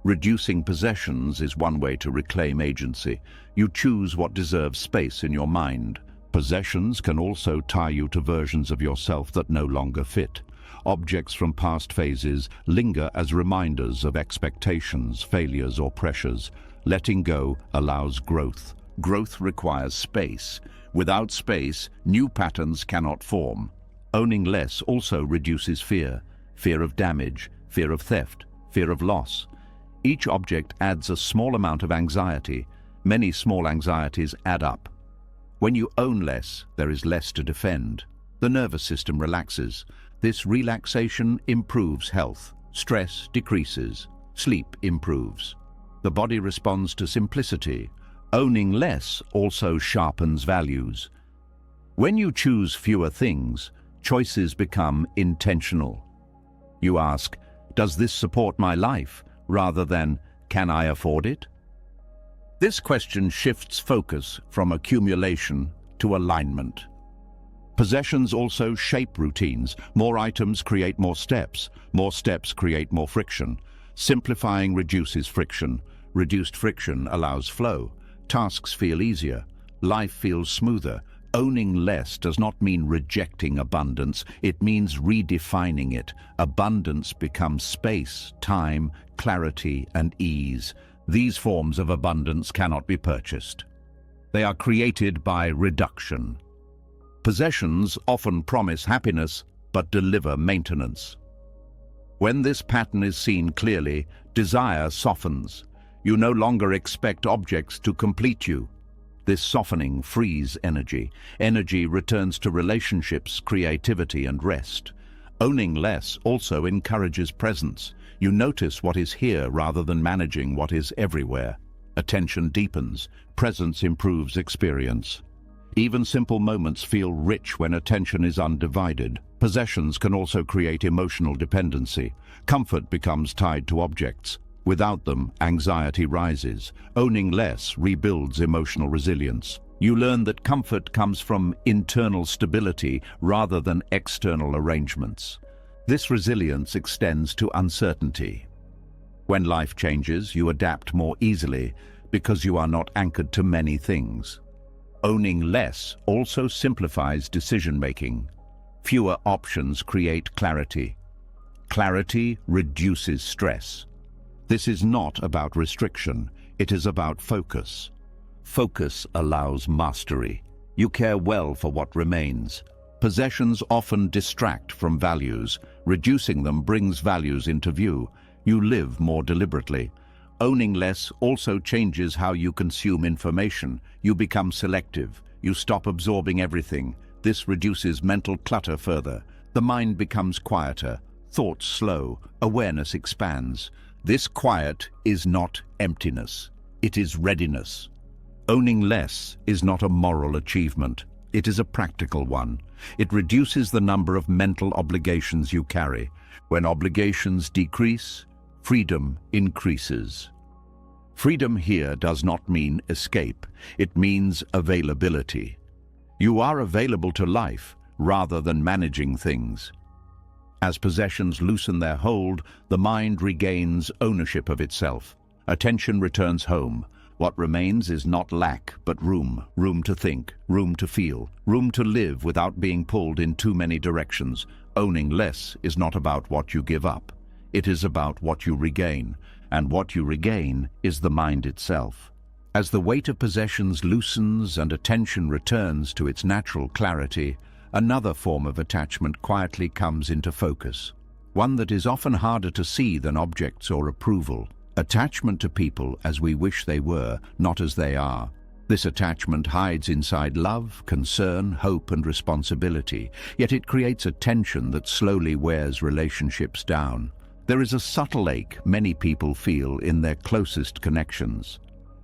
Reducing possessions is one way to reclaim agency. You choose what deserves space in your mind. Possessions can also tie you to versions of yourself that no longer fit. Objects from past phases linger as reminders of expectations, failures, or pressures. Letting go allows growth. Growth requires space. Without space, new patterns cannot form. Owning less also reduces fear. Fear of damage, fear of theft, fear of loss. Each object adds a small amount of anxiety. Many small anxieties add up. When you own less, there is less to defend. The nervous system relaxes. This relaxation improves health. Stress decreases. Sleep improves. The body responds to simplicity. Owning less also sharpens values. When you choose fewer things, choices become intentional. You ask, does this support my life? Rather than, can I afford it? This question shifts focus from accumulation to alignment. Possessions also shape routines. More items create more steps. More steps create more friction. Simplifying reduces friction. Reduced friction allows flow. Tasks feel easier. Life feels smoother. Owning less does not mean rejecting abundance. It means redefining it. Abundance becomes space, time, clarity, and ease. These forms of abundance cannot be purchased. They are created by reduction. Possessions often promise happiness, but deliver maintenance. When this pattern is seen clearly, desire softens. You no longer expect objects to complete you. This softening frees energy. Energy returns to relationships, creativity, and rest. Owning less also encourages presence. You notice what is here rather than managing what is everywhere. Attention deepens. Presence improves experience. Even simple moments feel rich when attention is undivided. Possessions can also create emotional dependency. Comfort becomes tied to objects. Without them, anxiety rises. Owning less rebuilds emotional resilience. You learn that comfort comes from internal stability rather than external arrangements. This resilience extends to uncertainty. When life changes, you adapt more easily because you are not anchored to many things. Owning less also simplifies decision-making. Fewer options create clarity. Clarity reduces stress. This is not about restriction, it is about focus. Focus allows mastery. You care well for what remains. Possessions often distract from values. Reducing them brings values into view. You live more deliberately. Owning less also changes how you consume information. You become selective. You stop absorbing everything. This reduces mental clutter further. The mind becomes quieter. Thoughts slow. Awareness expands. This quiet is not emptiness. It is readiness. Owning less is not a moral achievement. It is a practical one. It reduces the number of mental obligations you carry. When obligations decrease, freedom increases. Freedom here does not mean escape. It means availability. You are available to life rather than managing things. As possessions loosen their hold, the mind regains ownership of itself. Attention returns home. What remains is not lack, but room. Room to think, room to feel, room to live without being pulled in too many directions. Owning less is not about what you give up. It is about what you regain, and what you regain is the mind itself. As the weight of possessions loosens and attention returns to its natural clarity, another form of attachment quietly comes into focus, one that is often harder to see than objects or approval. Attachment to people as we wish they were, not as they are. This attachment hides inside love, concern, hope, and responsibility, yet it creates a tension that slowly wears relationships down. There is a subtle ache many people feel in their closest connections,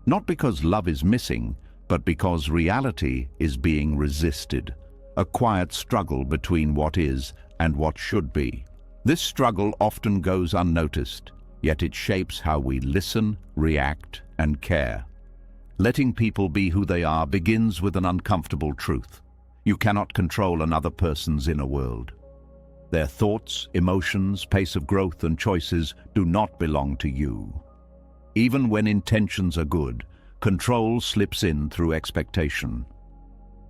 not because love is missing, but because reality is being resisted. A quiet struggle between what is and what should be. This struggle often goes unnoticed, yet it shapes how we listen, react, and care. Letting people be who they are begins with an uncomfortable truth. You cannot control another person's inner world. Their thoughts, emotions, pace of growth, and choices do not belong to you. Even when intentions are good, control slips in through expectation.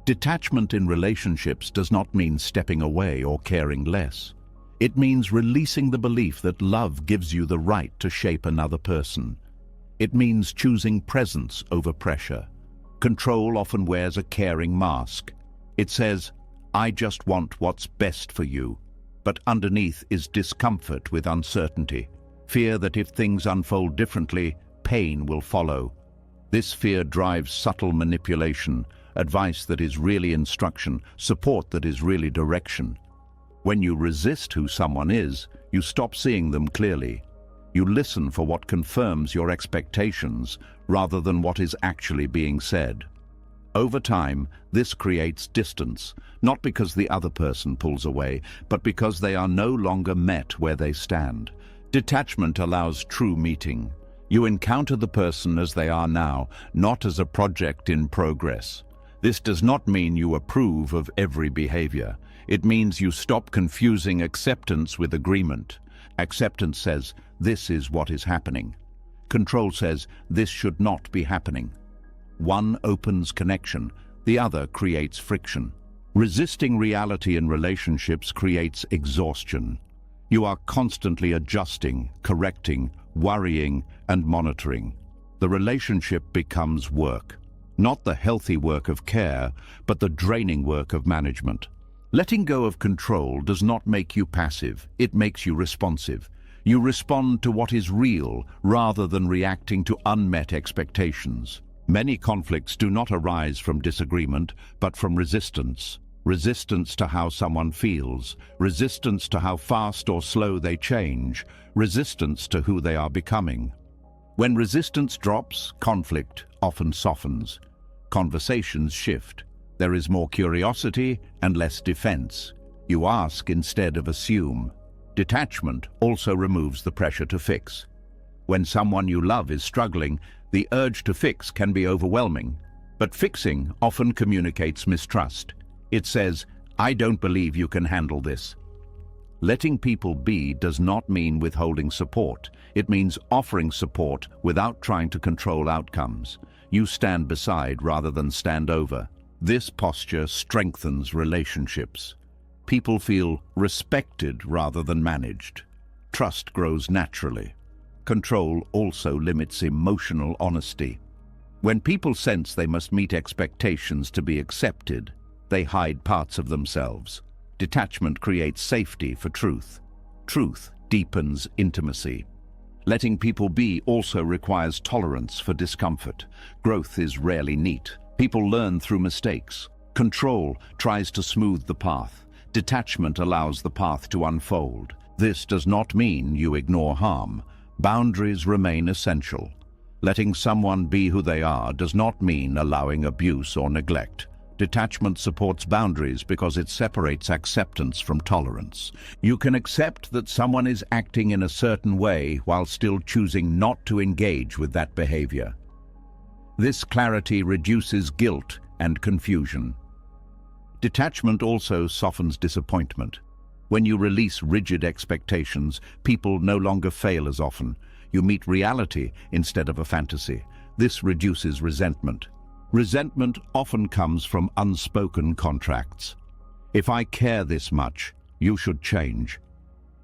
Detachment in relationships does not mean stepping away or caring less. It means releasing the belief that love gives you the right to shape another person. It means choosing presence over pressure. Control often wears a caring mask. It says, "I just want what's best for you." But underneath is discomfort with uncertainty, fear that if things unfold differently, pain will follow. This fear drives subtle manipulation, advice that is really instruction, support that is really direction. When you resist who someone is, you stop seeing them clearly. You listen for what confirms your expectations rather than what is actually being said. Over time, this creates distance, not because the other person pulls away, but because they are no longer met where they stand. Detachment allows true meeting. You encounter the person as they are now, not as a project in progress. This does not mean you approve of every behavior. It means you stop confusing acceptance with agreement. Acceptance says, "This is what is happening." Control says, "This should not be happening." One opens connection, the other creates friction. Resisting reality in relationships creates exhaustion. You are constantly adjusting, correcting, worrying, and monitoring. The relationship becomes work. Not the healthy work of care, but the draining work of management. Letting go of control does not make you passive, it makes you responsive. You respond to what is real rather than reacting to unmet expectations. Many conflicts do not arise from disagreement, but from resistance. Resistance to how someone feels, resistance to how fast or slow they change, resistance to who they are becoming. When resistance drops, conflict often softens. Conversations shift. There is more curiosity and less defense. You ask instead of assume. Detachment also removes the pressure to fix. When someone you love is struggling, the urge to fix can be overwhelming. But fixing often communicates mistrust. It says, "I don't believe you can handle this." Letting people be does not mean withholding support. It means offering support without trying to control outcomes. You stand beside rather than stand over. This posture strengthens relationships. People feel respected rather than managed. Trust grows naturally. Control also limits emotional honesty. When people sense they must meet expectations to be accepted, they hide parts of themselves. Detachment creates safety for truth. Truth deepens intimacy. Letting people be also requires tolerance for discomfort. Growth is rarely neat. People learn through mistakes. Control tries to smooth the path. Detachment allows the path to unfold. This does not mean you ignore harm. Boundaries remain essential. Letting someone be who they are does not mean allowing abuse or neglect. Detachment supports boundaries because it separates acceptance from tolerance. You can accept that someone is acting in a certain way while still choosing not to engage with that behavior. This clarity reduces guilt and confusion. Detachment also softens disappointment. When you release rigid expectations, people no longer fail as often. You meet reality instead of a fantasy. This reduces resentment. Resentment often comes from unspoken contracts. If I care this much, you should change.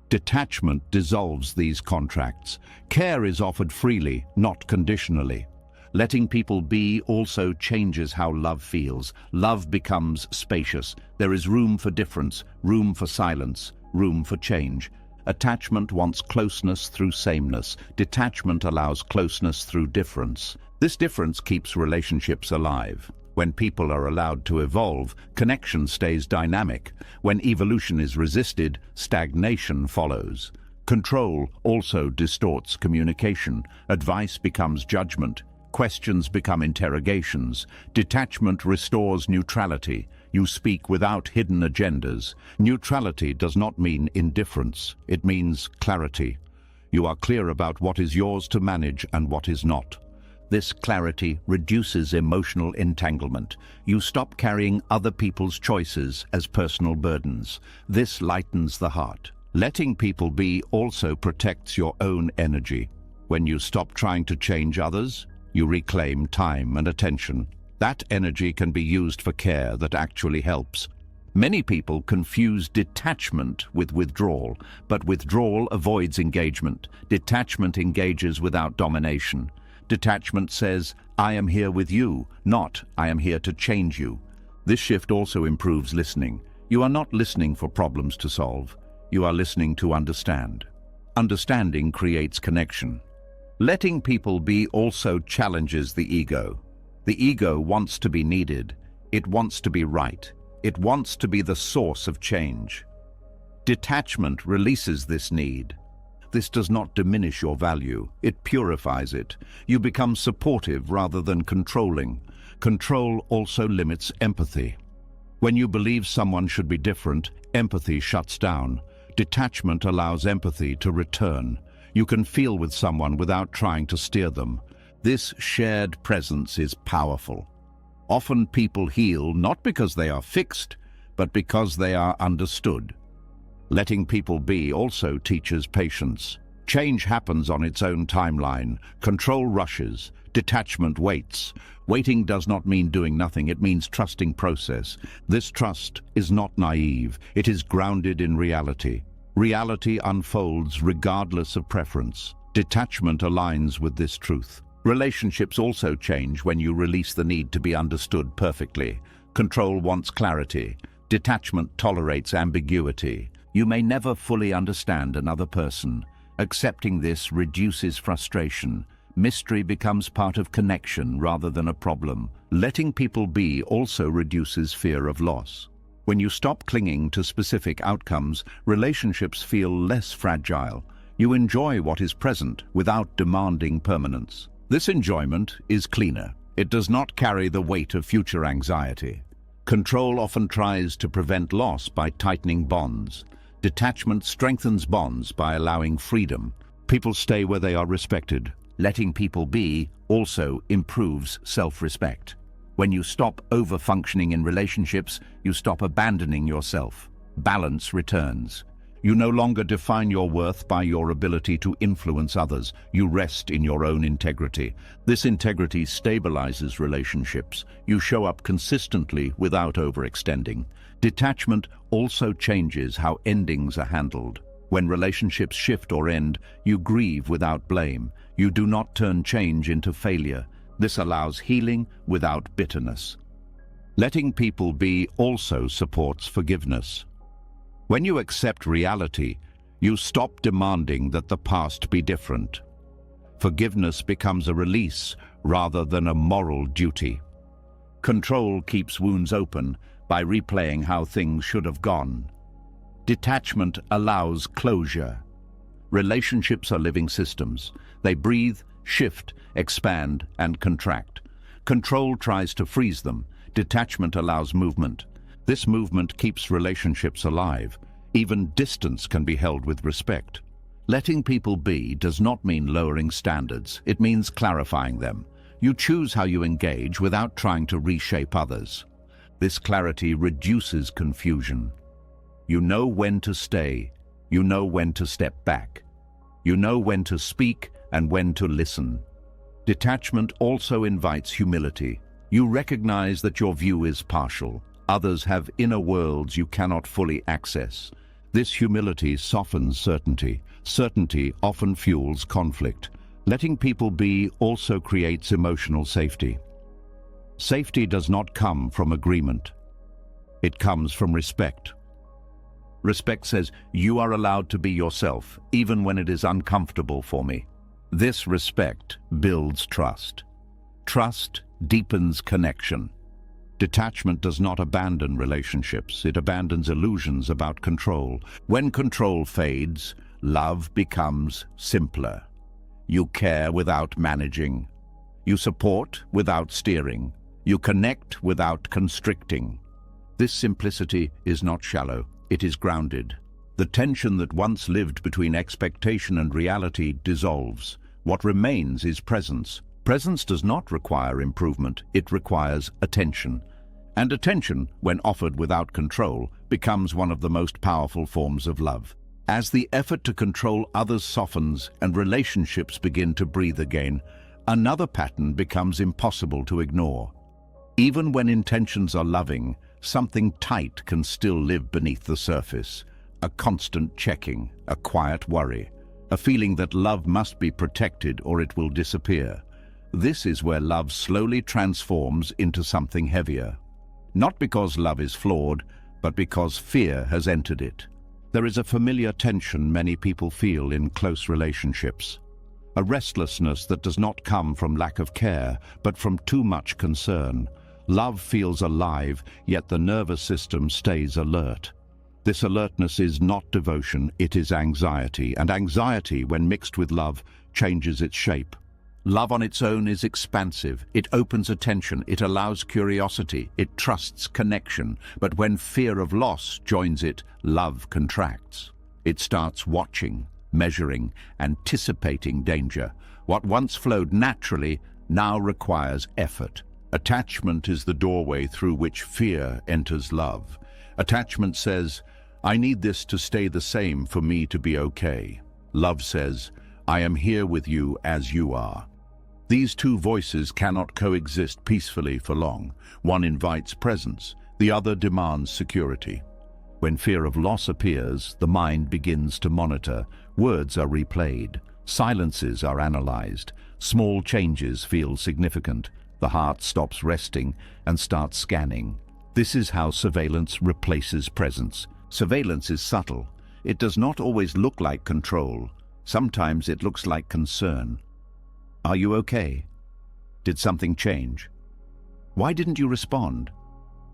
Detachment dissolves these contracts. Care is offered freely, not conditionally. Letting people be also changes how love feels. Love becomes spacious. There is room for difference, room for silence, room for change. Attachment wants closeness through sameness. Detachment allows closeness through difference. This difference keeps relationships alive. When people are allowed to evolve, connection stays dynamic. When evolution is resisted, stagnation follows. Control also distorts communication. Advice becomes judgment. Questions become interrogations. Detachment restores neutrality. You speak without hidden agendas. Neutrality does not mean indifference. It means clarity. You are clear about what is yours to manage and what is not. This clarity reduces emotional entanglement. You stop carrying other people's choices as personal burdens. This lightens the heart. Letting people be also protects your own energy. When you stop trying to change others, you reclaim time and attention. That energy can be used for care that actually helps. Many people confuse detachment with withdrawal, but withdrawal avoids engagement. Detachment engages without domination. Detachment says, I am here with you, not I am here to change you. This shift also improves listening. You are not listening for problems to solve. You are listening to understand. Understanding creates connection. Letting people be also challenges the ego. The ego wants to be needed. It wants to be right. It wants to be the source of change. Detachment releases this need. This does not diminish your value. It purifies it. You become supportive rather than controlling. Control also limits empathy. When you believe someone should be different, empathy shuts down. Detachment allows empathy to return. You can feel with someone without trying to steer them. This shared presence is powerful. Often people heal not because they are fixed, but because they are understood. Letting people be also teaches patience. Change happens on its own timeline. Control rushes. Detachment waits. Waiting does not mean doing nothing. It means trusting process. This trust is not naive. It is grounded in reality. Reality unfolds regardless of preference. Detachment aligns with this truth. Relationships also change when you release the need to be understood perfectly. Control wants clarity. Detachment tolerates ambiguity. You may never fully understand another person. Accepting this reduces frustration. Mystery becomes part of connection rather than a problem. Letting people be also reduces fear of loss. When you stop clinging to specific outcomes, relationships feel less fragile. You enjoy what is present without demanding permanence. This enjoyment is cleaner. It does not carry the weight of future anxiety. Control often tries to prevent loss by tightening bonds. Detachment strengthens bonds by allowing freedom. People stay where they are respected. Letting people be also improves self-respect. When you stop over-functioning in relationships, you stop abandoning yourself. Balance returns. You no longer define your worth by your ability to influence others. You rest in your own integrity. This integrity stabilizes relationships. You show up consistently without overextending. Detachment also changes how endings are handled. When relationships shift or end, you grieve without blame. You do not turn change into failure. This allows healing without bitterness. Letting people be also supports forgiveness. When you accept reality, you stop demanding that the past be different. Forgiveness becomes a release rather than a moral duty. Control keeps wounds open by replaying how things should have gone. Detachment allows closure. Relationships are living systems. They breathe, shift, expand, and contract. Control tries to freeze them. Detachment allows movement. This movement keeps relationships alive. Even distance can be held with respect. Letting people be does not mean lowering standards. It means clarifying them. You choose how you engage without trying to reshape others. This clarity reduces confusion. You know when to stay. You know when to step back. You know when to speak and when to listen. Detachment also invites humility. You recognize that your view is partial. Others have inner worlds you cannot fully access. This humility softens certainty. Certainty often fuels conflict. Letting people be also creates emotional safety. Safety does not come from agreement. It comes from respect. Respect says, you are allowed to be yourself, even when it is uncomfortable for me. This respect builds trust. Trust deepens connection. Detachment does not abandon relationships. It abandons illusions about control. When control fades, love becomes simpler. You care without managing. You support without steering. You connect without constricting. This simplicity is not shallow. It is grounded. The tension that once lived between expectation and reality dissolves. What remains is presence. Presence does not require improvement. It requires attention. And attention, when offered without control, becomes one of the most powerful forms of love. As the effort to control others softens and relationships begin to breathe again, another pattern becomes impossible to ignore. Even when intentions are loving, something tight can still live beneath the surface. A constant checking, a quiet worry, a feeling that love must be protected or it will disappear. This is where love slowly transforms into something heavier. Not because love is flawed, but because fear has entered it. There is a familiar tension many people feel in close relationships. A restlessness that does not come from lack of care, but from too much concern. Love feels alive, yet the nervous system stays alert. This alertness is not devotion, it is anxiety, and anxiety, when mixed with love, changes its shape. Love on its own is expansive. It opens attention, it allows curiosity, it trusts connection. But when fear of loss joins it, love contracts. It starts watching, measuring, anticipating danger. What once flowed naturally now requires effort. Attachment is the doorway through which fear enters love. Attachment says, I need this to stay the same for me to be okay. Love says, I am here with you as you are. These two voices cannot coexist peacefully for long. One invites presence, the other demands security. When fear of loss appears, the mind begins to monitor. Words are replayed, silences are analyzed, small changes feel significant. The heart stops resting and starts scanning. This is how surveillance replaces presence. Surveillance is subtle. It does not always look like control. Sometimes it looks like concern. Are you okay? Did something change? Why didn't you respond?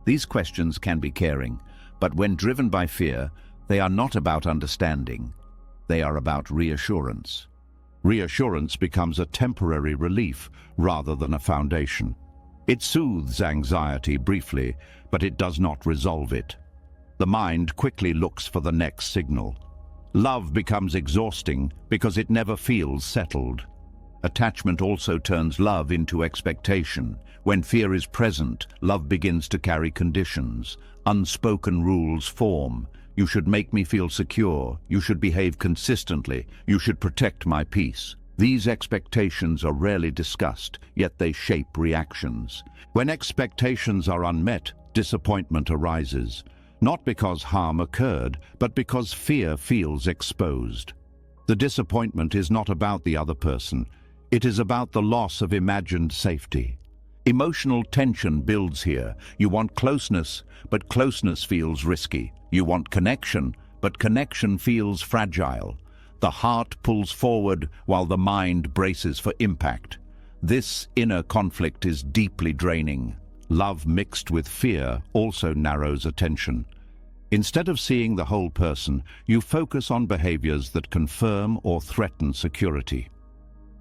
These questions can be caring, but when driven by fear, they are not about understanding. They are about reassurance. Reassurance becomes a temporary relief rather than a foundation. It soothes anxiety briefly, but it does not resolve it. The mind quickly looks for the next signal. Love becomes exhausting because it never feels settled. Attachment also turns love into expectation. When fear is present, love begins to carry conditions. Unspoken rules form. You should make me feel secure. You should behave consistently. You should protect my peace. These expectations are rarely discussed, yet they shape reactions. When expectations are unmet, disappointment arises. Not because harm occurred, but because fear feels exposed. The disappointment is not about the other person. It is about the loss of imagined safety. Emotional tension builds here. You want closeness, but closeness feels risky. You want connection, but connection feels fragile. The heart pulls forward while the mind braces for impact. This inner conflict is deeply draining. Love mixed with fear also narrows attention. Instead of seeing the whole person, you focus on behaviors that confirm or threaten security.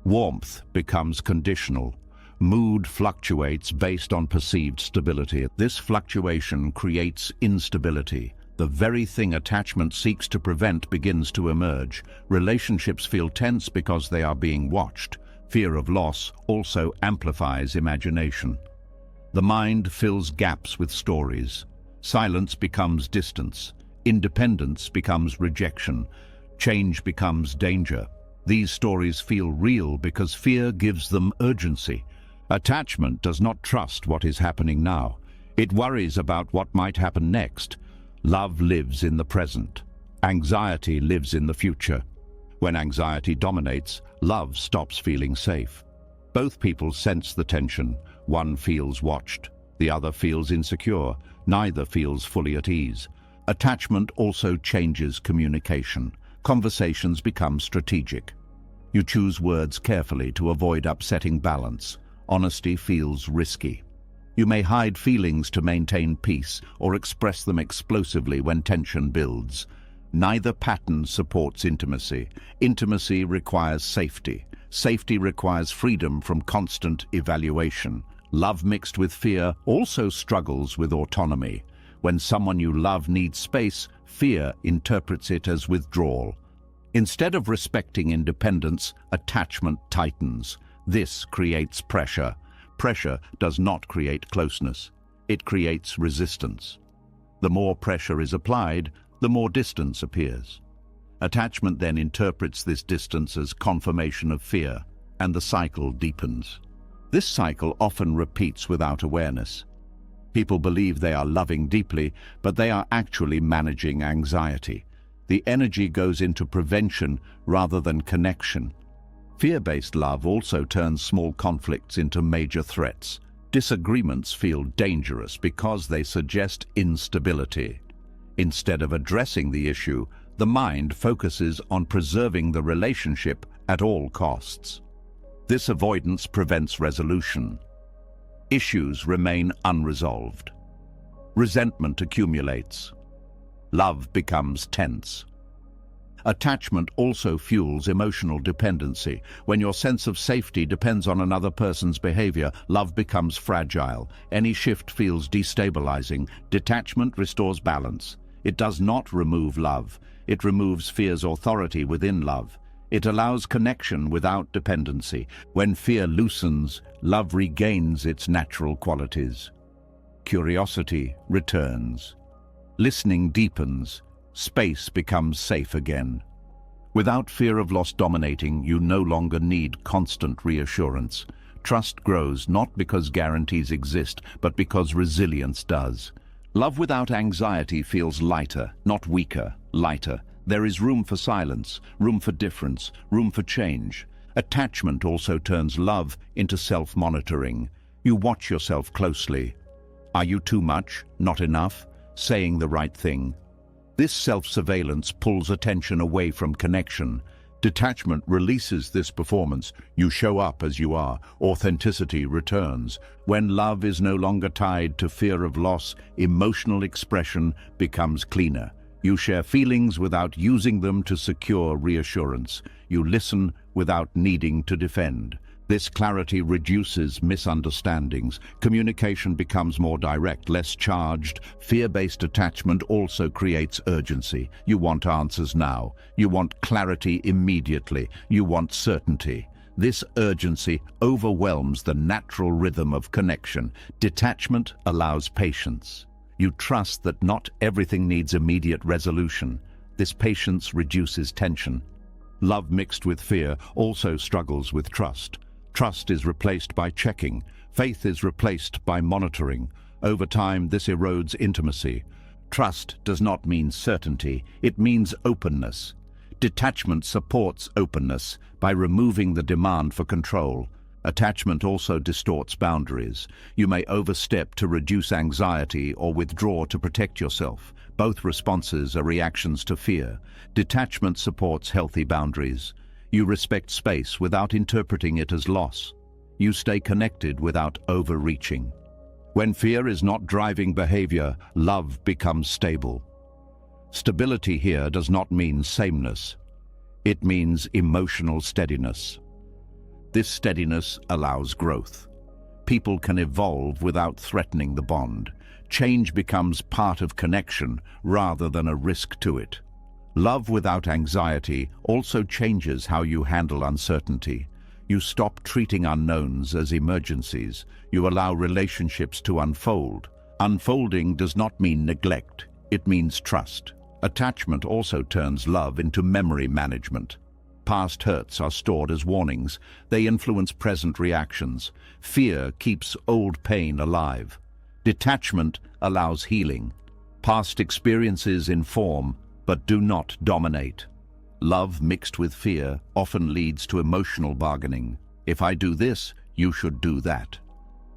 Warmth becomes conditional. Mood fluctuates based on perceived stability. This fluctuation creates instability. The very thing attachment seeks to prevent begins to emerge. Relationships feel tense because they are being watched. Fear of loss also amplifies imagination. The mind fills gaps with stories. Silence becomes distance. Independence becomes rejection. Change becomes danger. These stories feel real because fear gives them urgency. Attachment does not trust what is happening now. It worries about what might happen next. Love lives in the present. Anxiety lives in the future. When anxiety dominates, love stops feeling safe. Both people sense the tension. One feels watched, the other feels insecure. Neither feels fully at ease. Attachment also changes communication. Conversations become strategic. You choose words carefully to avoid upsetting balance. Honesty feels risky. You may hide feelings to maintain peace or express them explosively when tension builds. Neither pattern supports intimacy. Intimacy requires safety. Safety requires freedom from constant evaluation. Love mixed with fear also struggles with autonomy. When someone you love needs space, fear interprets it as withdrawal. Instead of respecting independence, attachment tightens. This creates pressure. Pressure does not create closeness. It creates resistance. The more pressure is applied, the more distance appears. Attachment then interprets this distance as confirmation of fear, and the cycle deepens. This cycle often repeats without awareness. People believe they are loving deeply, but they are actually managing anxiety. The energy goes into prevention rather than connection. Fear-based love also turns small conflicts into major threats. Disagreements feel dangerous because they suggest instability. Instead of addressing the issue, the mind focuses on preserving the relationship at all costs. This avoidance prevents resolution. Issues remain unresolved. Resentment accumulates. Love becomes tense. Attachment also fuels emotional dependency. When your sense of safety depends on another person's behavior, love becomes fragile. Any shift feels destabilizing. Detachment restores balance. It does not remove love. It removes fear's authority within love. It allows connection without dependency. When fear loosens, love regains its natural qualities. Curiosity returns. Listening deepens. Space becomes safe again. Without fear of loss dominating, you no longer need constant reassurance. Trust grows not because guarantees exist, but because resilience does. Love without anxiety feels lighter, not weaker, lighter. There is room for silence, room for difference, room for change. Attachment also turns love into self-monitoring. You watch yourself closely. Are you too much, not enough, saying the right thing? This self-surveillance pulls attention away from connection. Detachment releases this performance. You show up as you are. Authenticity returns. When love is no longer tied to fear of loss, emotional expression becomes cleaner. You share feelings without using them to secure reassurance. You listen without needing to defend. This clarity reduces misunderstandings. Communication becomes more direct, less charged. Fear-based attachment also creates urgency. You want answers now. You want clarity immediately. You want certainty. This urgency overwhelms the natural rhythm of connection. Detachment allows patience. You trust that not everything needs immediate resolution. This patience reduces tension. Love mixed with fear also struggles with trust. Trust is replaced by checking. Faith is replaced by monitoring. Over time, this erodes intimacy. Trust does not mean certainty, it means openness. Detachment supports openness by removing the demand for control. Attachment also distorts boundaries. You may overstep to reduce anxiety or withdraw to protect yourself. Both responses are reactions to fear. Detachment supports healthy boundaries. You respect space without interpreting it as loss. You stay connected without overreaching. When fear is not driving behavior, love becomes stable. Stability here does not mean sameness. It means emotional steadiness. This steadiness allows growth. People can evolve without threatening the bond. Change becomes part of connection rather than a risk to it. Love without anxiety also changes how you handle uncertainty. You stop treating unknowns as emergencies. You allow relationships to unfold. Unfolding does not mean neglect. It means trust. Attachment also turns love into memory management. Past hurts are stored as warnings. They influence present reactions. Fear keeps old pain alive. Detachment allows healing. Past experiences inform. but do not dominate. Love mixed with fear often leads to emotional bargaining. If I do this, you should do that.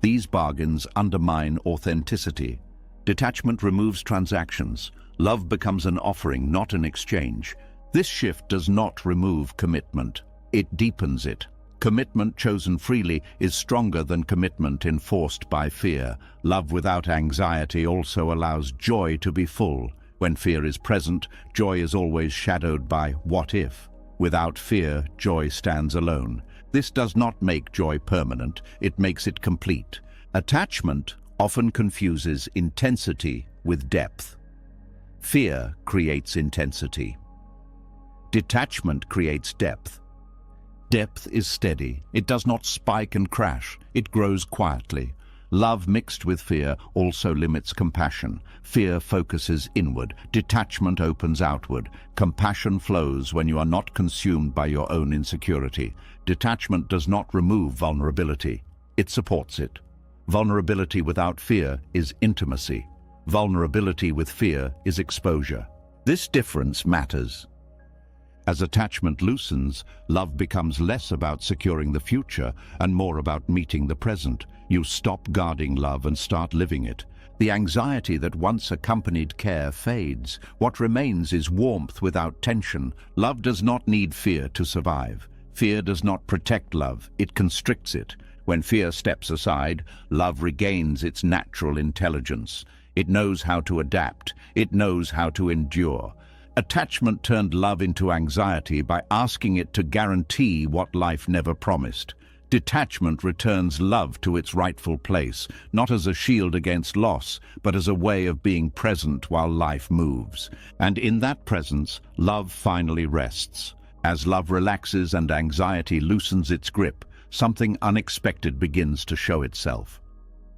These bargains undermine authenticity. Detachment removes transactions. Love becomes an offering, not an exchange. This shift does not remove commitment. It deepens it. Commitment chosen freely is stronger than commitment enforced by fear. Love without anxiety also allows joy to be full. When fear is present, joy is always shadowed by what if. Without fear, joy stands alone. This does not make joy permanent, it makes it complete. Attachment often confuses intensity with depth. Fear creates intensity. Detachment creates depth. Depth is steady. It does not spike and crash. It grows quietly. Love mixed with fear also limits compassion. Fear focuses inward. Detachment opens outward. Compassion flows when you are not consumed by your own insecurity. Detachment does not remove vulnerability. It supports it. Vulnerability without fear is intimacy. Vulnerability with fear is exposure. This difference matters. As attachment loosens, love becomes less about securing the future and more about meeting the present. You stop guarding love and start living it. The anxiety that once accompanied care fades. What remains is warmth without tension. Love does not need fear to survive. Fear does not protect love, it constricts it. When fear steps aside, love regains its natural intelligence. It knows how to adapt. It knows how to endure. Attachment turned love into anxiety by asking it to guarantee what life never promised. Detachment returns love to its rightful place, not as a shield against loss, but as a way of being present while life moves. And in that presence, love finally rests. As love relaxes and anxiety loosens its grip, something unexpected begins to show itself.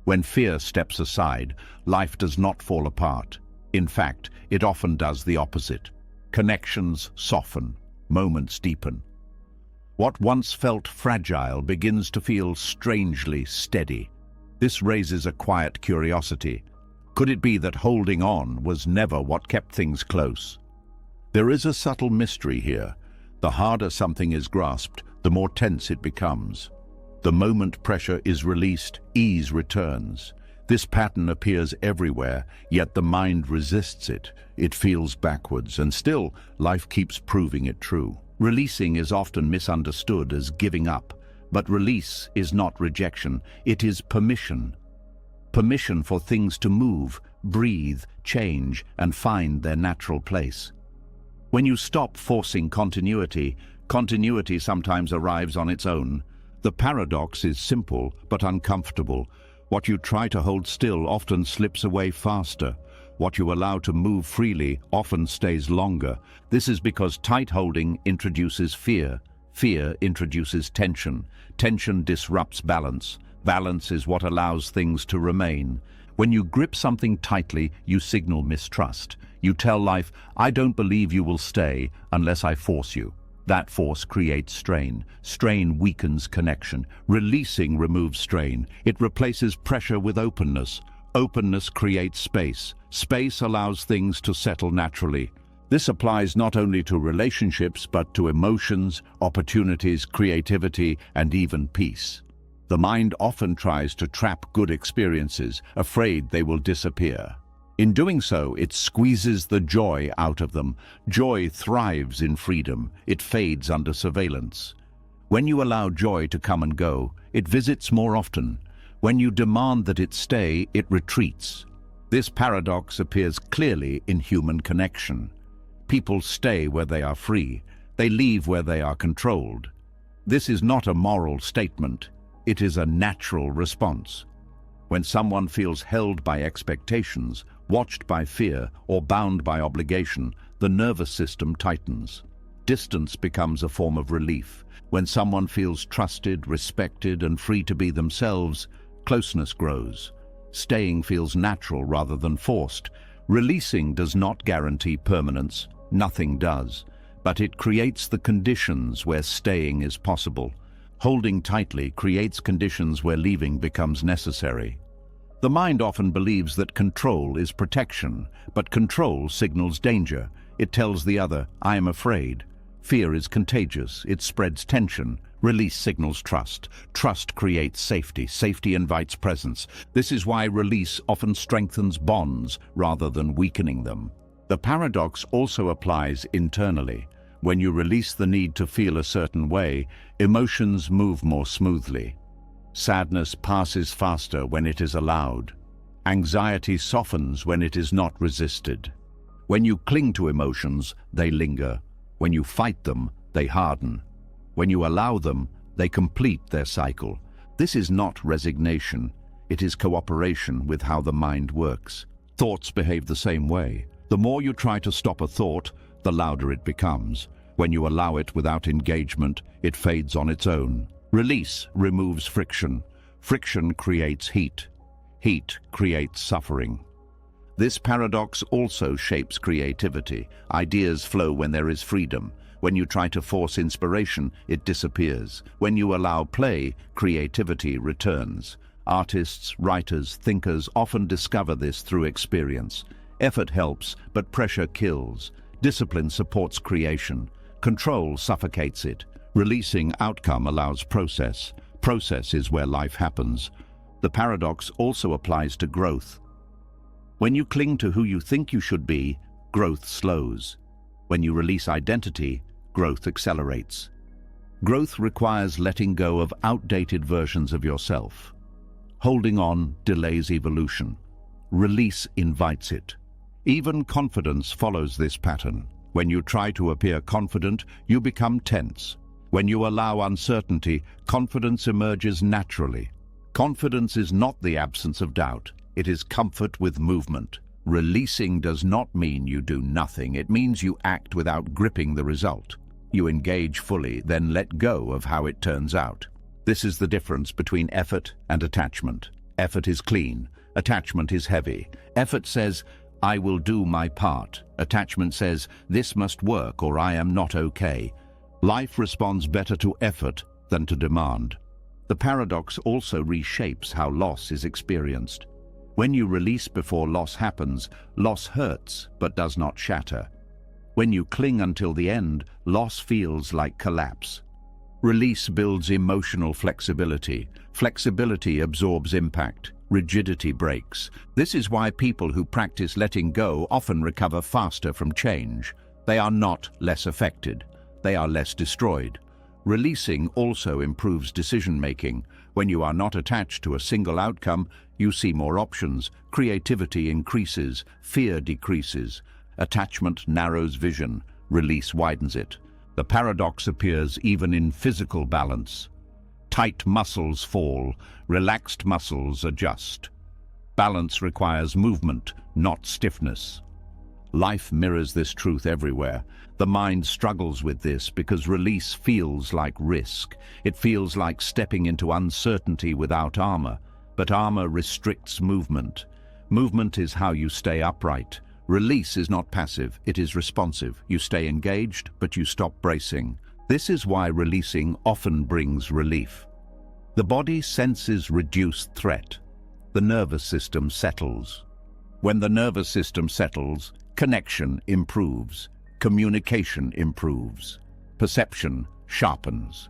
When fear steps aside, life does not fall apart. In fact, it often does the opposite. Connections soften, moments deepen. What once felt fragile begins to feel strangely steady. This raises a quiet curiosity. Could it be that holding on was never what kept things close? There is a subtle mystery here. The harder something is grasped, the more tense it becomes. The moment pressure is released, ease returns. This pattern appears everywhere, yet the mind resists it. It feels backwards, and still, life keeps proving it true. Releasing is often misunderstood as giving up, but release is not rejection, it is permission. Permission for things to move, breathe, change, and find their natural place. When you stop forcing continuity, continuity sometimes arrives on its own. The paradox is simple but uncomfortable. What you try to hold still often slips away faster. What you allow to move freely often stays longer. This is because tight holding introduces fear. Fear introduces tension. Tension disrupts balance. Balance is what allows things to remain. When you grip something tightly, you signal mistrust. You tell life, I don't believe you will stay unless I force you. That force creates strain. Strain weakens connection. Releasing removes strain. It replaces pressure with openness. Openness creates space. Space allows things to settle naturally. This applies not only to relationships, but to emotions, opportunities, creativity, and even peace. The mind often tries to trap good experiences, afraid they will disappear. In doing so, it squeezes the joy out of them. Joy thrives in freedom. It fades under surveillance. When you allow joy to come and go, it visits more often. When you demand that it stay, it retreats. This paradox appears clearly in human connection. People stay where they are free. They leave where they are controlled. This is not a moral statement. It is a natural response. When someone feels held by expectations, watched by fear, or bound by obligation, the nervous system tightens. Distance becomes a form of relief. When someone feels trusted, respected, and free to be themselves, closeness grows. Staying feels natural rather than forced. Releasing does not guarantee permanence. Nothing does. But it creates the conditions where staying is possible. Holding tightly creates conditions where leaving becomes necessary. The mind often believes that control is protection, but control signals danger. It tells the other, I am afraid. Fear is contagious. It spreads tension. Release signals trust. Trust creates safety. Safety invites presence. This is why release often strengthens bonds rather than weakening them. The paradox also applies internally. When you release the need to feel a certain way, emotions move more smoothly. Sadness passes faster when it is allowed. Anxiety softens when it is not resisted. When you cling to emotions, they linger. When you fight them, they harden. When you allow them, they complete their cycle. This is not resignation. It is cooperation with how the mind works. Thoughts behave the same way. The more you try to stop a thought, the louder it becomes. When you allow it without engagement, it fades on its own. Release removes friction. Friction creates heat. Heat creates suffering. This paradox also shapes creativity. Ideas flow when there is freedom. When you try to force inspiration, it disappears. When you allow play, creativity returns. Artists, writers, thinkers often discover this through experience. Effort helps, but pressure kills. Discipline supports creation. Control suffocates it. Releasing outcome allows process. Process is where life happens. The paradox also applies to growth. When you cling to who you think you should be, growth slows. When you release identity, growth accelerates. Growth requires letting go of outdated versions of yourself. Holding on delays evolution. Release invites it. Even confidence follows this pattern. When you try to appear confident, you become tense. When you allow uncertainty, confidence emerges naturally. Confidence is not the absence of doubt. It is comfort with movement. Releasing does not mean you do nothing. It means you act without gripping the result. You engage fully, then let go of how it turns out. This is the difference between effort and attachment. Effort is clean. Attachment is heavy. Effort says, I will do my part. Attachment says, this must work or I am not okay. Life responds better to effort than to demand. The paradox also reshapes how loss is experienced. When you release before loss happens, loss hurts but does not shatter. When you cling until the end, loss feels like collapse. Release builds emotional flexibility. Flexibility absorbs impact. Rigidity breaks. This is why people who practice letting go often recover faster from change. They are not less affected. They are less destroyed. Releasing also improves decision-making. When you are not attached to a single outcome, you see more options. Creativity increases. Fear decreases. Attachment narrows vision. Release widens it. The paradox appears even in physical balance. Tight muscles fall. Relaxed muscles adjust. Balance requires movement, not stiffness. Life mirrors this truth everywhere. The mind struggles with this because release feels like risk. It feels like stepping into uncertainty without armor. But armor restricts movement. Movement is how you stay upright. Release is not passive, it is responsive. You stay engaged, but you stop bracing. This is why releasing often brings relief. The body senses reduced threat. The nervous system settles. When the nervous system settles, connection improves. Communication improves. Perception sharpens.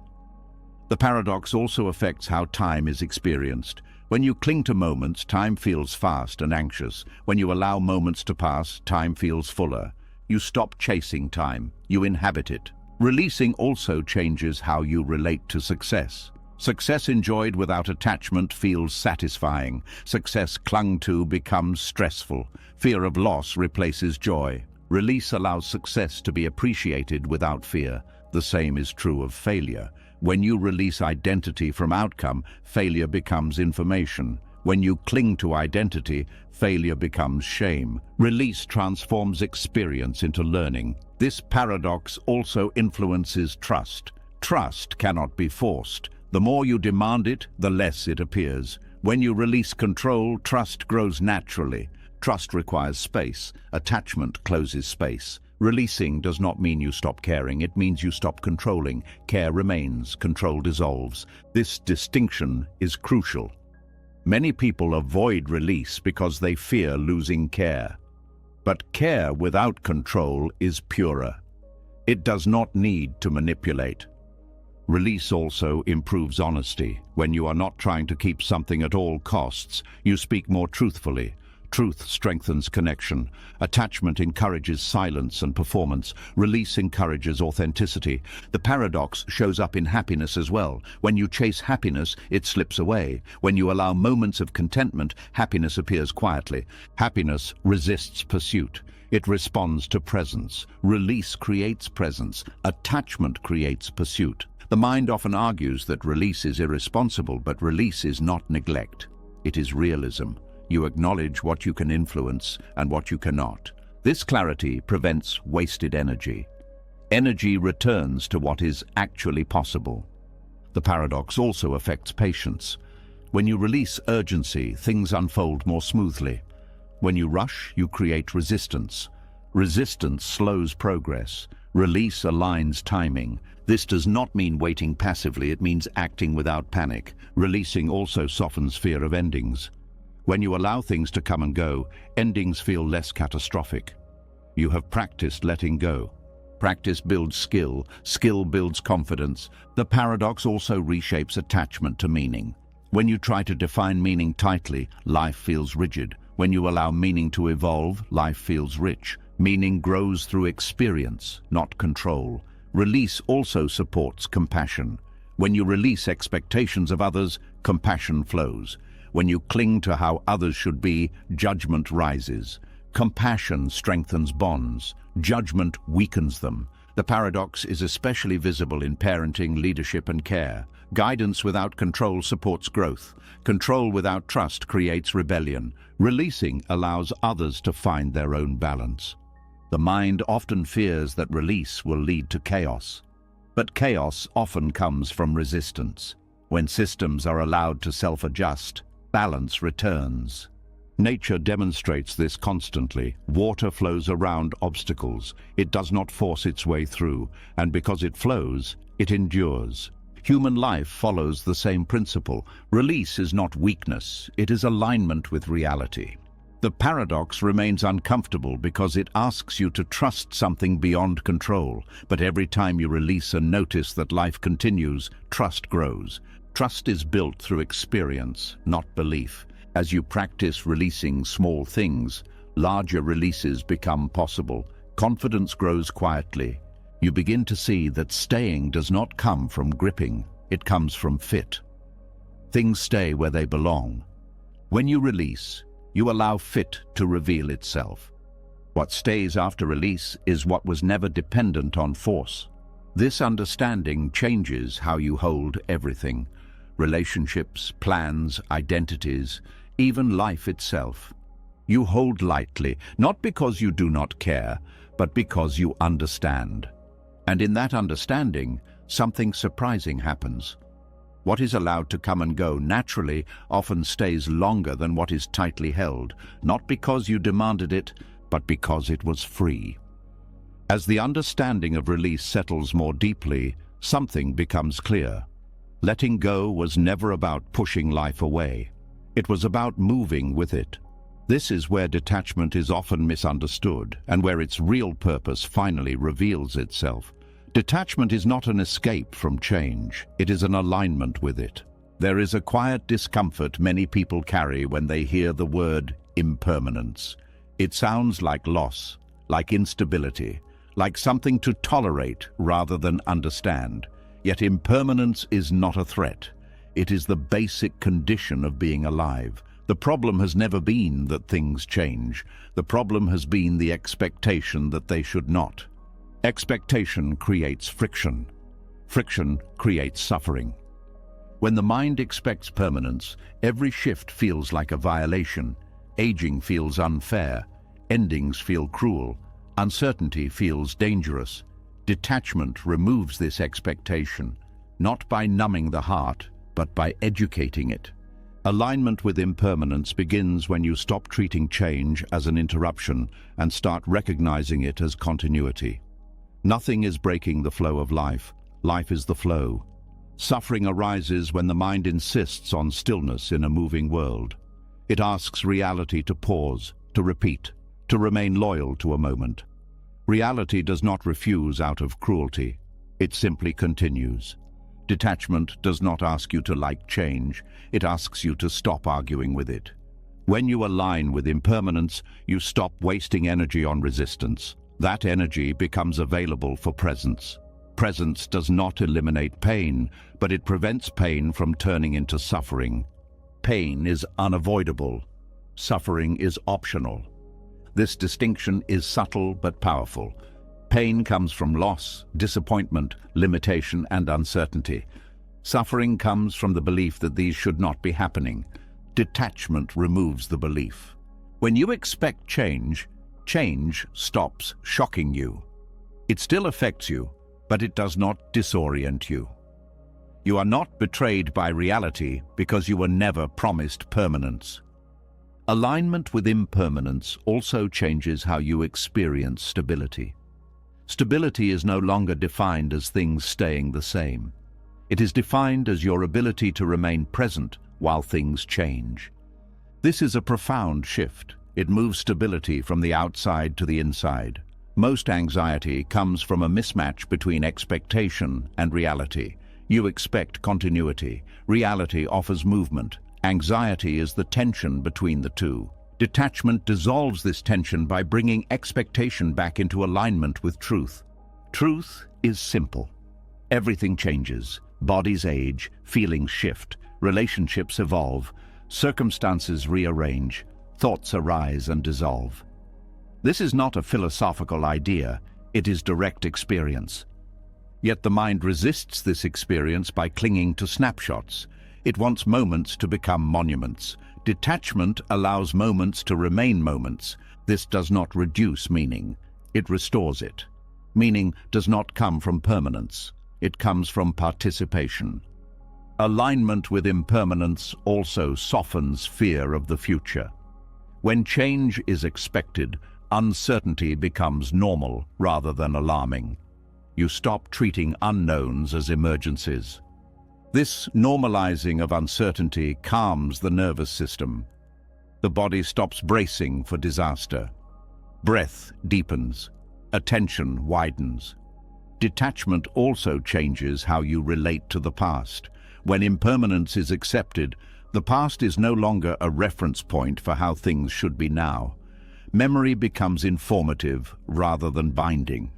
The paradox also affects how time is experienced. When you cling to moments, time feels fast and anxious. When you allow moments to pass, time feels fuller. You stop chasing time, you inhabit it. Releasing also changes how you relate to success. Success enjoyed without attachment feels satisfying. Success clung to becomes stressful. Fear of loss replaces joy. Release allows success to be appreciated without fear. The same is true of failure. When you release identity from outcome, failure becomes information. When you cling to identity, failure becomes shame. Release transforms experience into learning. This paradox also influences trust. Trust cannot be forced. The more you demand it, the less it appears. When you release control, trust grows naturally. Trust requires space. Attachment closes space. Releasing does not mean you stop caring, it means you stop controlling. Care remains, control dissolves. This distinction is crucial. Many people avoid release because they fear losing care. But care without control is purer. It does not need to manipulate. Release also improves honesty. When you are not trying to keep something at all costs, you speak more truthfully. Truth strengthens connection. Attachment encourages silence and performance. Release encourages authenticity. The paradox shows up in happiness as well. When you chase happiness, it slips away. When you allow moments of contentment, happiness appears quietly. Happiness resists pursuit. It responds to presence. Release creates presence. Attachment creates pursuit. The mind often argues that release is irresponsible, but release is not neglect. It is realism. You acknowledge what you can influence and what you cannot. This clarity prevents wasted energy. Energy returns to what is actually possible. The paradox also affects patience. When you release urgency, things unfold more smoothly. When you rush, you create resistance. Resistance slows progress. Release aligns timing. This does not mean waiting passively, it means acting without panic. Releasing also softens fear of endings. When you allow things to come and go, endings feel less catastrophic. You have practiced letting go. Practice builds skill. Skill builds confidence. The paradox also reshapes attachment to meaning. When you try to define meaning tightly, life feels rigid. When you allow meaning to evolve, life feels rich. Meaning grows through experience, not control. Release also supports compassion. When you release expectations of others, compassion flows. When you cling to how others should be, judgment rises. Compassion strengthens bonds. Judgment weakens them. The paradox is especially visible in parenting, leadership, and care. Guidance without control supports growth. Control without trust creates rebellion. Releasing allows others to find their own balance. The mind often fears that release will lead to chaos. But chaos often comes from resistance. When systems are allowed to self-adjust, balance returns. Nature demonstrates this constantly. Water flows around obstacles. It does not force its way through, and because it flows, it endures. Human life follows the same principle. Release is not weakness, it is alignment with reality. The paradox remains uncomfortable because it asks you to trust something beyond control. But every time you release and notice that life continues, trust grows. Trust is built through experience, not belief. As you practice releasing small things, larger releases become possible. Confidence grows quietly. You begin to see that staying does not come from gripping, it comes from fit. Things stay where they belong. When you release, you allow fit to reveal itself. What stays after release is what was never dependent on force. This understanding changes how you hold everything. Relationships, plans, identities, even life itself. You hold lightly, not because you do not care, but because you understand. And in that understanding, something surprising happens. What is allowed to come and go naturally often stays longer than what is tightly held, not because you demanded it, but because it was free. As the understanding of release settles more deeply, something becomes clear. Letting go was never about pushing life away. It was about moving with it. This is where detachment is often misunderstood, and where its real purpose finally reveals itself. Detachment is not an escape from change, it is an alignment with it. There is a quiet discomfort many people carry when they hear the word impermanence. It sounds like loss, like instability, like something to tolerate rather than understand. Yet impermanence is not a threat. It is the basic condition of being alive. The problem has never been that things change. The problem has been the expectation that they should not. Expectation creates friction. Friction creates suffering. When the mind expects permanence, every shift feels like a violation. Aging feels unfair. Endings feel cruel. Uncertainty feels dangerous. Detachment removes this expectation, not by numbing the heart, but by educating it. Alignment with impermanence begins when you stop treating change as an interruption and start recognizing it as continuity. Nothing is breaking the flow of life. Life is the flow. Suffering arises when the mind insists on stillness in a moving world. It asks reality to pause, to repeat, to remain loyal to a moment. Reality does not refuse out of cruelty. It simply continues. Detachment does not ask you to like change. It asks you to stop arguing with it. When you align with impermanence, you stop wasting energy on resistance. That energy becomes available for presence. Presence does not eliminate pain, but it prevents pain from turning into suffering. Pain is unavoidable. Suffering is optional. This distinction is subtle but powerful. Pain comes from loss, disappointment, limitation, and uncertainty. Suffering comes from the belief that these should not be happening. Detachment removes the belief. When you expect change, change stops shocking you. It still affects you, but it does not disorient you. You are not betrayed by reality because you were never promised permanence. Alignment with impermanence also changes how you experience stability. Stability is no longer defined as things staying the same. It is defined as your ability to remain present while things change. This is a profound shift. It moves stability from the outside to the inside. Most anxiety comes from a mismatch between expectation and reality. You expect continuity. Reality offers movement. Anxiety is the tension between the two. Detachment dissolves this tension by bringing expectation back into alignment with truth. Truth is simple. Everything changes. Bodies age, feelings shift, relationships evolve, circumstances rearrange, thoughts arise and dissolve. This is not a philosophical idea, it is direct experience. Yet the mind resists this experience by clinging to snapshots. It wants moments to become monuments. Detachment allows moments to remain moments. This does not reduce meaning, it restores it. Meaning does not come from permanence, it comes from participation. Alignment with impermanence also softens fear of the future. When change is expected, uncertainty becomes normal rather than alarming. You stop treating unknowns as emergencies. This normalizing of uncertainty calms the nervous system. The body stops bracing for disaster. Breath deepens. Attention widens. Detachment also changes how you relate to the past. When impermanence is accepted, the past is no longer a reference point for how things should be now. Memory becomes informative rather than binding.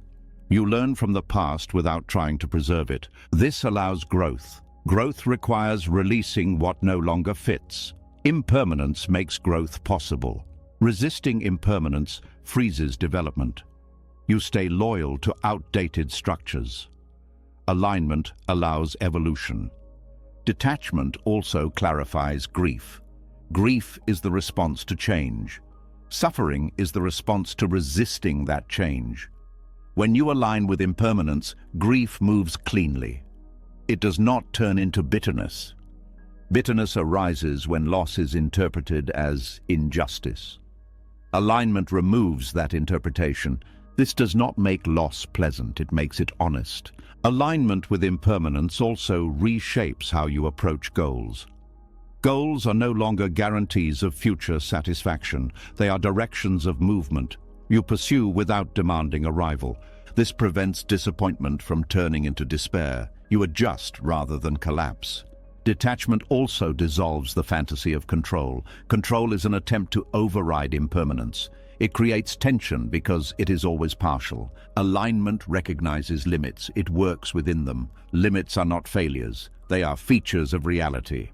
You learn from the past without trying to preserve it. This allows growth. Growth requires releasing what no longer fits. Impermanence makes growth possible. Resisting impermanence freezes development. You stay loyal to outdated structures. Alignment allows evolution. Detachment also clarifies grief. Grief is the response to change. Suffering is the response to resisting that change. When you align with impermanence, grief moves cleanly. It does not turn into bitterness. Bitterness arises when loss is interpreted as injustice. Alignment removes that interpretation. This does not make loss pleasant, it makes it honest. Alignment with impermanence also reshapes how you approach goals. Goals are no longer guarantees of future satisfaction. They are directions of movement. You pursue without demanding arrival. This prevents disappointment from turning into despair. You adjust rather than collapse. Detachment also dissolves the fantasy of control. Control is an attempt to override impermanence. It creates tension because it is always partial. Alignment recognizes limits. It works within them. Limits are not failures. They are features of reality.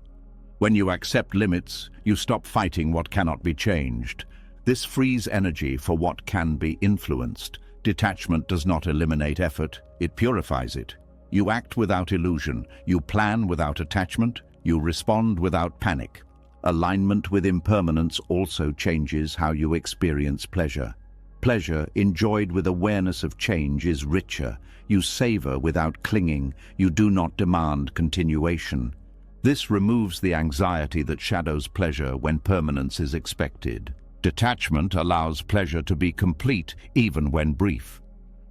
When you accept limits, you stop fighting what cannot be changed. This frees energy for what can be influenced. Detachment does not eliminate effort, it purifies it. You act without illusion, you plan without attachment, you respond without panic. Alignment with impermanence also changes how you experience pleasure. Pleasure, enjoyed with awareness of change, is richer. You savor without clinging, you do not demand continuation. This removes the anxiety that shadows pleasure when permanence is expected. Detachment allows pleasure to be complete even when brief.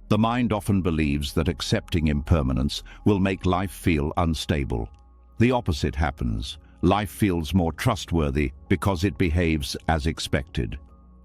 The mind often believes that accepting impermanence will make life feel unstable. The opposite happens. Life feels more trustworthy because it behaves as expected.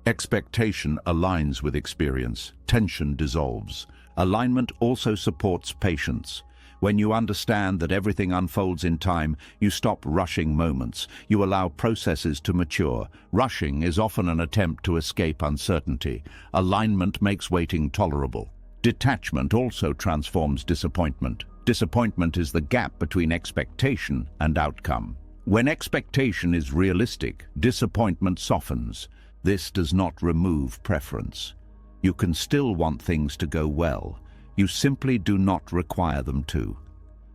Expectation aligns with experience. Tension dissolves. Alignment also supports patience. When you understand that everything unfolds in time, you stop rushing moments. You allow processes to mature. Rushing is often an attempt to escape uncertainty. Alignment makes waiting tolerable. Detachment also transforms disappointment. Disappointment is the gap between expectation and outcome. When expectation is realistic, disappointment softens. This does not remove preference. You can still want things to go well. You simply do not require them to.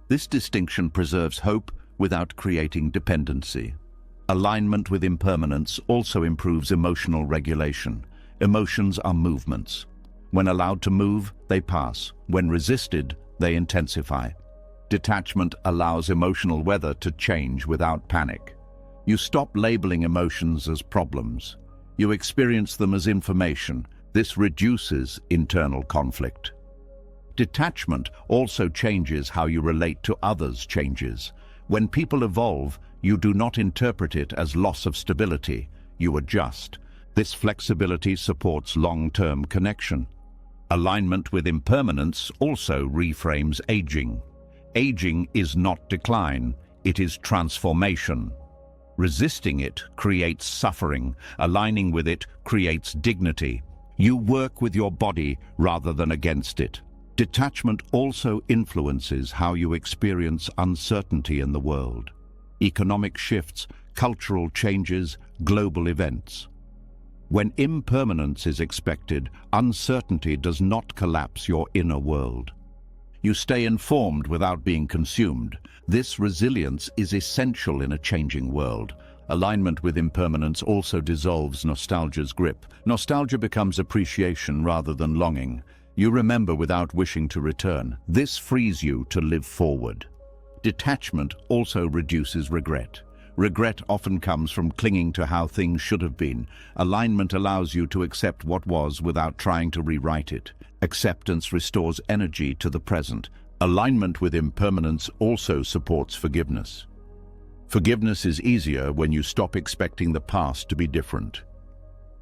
This distinction preserves hope without creating dependency. Alignment with impermanence also improves emotional regulation. Emotions are movements. When allowed to move, they pass. When resisted, they intensify. Detachment allows emotional weather to change without panic. You stop labeling emotions as problems. You experience them as information. This reduces internal conflict. Detachment also changes how you relate to others changes. When people evolve, you do not interpret it as loss of stability. You adjust. This flexibility supports long-term connection. Alignment with impermanence also reframes aging. Aging is not decline, it is transformation. Resisting it creates suffering. Aligning with it creates dignity. You work with your body rather than against it. Detachment also influences how you experience uncertainty in the world. Economic shifts, cultural changes, global events. When impermanence is expected, uncertainty does not collapse your inner world. You stay informed without being consumed. This resilience is essential in a changing world. Alignment with impermanence also dissolves nostalgia's grip. Nostalgia becomes appreciation rather than longing. You remember without wishing to return. This frees you to live forward. Detachment also reduces regret. Regret often comes from clinging to how things should have been. Alignment allows you to accept what was without trying to rewrite it. Acceptance restores energy to the present. Alignment with impermanence also supports forgiveness. Forgiveness is easier when you stop expecting the past to be different.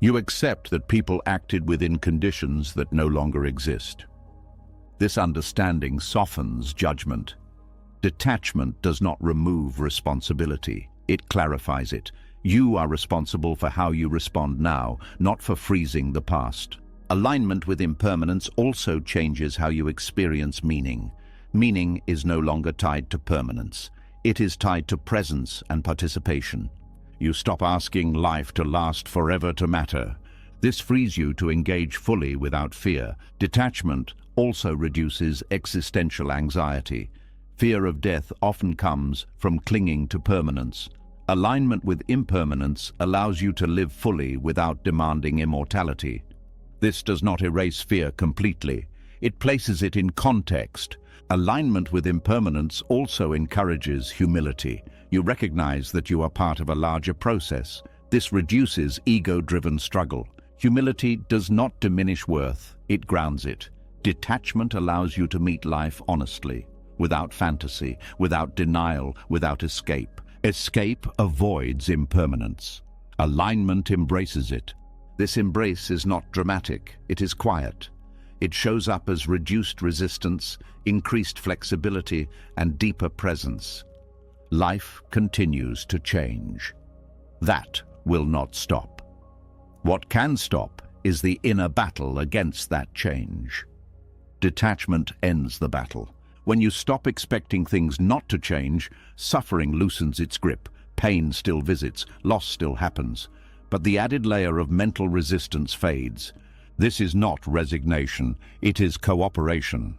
You accept that people acted within conditions that no longer exist. This understanding softens judgment. Detachment does not remove responsibility. It clarifies it. You are responsible for how you respond now, not for freezing the past. Alignment with impermanence also changes how you experience meaning. Meaning is no longer tied to permanence. It is tied to presence and participation. You stop asking life to last forever to matter. This frees you to engage fully without fear. Detachment also reduces existential anxiety. Fear of death often comes from clinging to permanence. Alignment with impermanence allows you to live fully without demanding immortality. This does not erase fear completely. It places it in context. Alignment with impermanence also encourages humility. You recognize that you are part of a larger process. This reduces ego-driven struggle. Humility does not diminish worth, it grounds it. Detachment allows you to meet life honestly, without fantasy, without denial, without escape. Escape avoids impermanence. Alignment embraces it. This embrace is not dramatic, it is quiet. It shows up as reduced resistance, increased flexibility, and deeper presence. Life continues to change. That will not stop. What can stop is the inner battle against that change. Detachment ends the battle. When you stop expecting things not to change, suffering loosens its grip, pain still visits, loss still happens, but the added layer of mental resistance fades. This is not resignation, it is cooperation.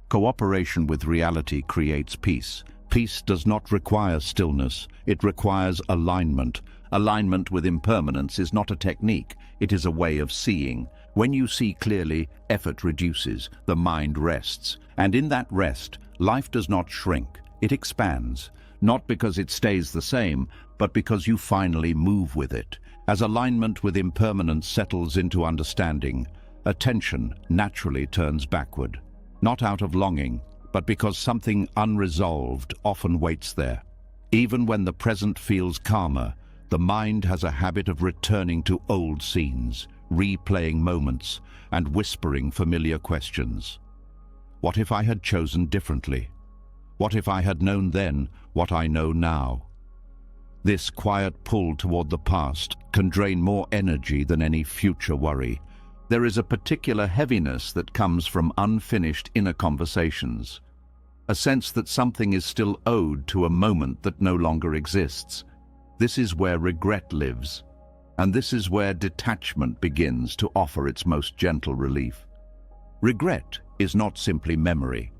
Cooperation with reality creates peace. Peace does not require stillness, it requires alignment. Alignment with impermanence is not a technique, it is a way of seeing. When you see clearly, effort reduces, the mind rests. And in that rest, life does not shrink, it expands. Not because it stays the same, but because you finally move with it. As alignment with impermanence settles into understanding, attention naturally turns backward. Not out of longing, but because something unresolved often waits there. Even when the present feels calmer, The mind has a habit of returning to old scenes, replaying moments, and whispering familiar questions. What if I had chosen differently? What if I had known then what I know now? This quiet pull toward the past can drain more energy than any future worry. There is a particular heaviness that comes from unfinished inner conversations, a sense that something is still owed to a moment that no longer exists. This is where regret lives, and this is where detachment begins to offer its most gentle relief. Regret is not simply memory.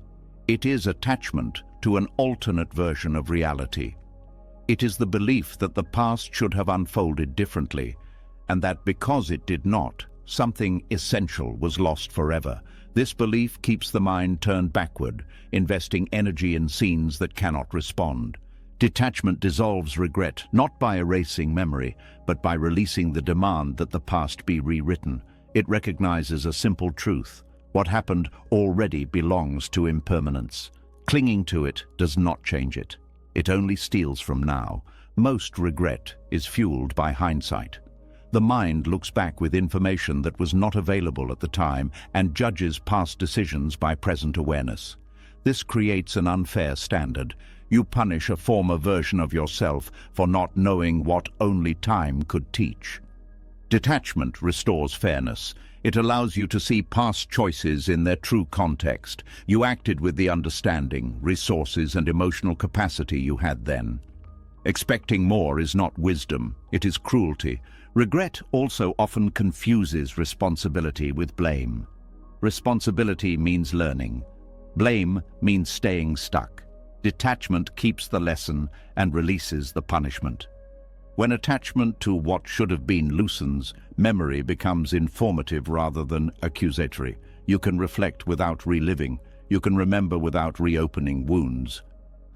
It is attachment to an alternate version of reality. It is the belief that the past should have unfolded differently, and that because it did not, something essential was lost forever. This belief keeps the mind turned backward, investing energy in scenes that cannot respond. Detachment dissolves regret, not by erasing memory, but by releasing the demand that the past be rewritten. It recognizes a simple truth: what happened already belongs to impermanence. Clinging to it does not change it. It only steals from now. Most regret is fueled by hindsight. The mind looks back with information that was not available at the time and judges past decisions by present awareness. This creates an unfair standard. You punish a former version of yourself for not knowing what only time could teach. Detachment restores fairness. It allows you to see past choices in their true context. You acted with the understanding, resources, and emotional capacity you had then. Expecting more is not wisdom, it is cruelty. Regret also often confuses responsibility with blame. Responsibility means learning. Blame means staying stuck. Detachment keeps the lesson and releases the punishment. When attachment to what should have been loosens, memory becomes informative rather than accusatory. You can reflect without reliving. You can remember without reopening wounds.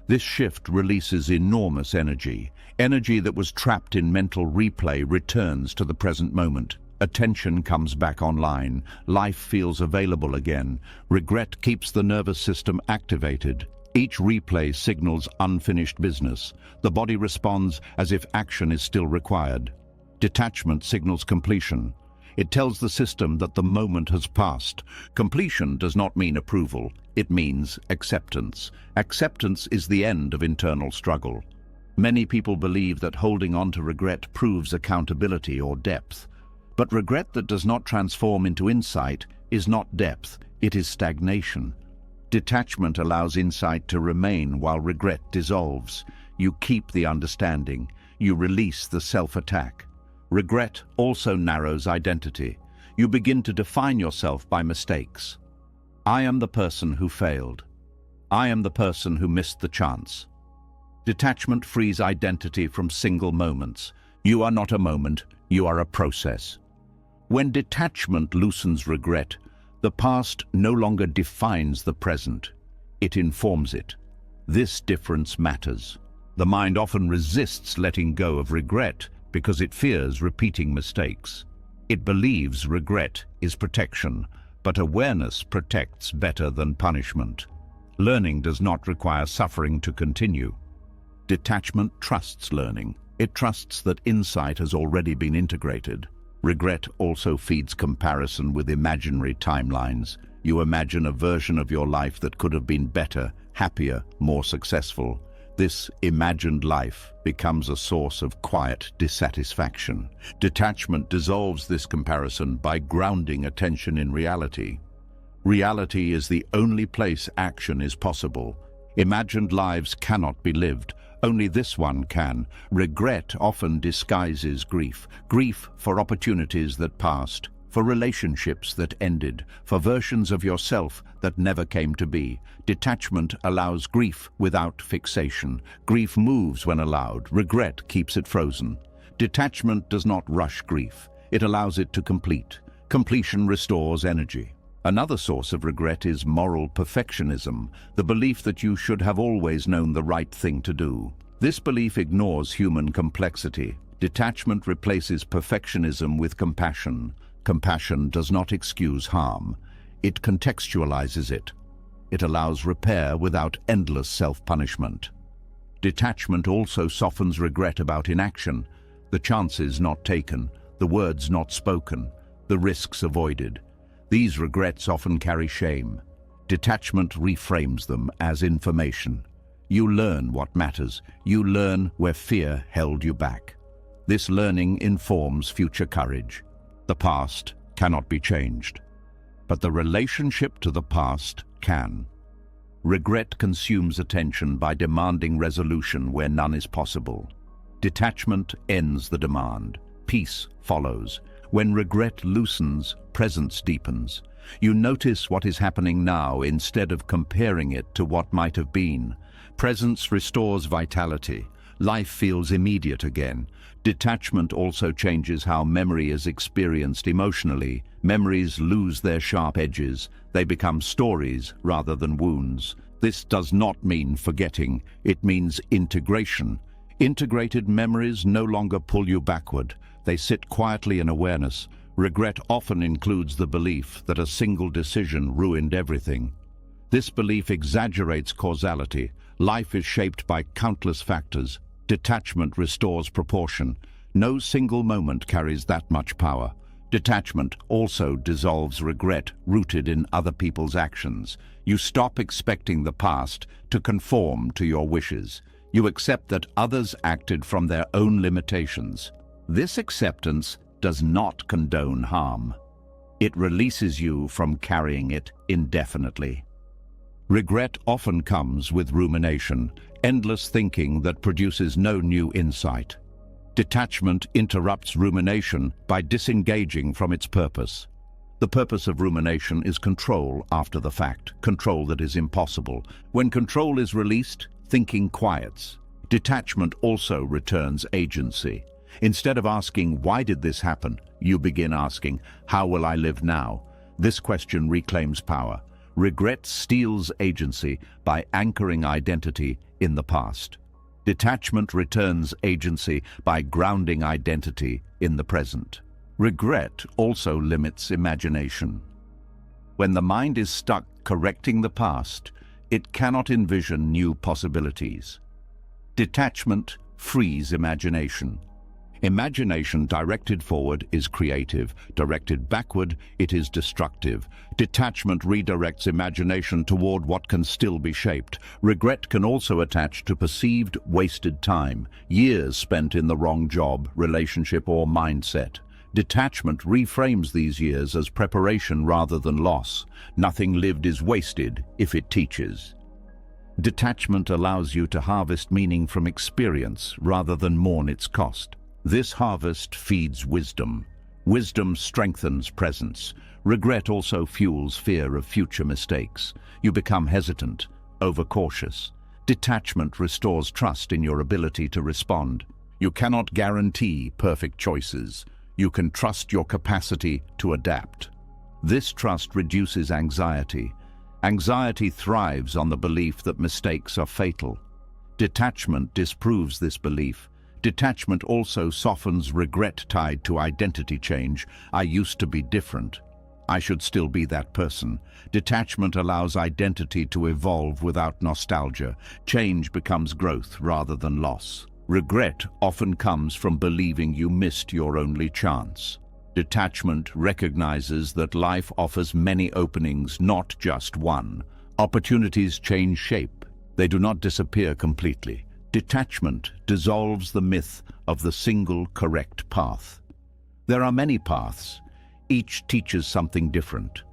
This shift releases enormous energy. Energy that was trapped in mental replay returns to the present moment. Attention comes back online. Life feels available again. Regret keeps the nervous system activated. Each replay signals unfinished business. The body responds as if action is still required. Detachment signals completion. It tells the system that the moment has passed. Completion does not mean approval. It means acceptance. Acceptance is the end of internal struggle. Many people believe that holding on to regret proves accountability or depth. But regret that does not transform into insight is not depth, it is stagnation. Detachment allows insight to remain while regret dissolves. You keep the understanding. You release the self-attack. Regret also narrows identity. You begin to define yourself by mistakes. I am the person who failed. I am the person who missed the chance. Detachment frees identity from single moments. You are not a moment, you are a process. When detachment loosens regret, the past no longer defines the present. It informs it. This difference matters. The mind often resists letting go of regret because it fears repeating mistakes. It believes regret is protection, but awareness protects better than punishment. Learning does not require suffering to continue. Detachment trusts learning. It trusts that insight has already been integrated. Regret also feeds comparison with imaginary timelines. You imagine a version of your life that could have been better, happier, more successful. This imagined life becomes a source of quiet dissatisfaction. Detachment dissolves this comparison by grounding attention in reality. Reality is the only place action is possible. Imagined lives cannot be lived. Only this one can. Regret often disguises grief. Grief for opportunities that passed, for relationships that ended, for versions of yourself that never came to be. Detachment allows grief without fixation. Grief moves when allowed. Regret keeps it frozen. Detachment does not rush grief. It allows it to complete. Completion restores energy. Another source of regret is moral perfectionism, the belief that you should have always known the right thing to do. This belief ignores human complexity. Detachment replaces perfectionism with compassion. Compassion does not excuse harm. It contextualizes it. It allows repair without endless self-punishment. Detachment also softens regret about inaction. The chances not taken, the words not spoken, the risks avoided. These regrets often carry shame. Detachment reframes them as information. You learn what matters. You learn where fear held you back. This learning informs future courage. The past cannot be changed, but the relationship to the past can. Regret consumes attention by demanding resolution where none is possible. Detachment ends the demand. Peace follows. When regret loosens, presence deepens. You notice what is happening now instead of comparing it to what might have been. Presence restores vitality. Life feels immediate again. Detachment also changes how memory is experienced emotionally. Memories lose their sharp edges. They become stories rather than wounds. This does not mean forgetting. It means integration. Integrated memories no longer pull you backward. They sit quietly in awareness. Regret often includes the belief that a single decision ruined everything. This belief exaggerates causality. Life is shaped by countless factors. Detachment restores proportion. No single moment carries that much power. Detachment also dissolves regret rooted in other people's actions. You stop expecting the past to conform to your wishes. You accept that others acted from their own limitations. This acceptance does not condone harm. It releases you from carrying it indefinitely. Regret often comes with rumination, endless thinking that produces no new insight. Detachment interrupts rumination by disengaging from its purpose. The purpose of rumination is control after the fact, control that is impossible. When control is released, thinking quiets. Detachment also returns agency. Instead of asking, "Why did this happen?" you begin asking, "How will I live now?" This question reclaims power. Regret steals agency by anchoring identity in the past. Detachment returns agency by grounding identity in the present. Regret also limits imagination. When the mind is stuck correcting the past, it cannot envision new possibilities. Detachment frees imagination. Imagination directed forward is creative. Directed backward, it is destructive. Detachment redirects imagination toward what can still be shaped. Regret can also attach to perceived wasted time, years spent in the wrong job, relationship, or mindset. Detachment reframes these years as preparation rather than loss. Nothing lived is wasted if it teaches. Detachment allows you to harvest meaning from experience rather than mourn its cost. This harvest feeds wisdom. Wisdom strengthens presence. Regret also fuels fear of future mistakes. You become hesitant, overcautious. Detachment restores trust in your ability to respond. You cannot guarantee perfect choices. You can trust your capacity to adapt. This trust reduces anxiety. Anxiety thrives on the belief that mistakes are fatal. Detachment disproves this belief. Detachment also softens regret tied to identity change. I used to be different. I should still be that person. Detachment allows identity to evolve without nostalgia. Change becomes growth rather than loss. Regret often comes from believing you missed your only chance. Detachment recognizes that life offers many openings, not just one. Opportunities change shape. They do not disappear completely. Detachment dissolves the myth of the single correct path. There are many paths. Each teaches something different.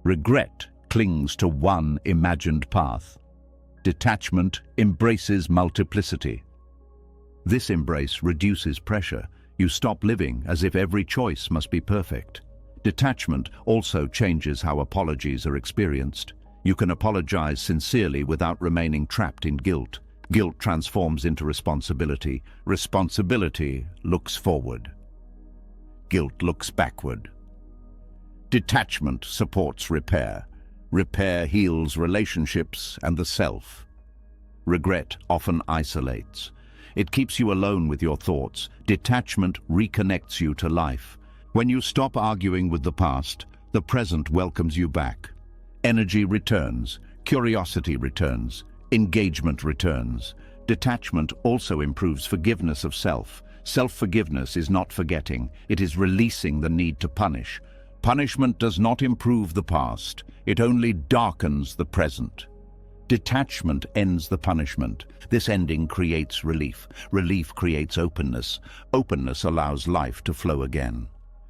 Regret clings to one imagined path. Detachment embraces multiplicity. This embrace reduces pressure. You stop living as if every choice must be perfect. Detachment also changes how apologies are experienced. You can apologize sincerely without remaining trapped in guilt. Guilt transforms into responsibility. Responsibility looks forward. Guilt looks backward. Detachment supports repair. Repair heals relationships and the self. Regret often isolates. It keeps you alone with your thoughts. Detachment reconnects you to life. When you stop arguing with the past, the present welcomes you back. Energy returns. Curiosity returns. Engagement returns. Detachment also improves forgiveness of self. Self-forgiveness is not forgetting, it is releasing the need to punish. Punishment does not improve the past, it only darkens the present. Detachment ends the punishment. This ending creates relief. Relief creates openness. Openness allows life to flow again.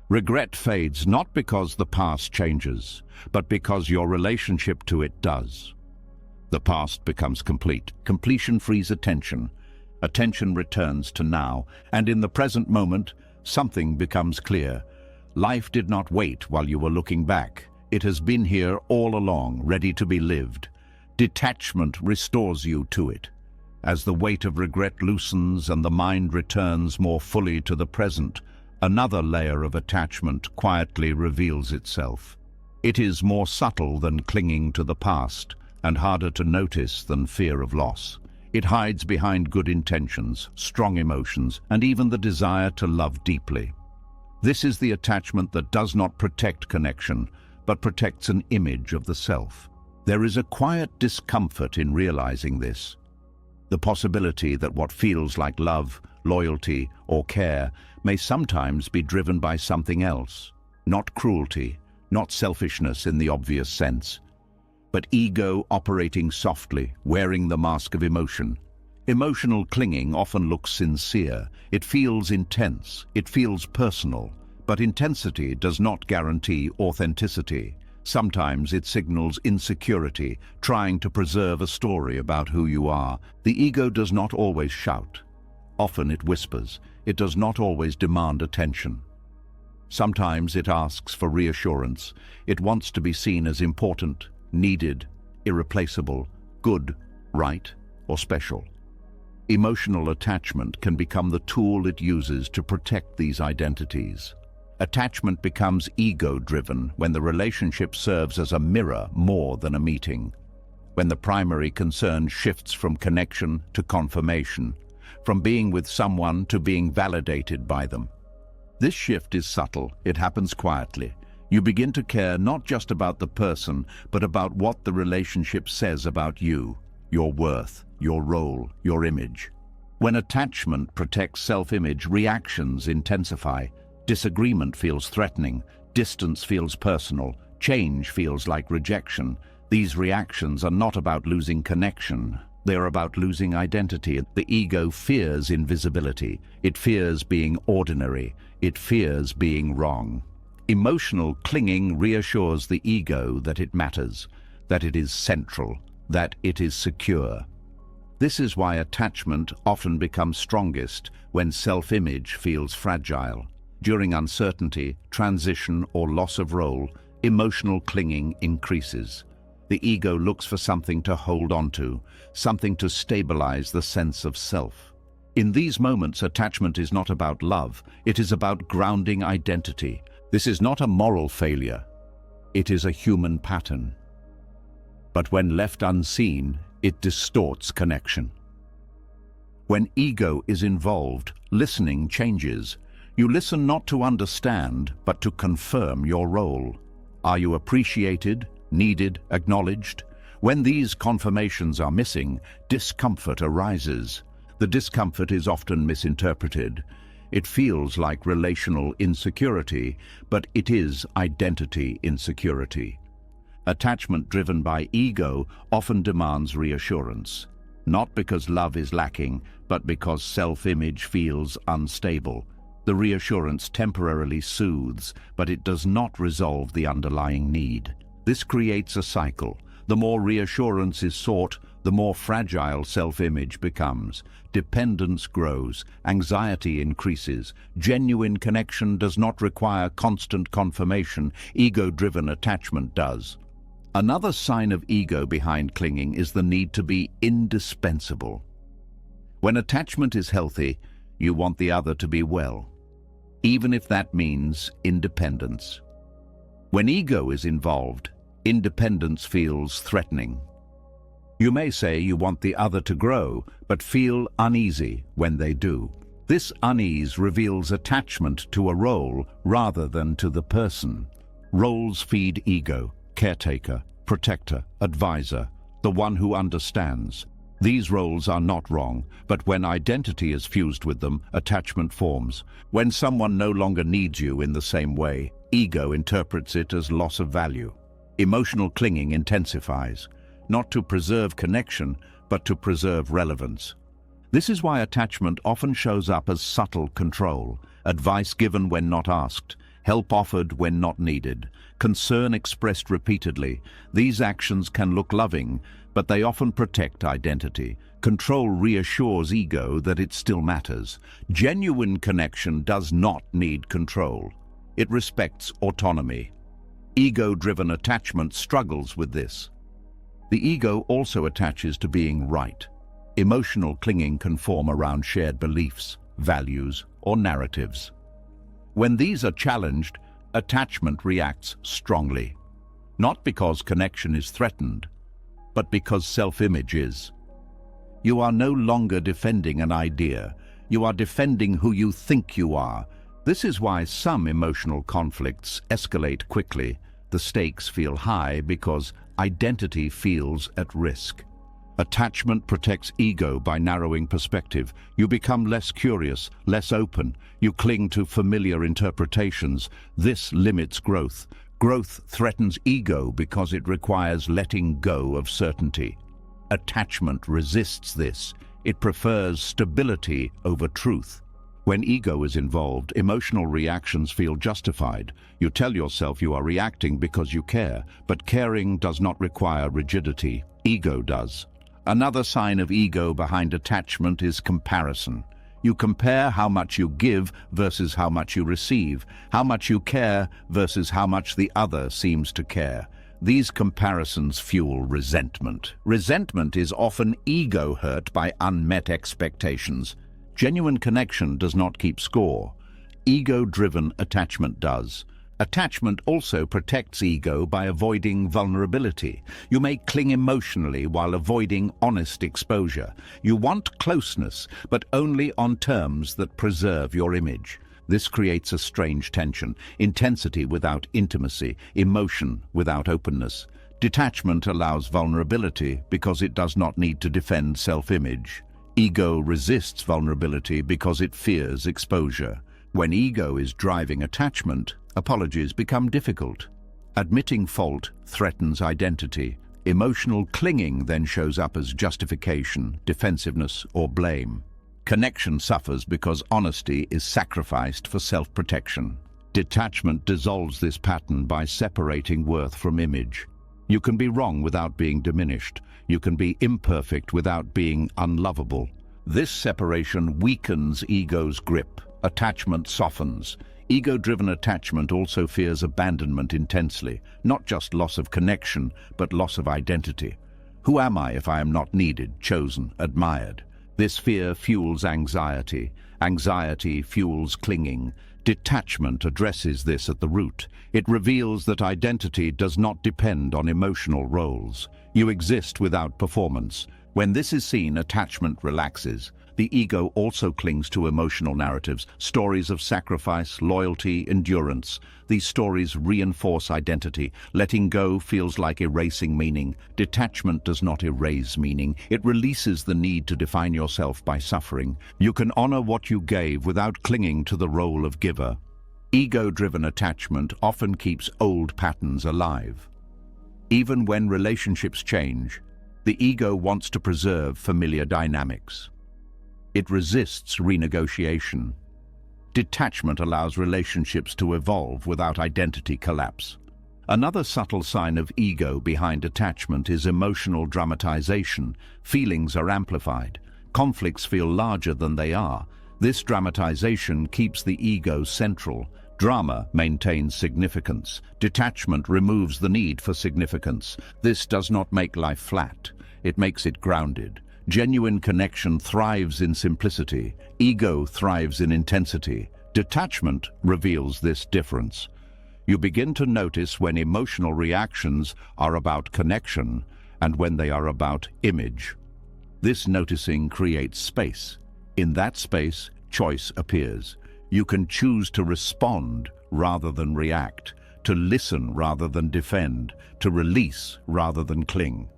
Regret fades not because the past changes, but because your relationship to it does. The past becomes complete. Completion frees attention. Attention returns to now, and in the present moment, something becomes clear. Life did not wait while you were looking back. It has been here all along, ready to be lived. Detachment restores you to it. As the weight of regret loosens and the mind returns more fully to the present, another layer of attachment quietly reveals itself. It is more subtle than clinging to the past, and harder to notice than fear of loss. It hides behind good intentions, strong emotions, and even the desire to love deeply. This is the attachment that does not protect connection, but protects an image of the self. There is a quiet discomfort in realizing this. The possibility that what feels like love, loyalty, or care may sometimes be driven by something else. Not cruelty, not selfishness in the obvious sense, but ego operating softly, wearing the mask of emotion. Emotional clinging often looks sincere. It feels intense, it feels personal, but intensity does not guarantee authenticity. Sometimes it signals insecurity, trying to preserve a story about who you are. The ego does not always shout. Often it whispers. It does not always demand attention. Sometimes it asks for reassurance. It wants to be seen as important, needed, irreplaceable, good, right, or special. Emotional attachment can become the tool it uses to protect these identities. Attachment becomes ego-driven when the relationship serves as a mirror more than a meeting, when the primary concern shifts from connection to confirmation, from being with someone to being validated by them. This shift is subtle, it happens quietly. You begin to care not just about the person, but about what the relationship says about you, your worth, your role, your image. When attachment protects self-image, reactions intensify. Disagreement feels threatening, distance feels personal, change feels like rejection. These reactions are not about losing connection. They are about losing identity. The ego fears invisibility. It fears being ordinary. It fears being wrong. Emotional clinging reassures the ego that it matters, that it is central, that it is secure. This is why attachment often becomes strongest when self-image feels fragile. During uncertainty, transition, or loss of role, emotional clinging increases. The ego looks for something to hold onto, something to stabilize the sense of self. In these moments, attachment is not about love, it is about grounding identity. This is not a moral failure, it is a human pattern. But when left unseen, it distorts connection. When ego is involved, listening changes. You listen not to understand, but to confirm your role. Are you appreciated, needed, acknowledged? When these confirmations are missing, discomfort arises. The discomfort is often misinterpreted. It feels like relational insecurity, but it is identity insecurity. Attachment driven by ego often demands reassurance, not because love is lacking, but because self-image feels unstable. The reassurance temporarily soothes, but it does not resolve the underlying need. This creates a cycle. The more reassurance is sought, the more fragile self-image becomes. Dependence grows, anxiety increases. Genuine connection does not require constant confirmation. Ego-driven attachment does. Another sign of ego behind clinging is the need to be indispensable. When attachment is healthy, you want the other to be well, even if that means independence. When ego is involved, independence feels threatening. You may say you want the other to grow, but feel uneasy when they do. This unease reveals attachment to a role rather than to the person. Roles feed ego: caretaker, protector, advisor, the one who understands. These roles are not wrong, but when identity is fused with them, attachment forms. When someone no longer needs you in the same way, ego interprets it as loss of value. Emotional clinging intensifies, not to preserve connection, but to preserve relevance. This is why attachment often shows up as subtle control, advice given when not asked, help offered when not needed, concern expressed repeatedly. These actions can look loving, but they often protect identity. Control reassures ego that it still matters. Genuine connection does not need control. It respects autonomy. Ego-driven attachment struggles with this. The ego also attaches to being right. Emotional clinging can form around shared beliefs, values, or narratives. When these are challenged, attachment reacts strongly. Not because connection is threatened, but because self-image is. You are no longer defending an idea. You are defending who you think you are. This is why some emotional conflicts escalate quickly. The stakes feel high because identity feels at risk. Attachment protects ego by narrowing perspective. You become less curious, less open. You cling to familiar interpretations. This limits growth. Growth threatens ego because it requires letting go of certainty. Attachment resists this. It prefers stability over truth. When ego is involved, emotional reactions feel justified. You tell yourself you are reacting because you care, but caring does not require rigidity. Ego does. Another sign of ego behind attachment is comparison. You compare how much you give versus how much you receive, how much you care versus how much the other seems to care. These comparisons fuel resentment. Resentment is often ego hurt by unmet expectations. Genuine connection does not keep score. Ego-driven attachment does. Attachment also protects ego by avoiding vulnerability. You may cling emotionally while avoiding honest exposure. You want closeness, but only on terms that preserve your image. This creates a strange tension, intensity without intimacy, emotion without openness. Detachment allows vulnerability because it does not need to defend self-image. Ego resists vulnerability because it fears exposure. When ego is driving attachment, apologies become difficult. Admitting fault threatens identity. Emotional clinging then shows up as justification, defensiveness, or blame. Connection suffers because honesty is sacrificed for self-protection. Detachment dissolves this pattern by separating worth from image. You can be wrong without being diminished. You can be imperfect without being unlovable. This separation weakens ego's grip. Attachment softens. Ego-driven attachment also fears abandonment intensely, not just loss of connection, but loss of identity. Who am I if I am not needed, chosen, admired? This fear fuels anxiety. Anxiety fuels clinging. Detachment addresses this at the root. It reveals that identity does not depend on emotional roles. You exist without performance. When this is seen, attachment relaxes. The ego also clings to emotional narratives, stories of sacrifice, loyalty, endurance. These stories reinforce identity. Letting go feels like erasing meaning. Detachment does not erase meaning. It releases the need to define yourself by suffering. You can honor what you gave without clinging to the role of giver. Ego-driven attachment often keeps old patterns alive. Even when relationships change, the ego wants to preserve familiar dynamics. It resists renegotiation. Detachment allows relationships to evolve without identity collapse. Another subtle sign of ego behind attachment is emotional dramatization. Feelings are amplified. Conflicts feel larger than they are. This dramatization keeps the ego central. Drama maintains significance. Detachment removes the need for significance. This does not make life flat. It makes it grounded. Genuine connection thrives in simplicity. Ego thrives in intensity. Detachment reveals this difference. You begin to notice when emotional reactions are about connection and when they are about image. This noticing creates space. In that space, choice appears. You can choose to respond rather than react, to listen rather than defend, to release rather than cling.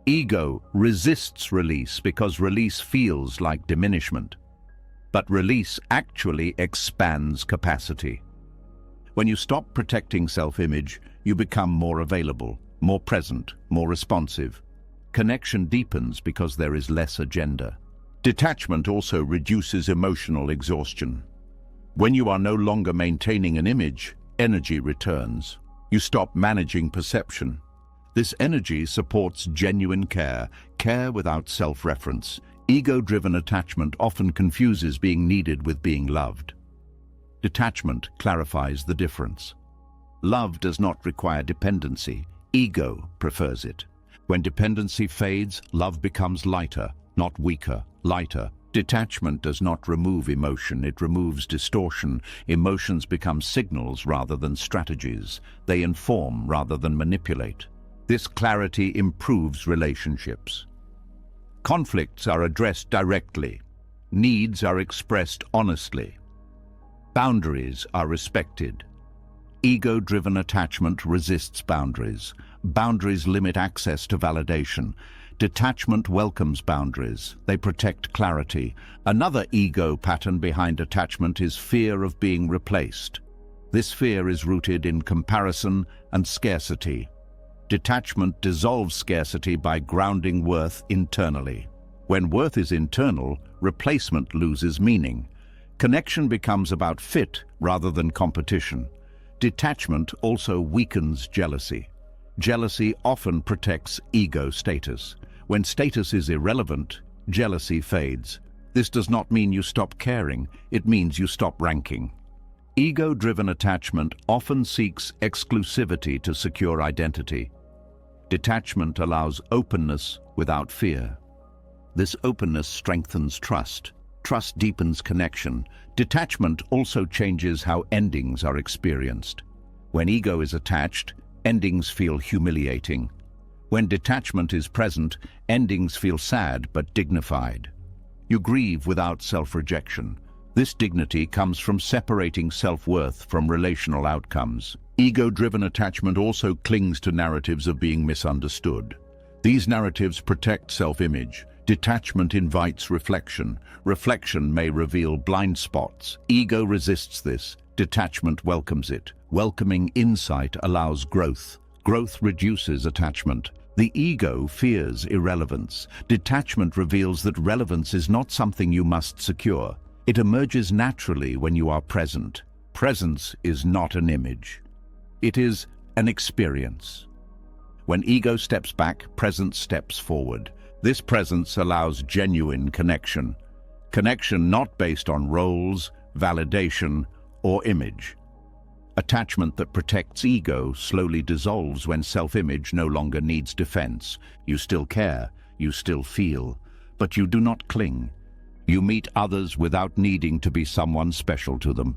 Ego resists release because release feels like diminishment. But release actually expands capacity. When you stop protecting self-image, you become more available, more present, more responsive. Connection deepens because there is less agenda. Detachment also reduces emotional exhaustion. When you are no longer maintaining an image, energy returns. You stop managing perception. This energy supports genuine care, care without self-reference. Ego-driven attachment often confuses being needed with being loved. Detachment clarifies the difference. Love does not require dependency. Ego prefers it. When dependency fades, love becomes lighter, not weaker, lighter. Detachment does not remove emotion, it removes distortion. Emotions become signals rather than strategies. They inform rather than manipulate. This clarity improves relationships. Conflicts are addressed directly. Needs are expressed honestly. Boundaries are respected. Ego-driven attachment resists boundaries. Boundaries limit access to validation. Detachment welcomes boundaries. They protect clarity. Another ego pattern behind attachment is fear of being replaced. This fear is rooted in comparison and scarcity. Detachment dissolves scarcity by grounding worth internally. When worth is internal, replacement loses meaning. Connection becomes about fit rather than competition. Detachment also weakens jealousy. Jealousy often protects ego status. When status is irrelevant, jealousy fades. This does not mean you stop caring, it means you stop ranking. Ego-driven attachment often seeks exclusivity to secure identity. Detachment allows openness without fear. This openness strengthens trust. Trust deepens connection. Detachment also changes how endings are experienced. When ego is attached, endings feel humiliating. When detachment is present, endings feel sad but dignified. You grieve without self-rejection. This dignity comes from separating self-worth from relational outcomes. Ego-driven attachment also clings to narratives of being misunderstood. These narratives protect self-image. Detachment invites reflection. Reflection may reveal blind spots. Ego resists this. Detachment welcomes it. Welcoming insight allows growth. Growth reduces attachment. The ego fears irrelevance. Detachment reveals that relevance is not something you must secure. It emerges naturally when you are present. Presence is not an image. It is an experience. When ego steps back, presence steps forward. This presence allows genuine connection. Connection not based on roles, validation, or image. Attachment that protects ego slowly dissolves when self-image no longer needs defense. You still care, you still feel, but you do not cling. You meet others without needing to be someone special to them.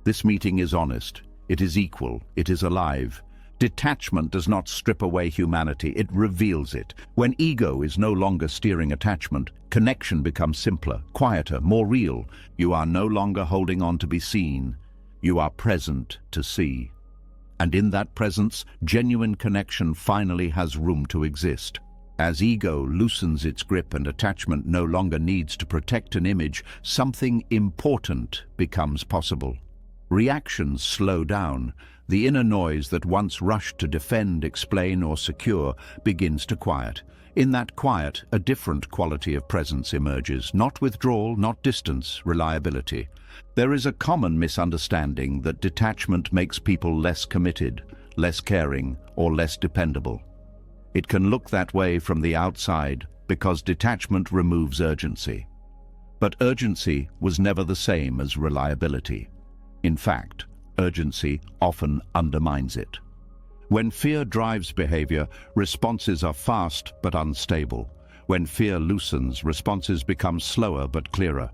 This meeting is honest, it is equal, it is alive. Detachment does not strip away humanity, it reveals it. When ego is no longer steering attachment, connection becomes simpler, quieter, more real. You are no longer holding on to be seen. You are present to see. And in that presence, genuine connection finally has room to exist. As ego loosens its grip and attachment no longer needs to protect an image, something important becomes possible. Reactions slow down. The inner noise that once rushed to defend, explain, or secure begins to quiet. In that quiet, a different quality of presence emerges. Not withdrawal, not distance, reliability. There is a common misunderstanding that detachment makes people less committed, less caring, or less dependable. It can look that way from the outside because detachment removes urgency. But urgency was never the same as reliability. In fact, urgency often undermines it. When fear drives behavior, responses are fast but unstable. When fear loosens, responses become slower but clearer.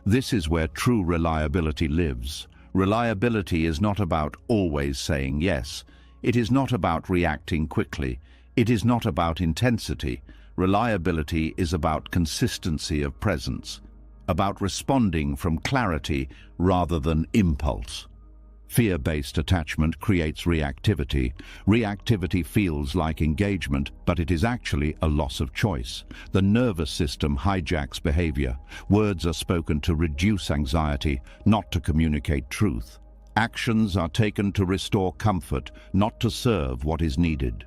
This is where true reliability lives. Reliability is not about always saying yes. It is not about reacting quickly. It is not about intensity. Reliability is about consistency of presence, about responding from clarity rather than impulse. Fear-based attachment creates reactivity. Reactivity feels like engagement, but it is actually a loss of choice. The nervous system hijacks behavior. Words are spoken to reduce anxiety, not to communicate truth. Actions are taken to restore comfort, not to serve what is needed.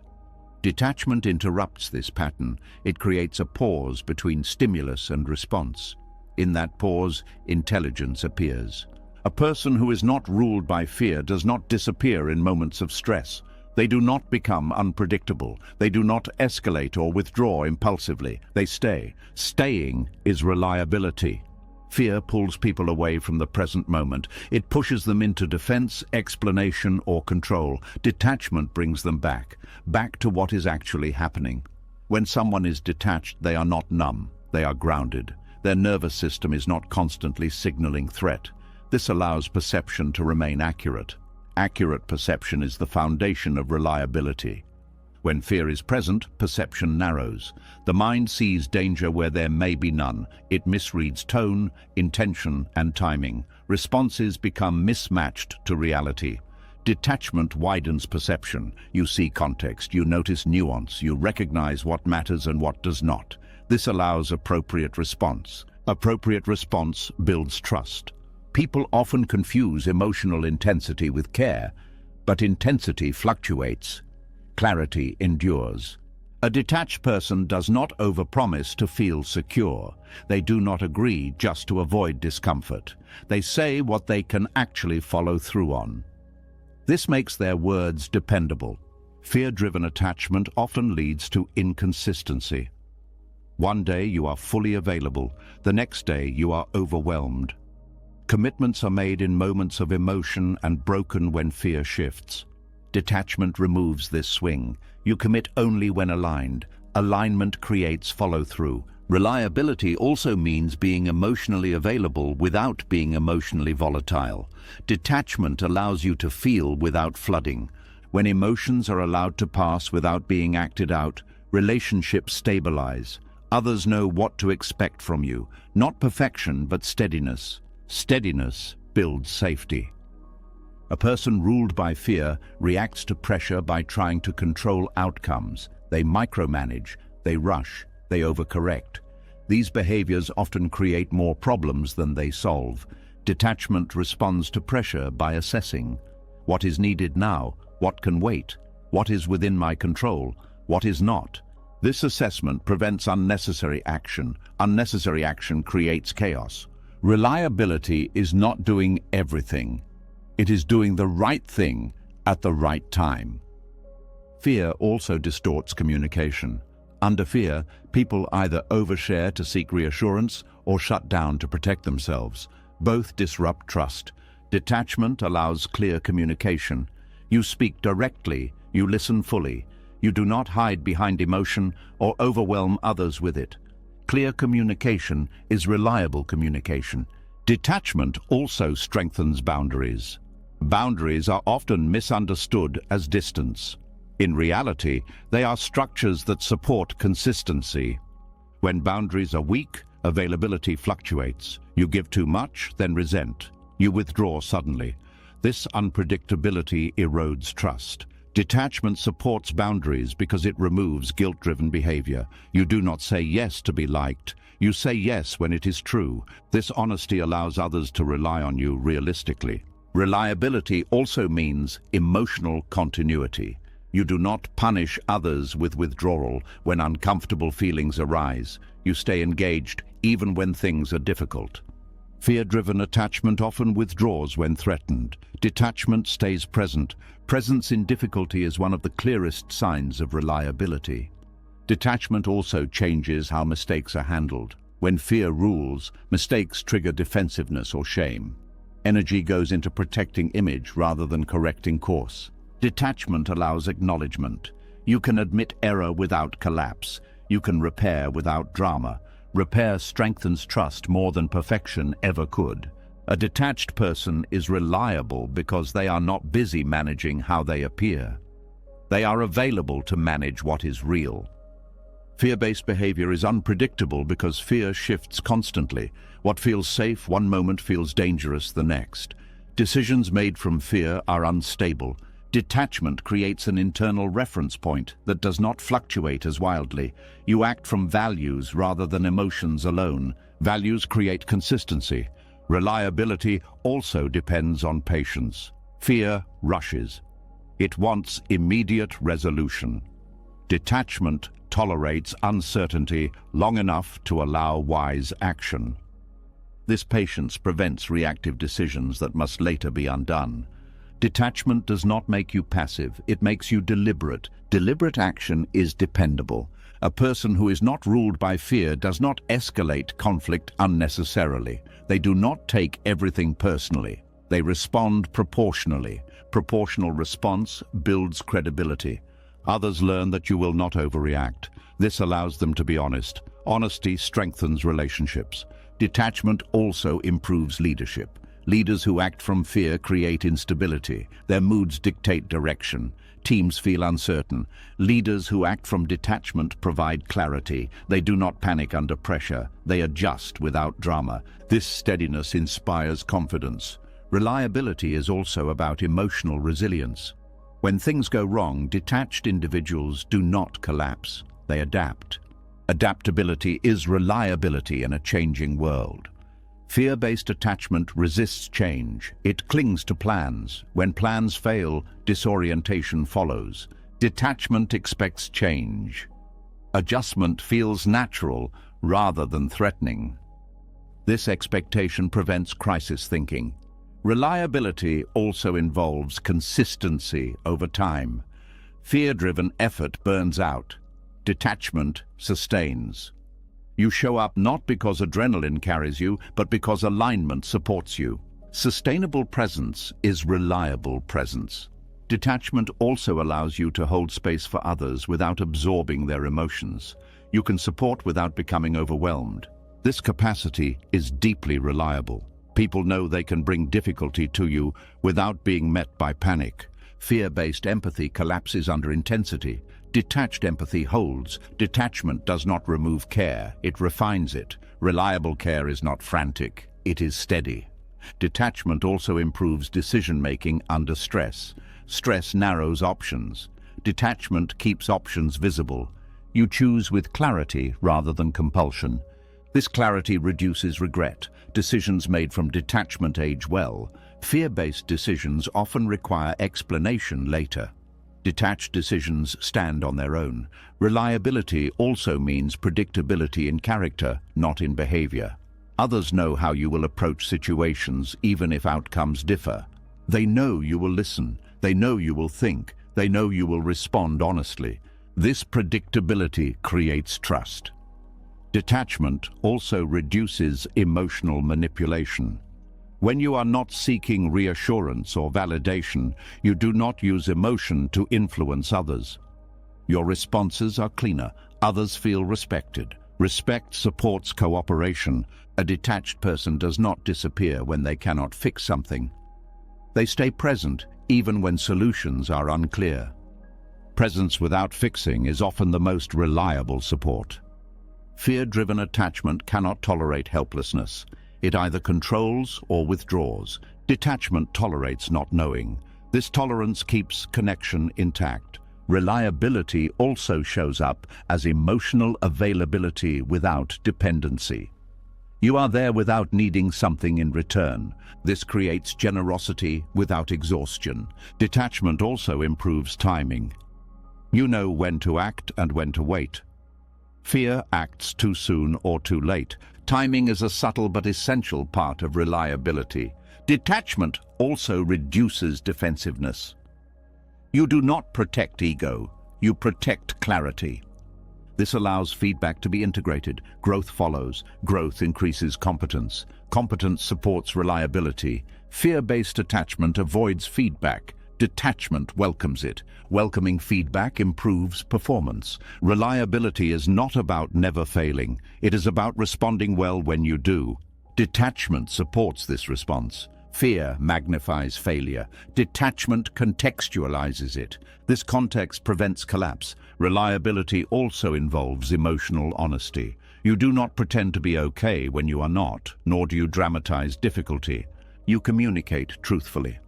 Detachment interrupts this pattern. It creates a pause between stimulus and response. In that pause, intelligence appears. A person who is not ruled by fear does not disappear in moments of stress. They do not become unpredictable. They do not escalate or withdraw impulsively. They stay. Staying is reliability. Fear pulls people away from the present moment. It pushes them into defense, explanation, or control. Detachment brings them back to what is actually happening. When someone is detached, they are not numb. They are grounded. Their nervous system is not constantly signaling threat. This allows perception to remain accurate. Accurate perception is the foundation of reliability. When fear is present, perception narrows. The mind sees danger where there may be none. It misreads tone, intention, and timing. Responses become mismatched to reality. Detachment widens perception. You see context, you notice nuance, you recognize what matters and what does not. This allows appropriate response. Appropriate response builds trust. People often confuse emotional intensity with care, but intensity fluctuates. Clarity endures. A detached person does not overpromise to feel secure. They do not agree just to avoid discomfort. They say what they can actually follow through on. This makes their words dependable. Fear-driven attachment often leads to inconsistency. One day you are fully available, the next day you are overwhelmed. Commitments are made in moments of emotion and broken when fear shifts. Detachment removes this swing. You commit only when aligned. Alignment creates follow-through. Reliability also means being emotionally available without being emotionally volatile. Detachment allows you to feel without flooding. When emotions are allowed to pass without being acted out, relationships stabilize. Others know what to expect from you. Not perfection, but steadiness. Steadiness builds safety. A person ruled by fear reacts to pressure by trying to control outcomes. They micromanage, they rush, they overcorrect. These behaviors often create more problems than they solve. Detachment responds to pressure by assessing what is needed now, what can wait, what is within my control, what is not. This assessment prevents unnecessary action. Unnecessary action creates chaos. Reliability is not doing everything. It is doing the right thing at the right time. Fear also distorts communication. Under fear, people either overshare to seek reassurance or shut down to protect themselves. Both disrupt trust. Detachment allows clear communication. You speak directly, you listen fully. You do not hide behind emotion or overwhelm others with it. Clear communication is reliable communication. Detachment also strengthens boundaries. Boundaries are often misunderstood as distance. In reality, they are structures that support consistency. When boundaries are weak, availability fluctuates. You give too much, then resent. You withdraw suddenly. This unpredictability erodes trust. Detachment supports boundaries because it removes guilt-driven behavior. You do not say yes to be liked. You say yes when it is true. This honesty allows others to rely on you realistically. Reliability also means emotional continuity. You do not punish others with withdrawal when uncomfortable feelings arise. You stay engaged even when things are difficult. Fear-driven attachment often withdraws when threatened. Detachment stays present. Presence in difficulty is one of the clearest signs of reliability. Detachment also changes how mistakes are handled. When fear rules, mistakes trigger defensiveness or shame. Energy goes into protecting image rather than correcting course. Detachment allows acknowledgement. You can admit error without collapse. You can repair without drama. Repair strengthens trust more than perfection ever could. A detached person is reliable because they are not busy managing how they appear. They are available to manage what is real. Fear-based behavior is unpredictable because fear shifts constantly. What feels safe one moment feels dangerous the next. Decisions made from fear are unstable. Detachment creates an internal reference point that does not fluctuate as wildly. You act from values rather than emotions alone. Values create consistency. Reliability also depends on patience. Fear rushes. It wants immediate resolution. Detachment tolerates uncertainty long enough to allow wise action. This patience prevents reactive decisions that must later be undone. Detachment does not make you passive, it makes you deliberate. Deliberate action is dependable. A person who is not ruled by fear does not escalate conflict unnecessarily. They do not take everything personally. They respond proportionally. Proportional response builds credibility. Others learn that you will not overreact. This allows them to be honest. Honesty strengthens relationships. Detachment also improves leadership. Leaders who act from fear create instability. Their moods dictate direction. Teams feel uncertain. Leaders who act from detachment provide clarity. They do not panic under pressure. They adjust without drama. This steadiness inspires confidence. Reliability is also about emotional resilience. When things go wrong, detached individuals do not collapse. They adapt. Adaptability is reliability in a changing world. Fear-based attachment resists change. It clings to plans. When plans fail, disorientation follows. Detachment expects change. Adjustment feels natural rather than threatening. This expectation prevents crisis thinking. Reliability also involves consistency over time. Fear-driven effort burns out. Detachment sustains. You show up not because adrenaline carries you, but because alignment supports you. Sustainable presence is reliable presence. Detachment also allows you to hold space for others without absorbing their emotions. You can support without becoming overwhelmed. This capacity is deeply reliable. People know they can bring difficulty to you without being met by panic. Fear-based empathy collapses under intensity. Detached empathy holds. Detachment does not remove care, it refines it. Reliable care is not frantic, it is steady. Detachment also improves decision-making under stress. Stress narrows options. Detachment keeps options visible. You choose with clarity rather than compulsion. This clarity reduces regret. Decisions made from detachment age well. Fear-based decisions often require explanation later. Detached decisions stand on their own. Reliability also means predictability in character, not in behavior. Others know how you will approach situations even if outcomes differ. They know you will listen. They know you will think. They know you will respond honestly. This predictability creates trust. Detachment also reduces emotional manipulation. When you are not seeking reassurance or validation, you do not use emotion to influence others. Your responses are cleaner. Others feel respected. Respect supports cooperation. A detached person does not disappear when they cannot fix something. They stay present even when solutions are unclear. Presence without fixing is often the most reliable support. Fear-driven attachment cannot tolerate helplessness. It either controls or withdraws. Detachment tolerates not knowing. This tolerance keeps connection intact. Reliability also shows up as emotional availability without dependency. You are there without needing something in return. This creates generosity without exhaustion. Detachment also improves timing. You know when to act and when to wait. Fear acts too soon or too late. Timing is a subtle but essential part of reliability. Detachment also reduces defensiveness. You do not protect ego, you protect clarity. This allows feedback to be integrated. Growth follows. Growth increases competence. Competence supports reliability. Fear-based attachment avoids feedback. Detachment welcomes it. Welcoming feedback improves performance. Reliability is not about never failing. It is about responding well when you do. Detachment supports this response. Fear magnifies failure. Detachment contextualizes it. This context prevents collapse. Reliability also involves emotional honesty. You do not pretend to be okay when you are not, nor do you dramatize difficulty. You communicate truthfully.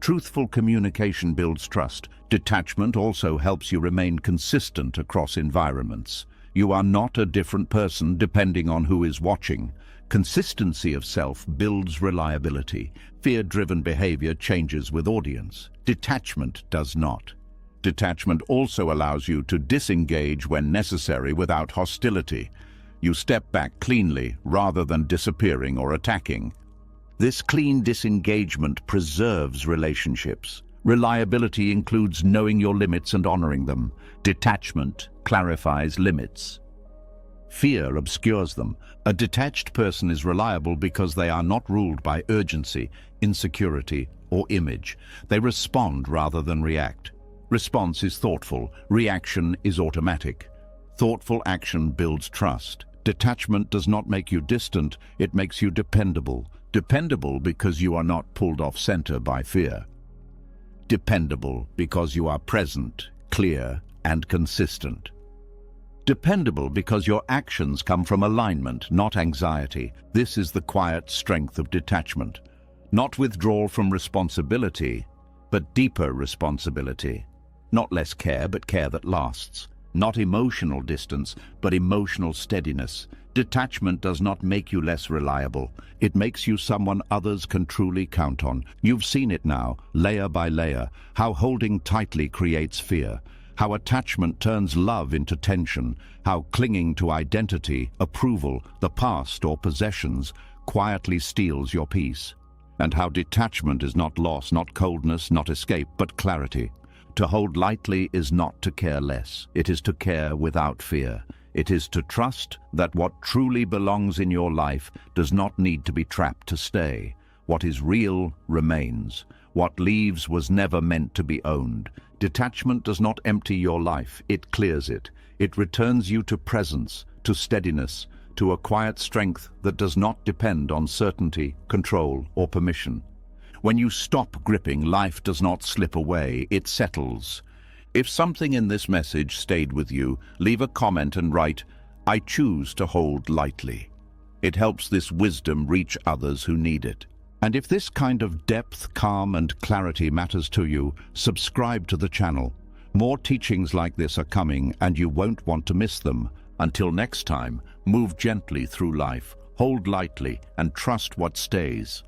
Truthful communication builds trust. Detachment also helps you remain consistent across environments. You are not a different person depending on who is watching. Consistency of self builds reliability. Fear-driven behavior changes with audience. Detachment does not. Detachment also allows you to disengage when necessary without hostility. You step back cleanly rather than disappearing or attacking. This clean disengagement preserves relationships. Reliability includes knowing your limits and honoring them. Detachment clarifies limits. Fear obscures them. A detached person is reliable because they are not ruled by urgency, insecurity, or image. They respond rather than react. Response is thoughtful. Reaction is automatic. Thoughtful action builds trust. Detachment does not make you distant, it makes you dependable. Dependable because you are not pulled off center by fear. Dependable because you are present, clear, and consistent. Dependable because your actions come from alignment, not anxiety. This is the quiet strength of detachment. Not withdrawal from responsibility, but deeper responsibility. Not less care, but care that lasts. Not emotional distance, but emotional steadiness. Detachment does not make you less reliable. It makes you someone others can truly count on. You've seen it now, layer by layer, how holding tightly creates fear, how attachment turns love into tension, how clinging to identity, approval, the past or possessions quietly steals your peace, and how detachment is not loss, not coldness, not escape, but clarity. To hold lightly is not to care less. It is to care without fear. It is to trust that what truly belongs in your life does not need to be trapped to stay. What is real remains. What leaves was never meant to be owned. Detachment does not empty your life, it clears it. It returns you to presence, to steadiness, to a quiet strength that does not depend on certainty, control, or permission. When you stop gripping, life does not slip away, it settles. If something in this message stayed with you, leave a comment and write, "I choose to hold lightly." It helps this wisdom reach others who need it. And if this kind of depth, calm, and clarity matters to you, subscribe to the channel. More teachings like this are coming, and you won't want to miss them. Until next time, move gently through life, hold lightly, and trust what stays.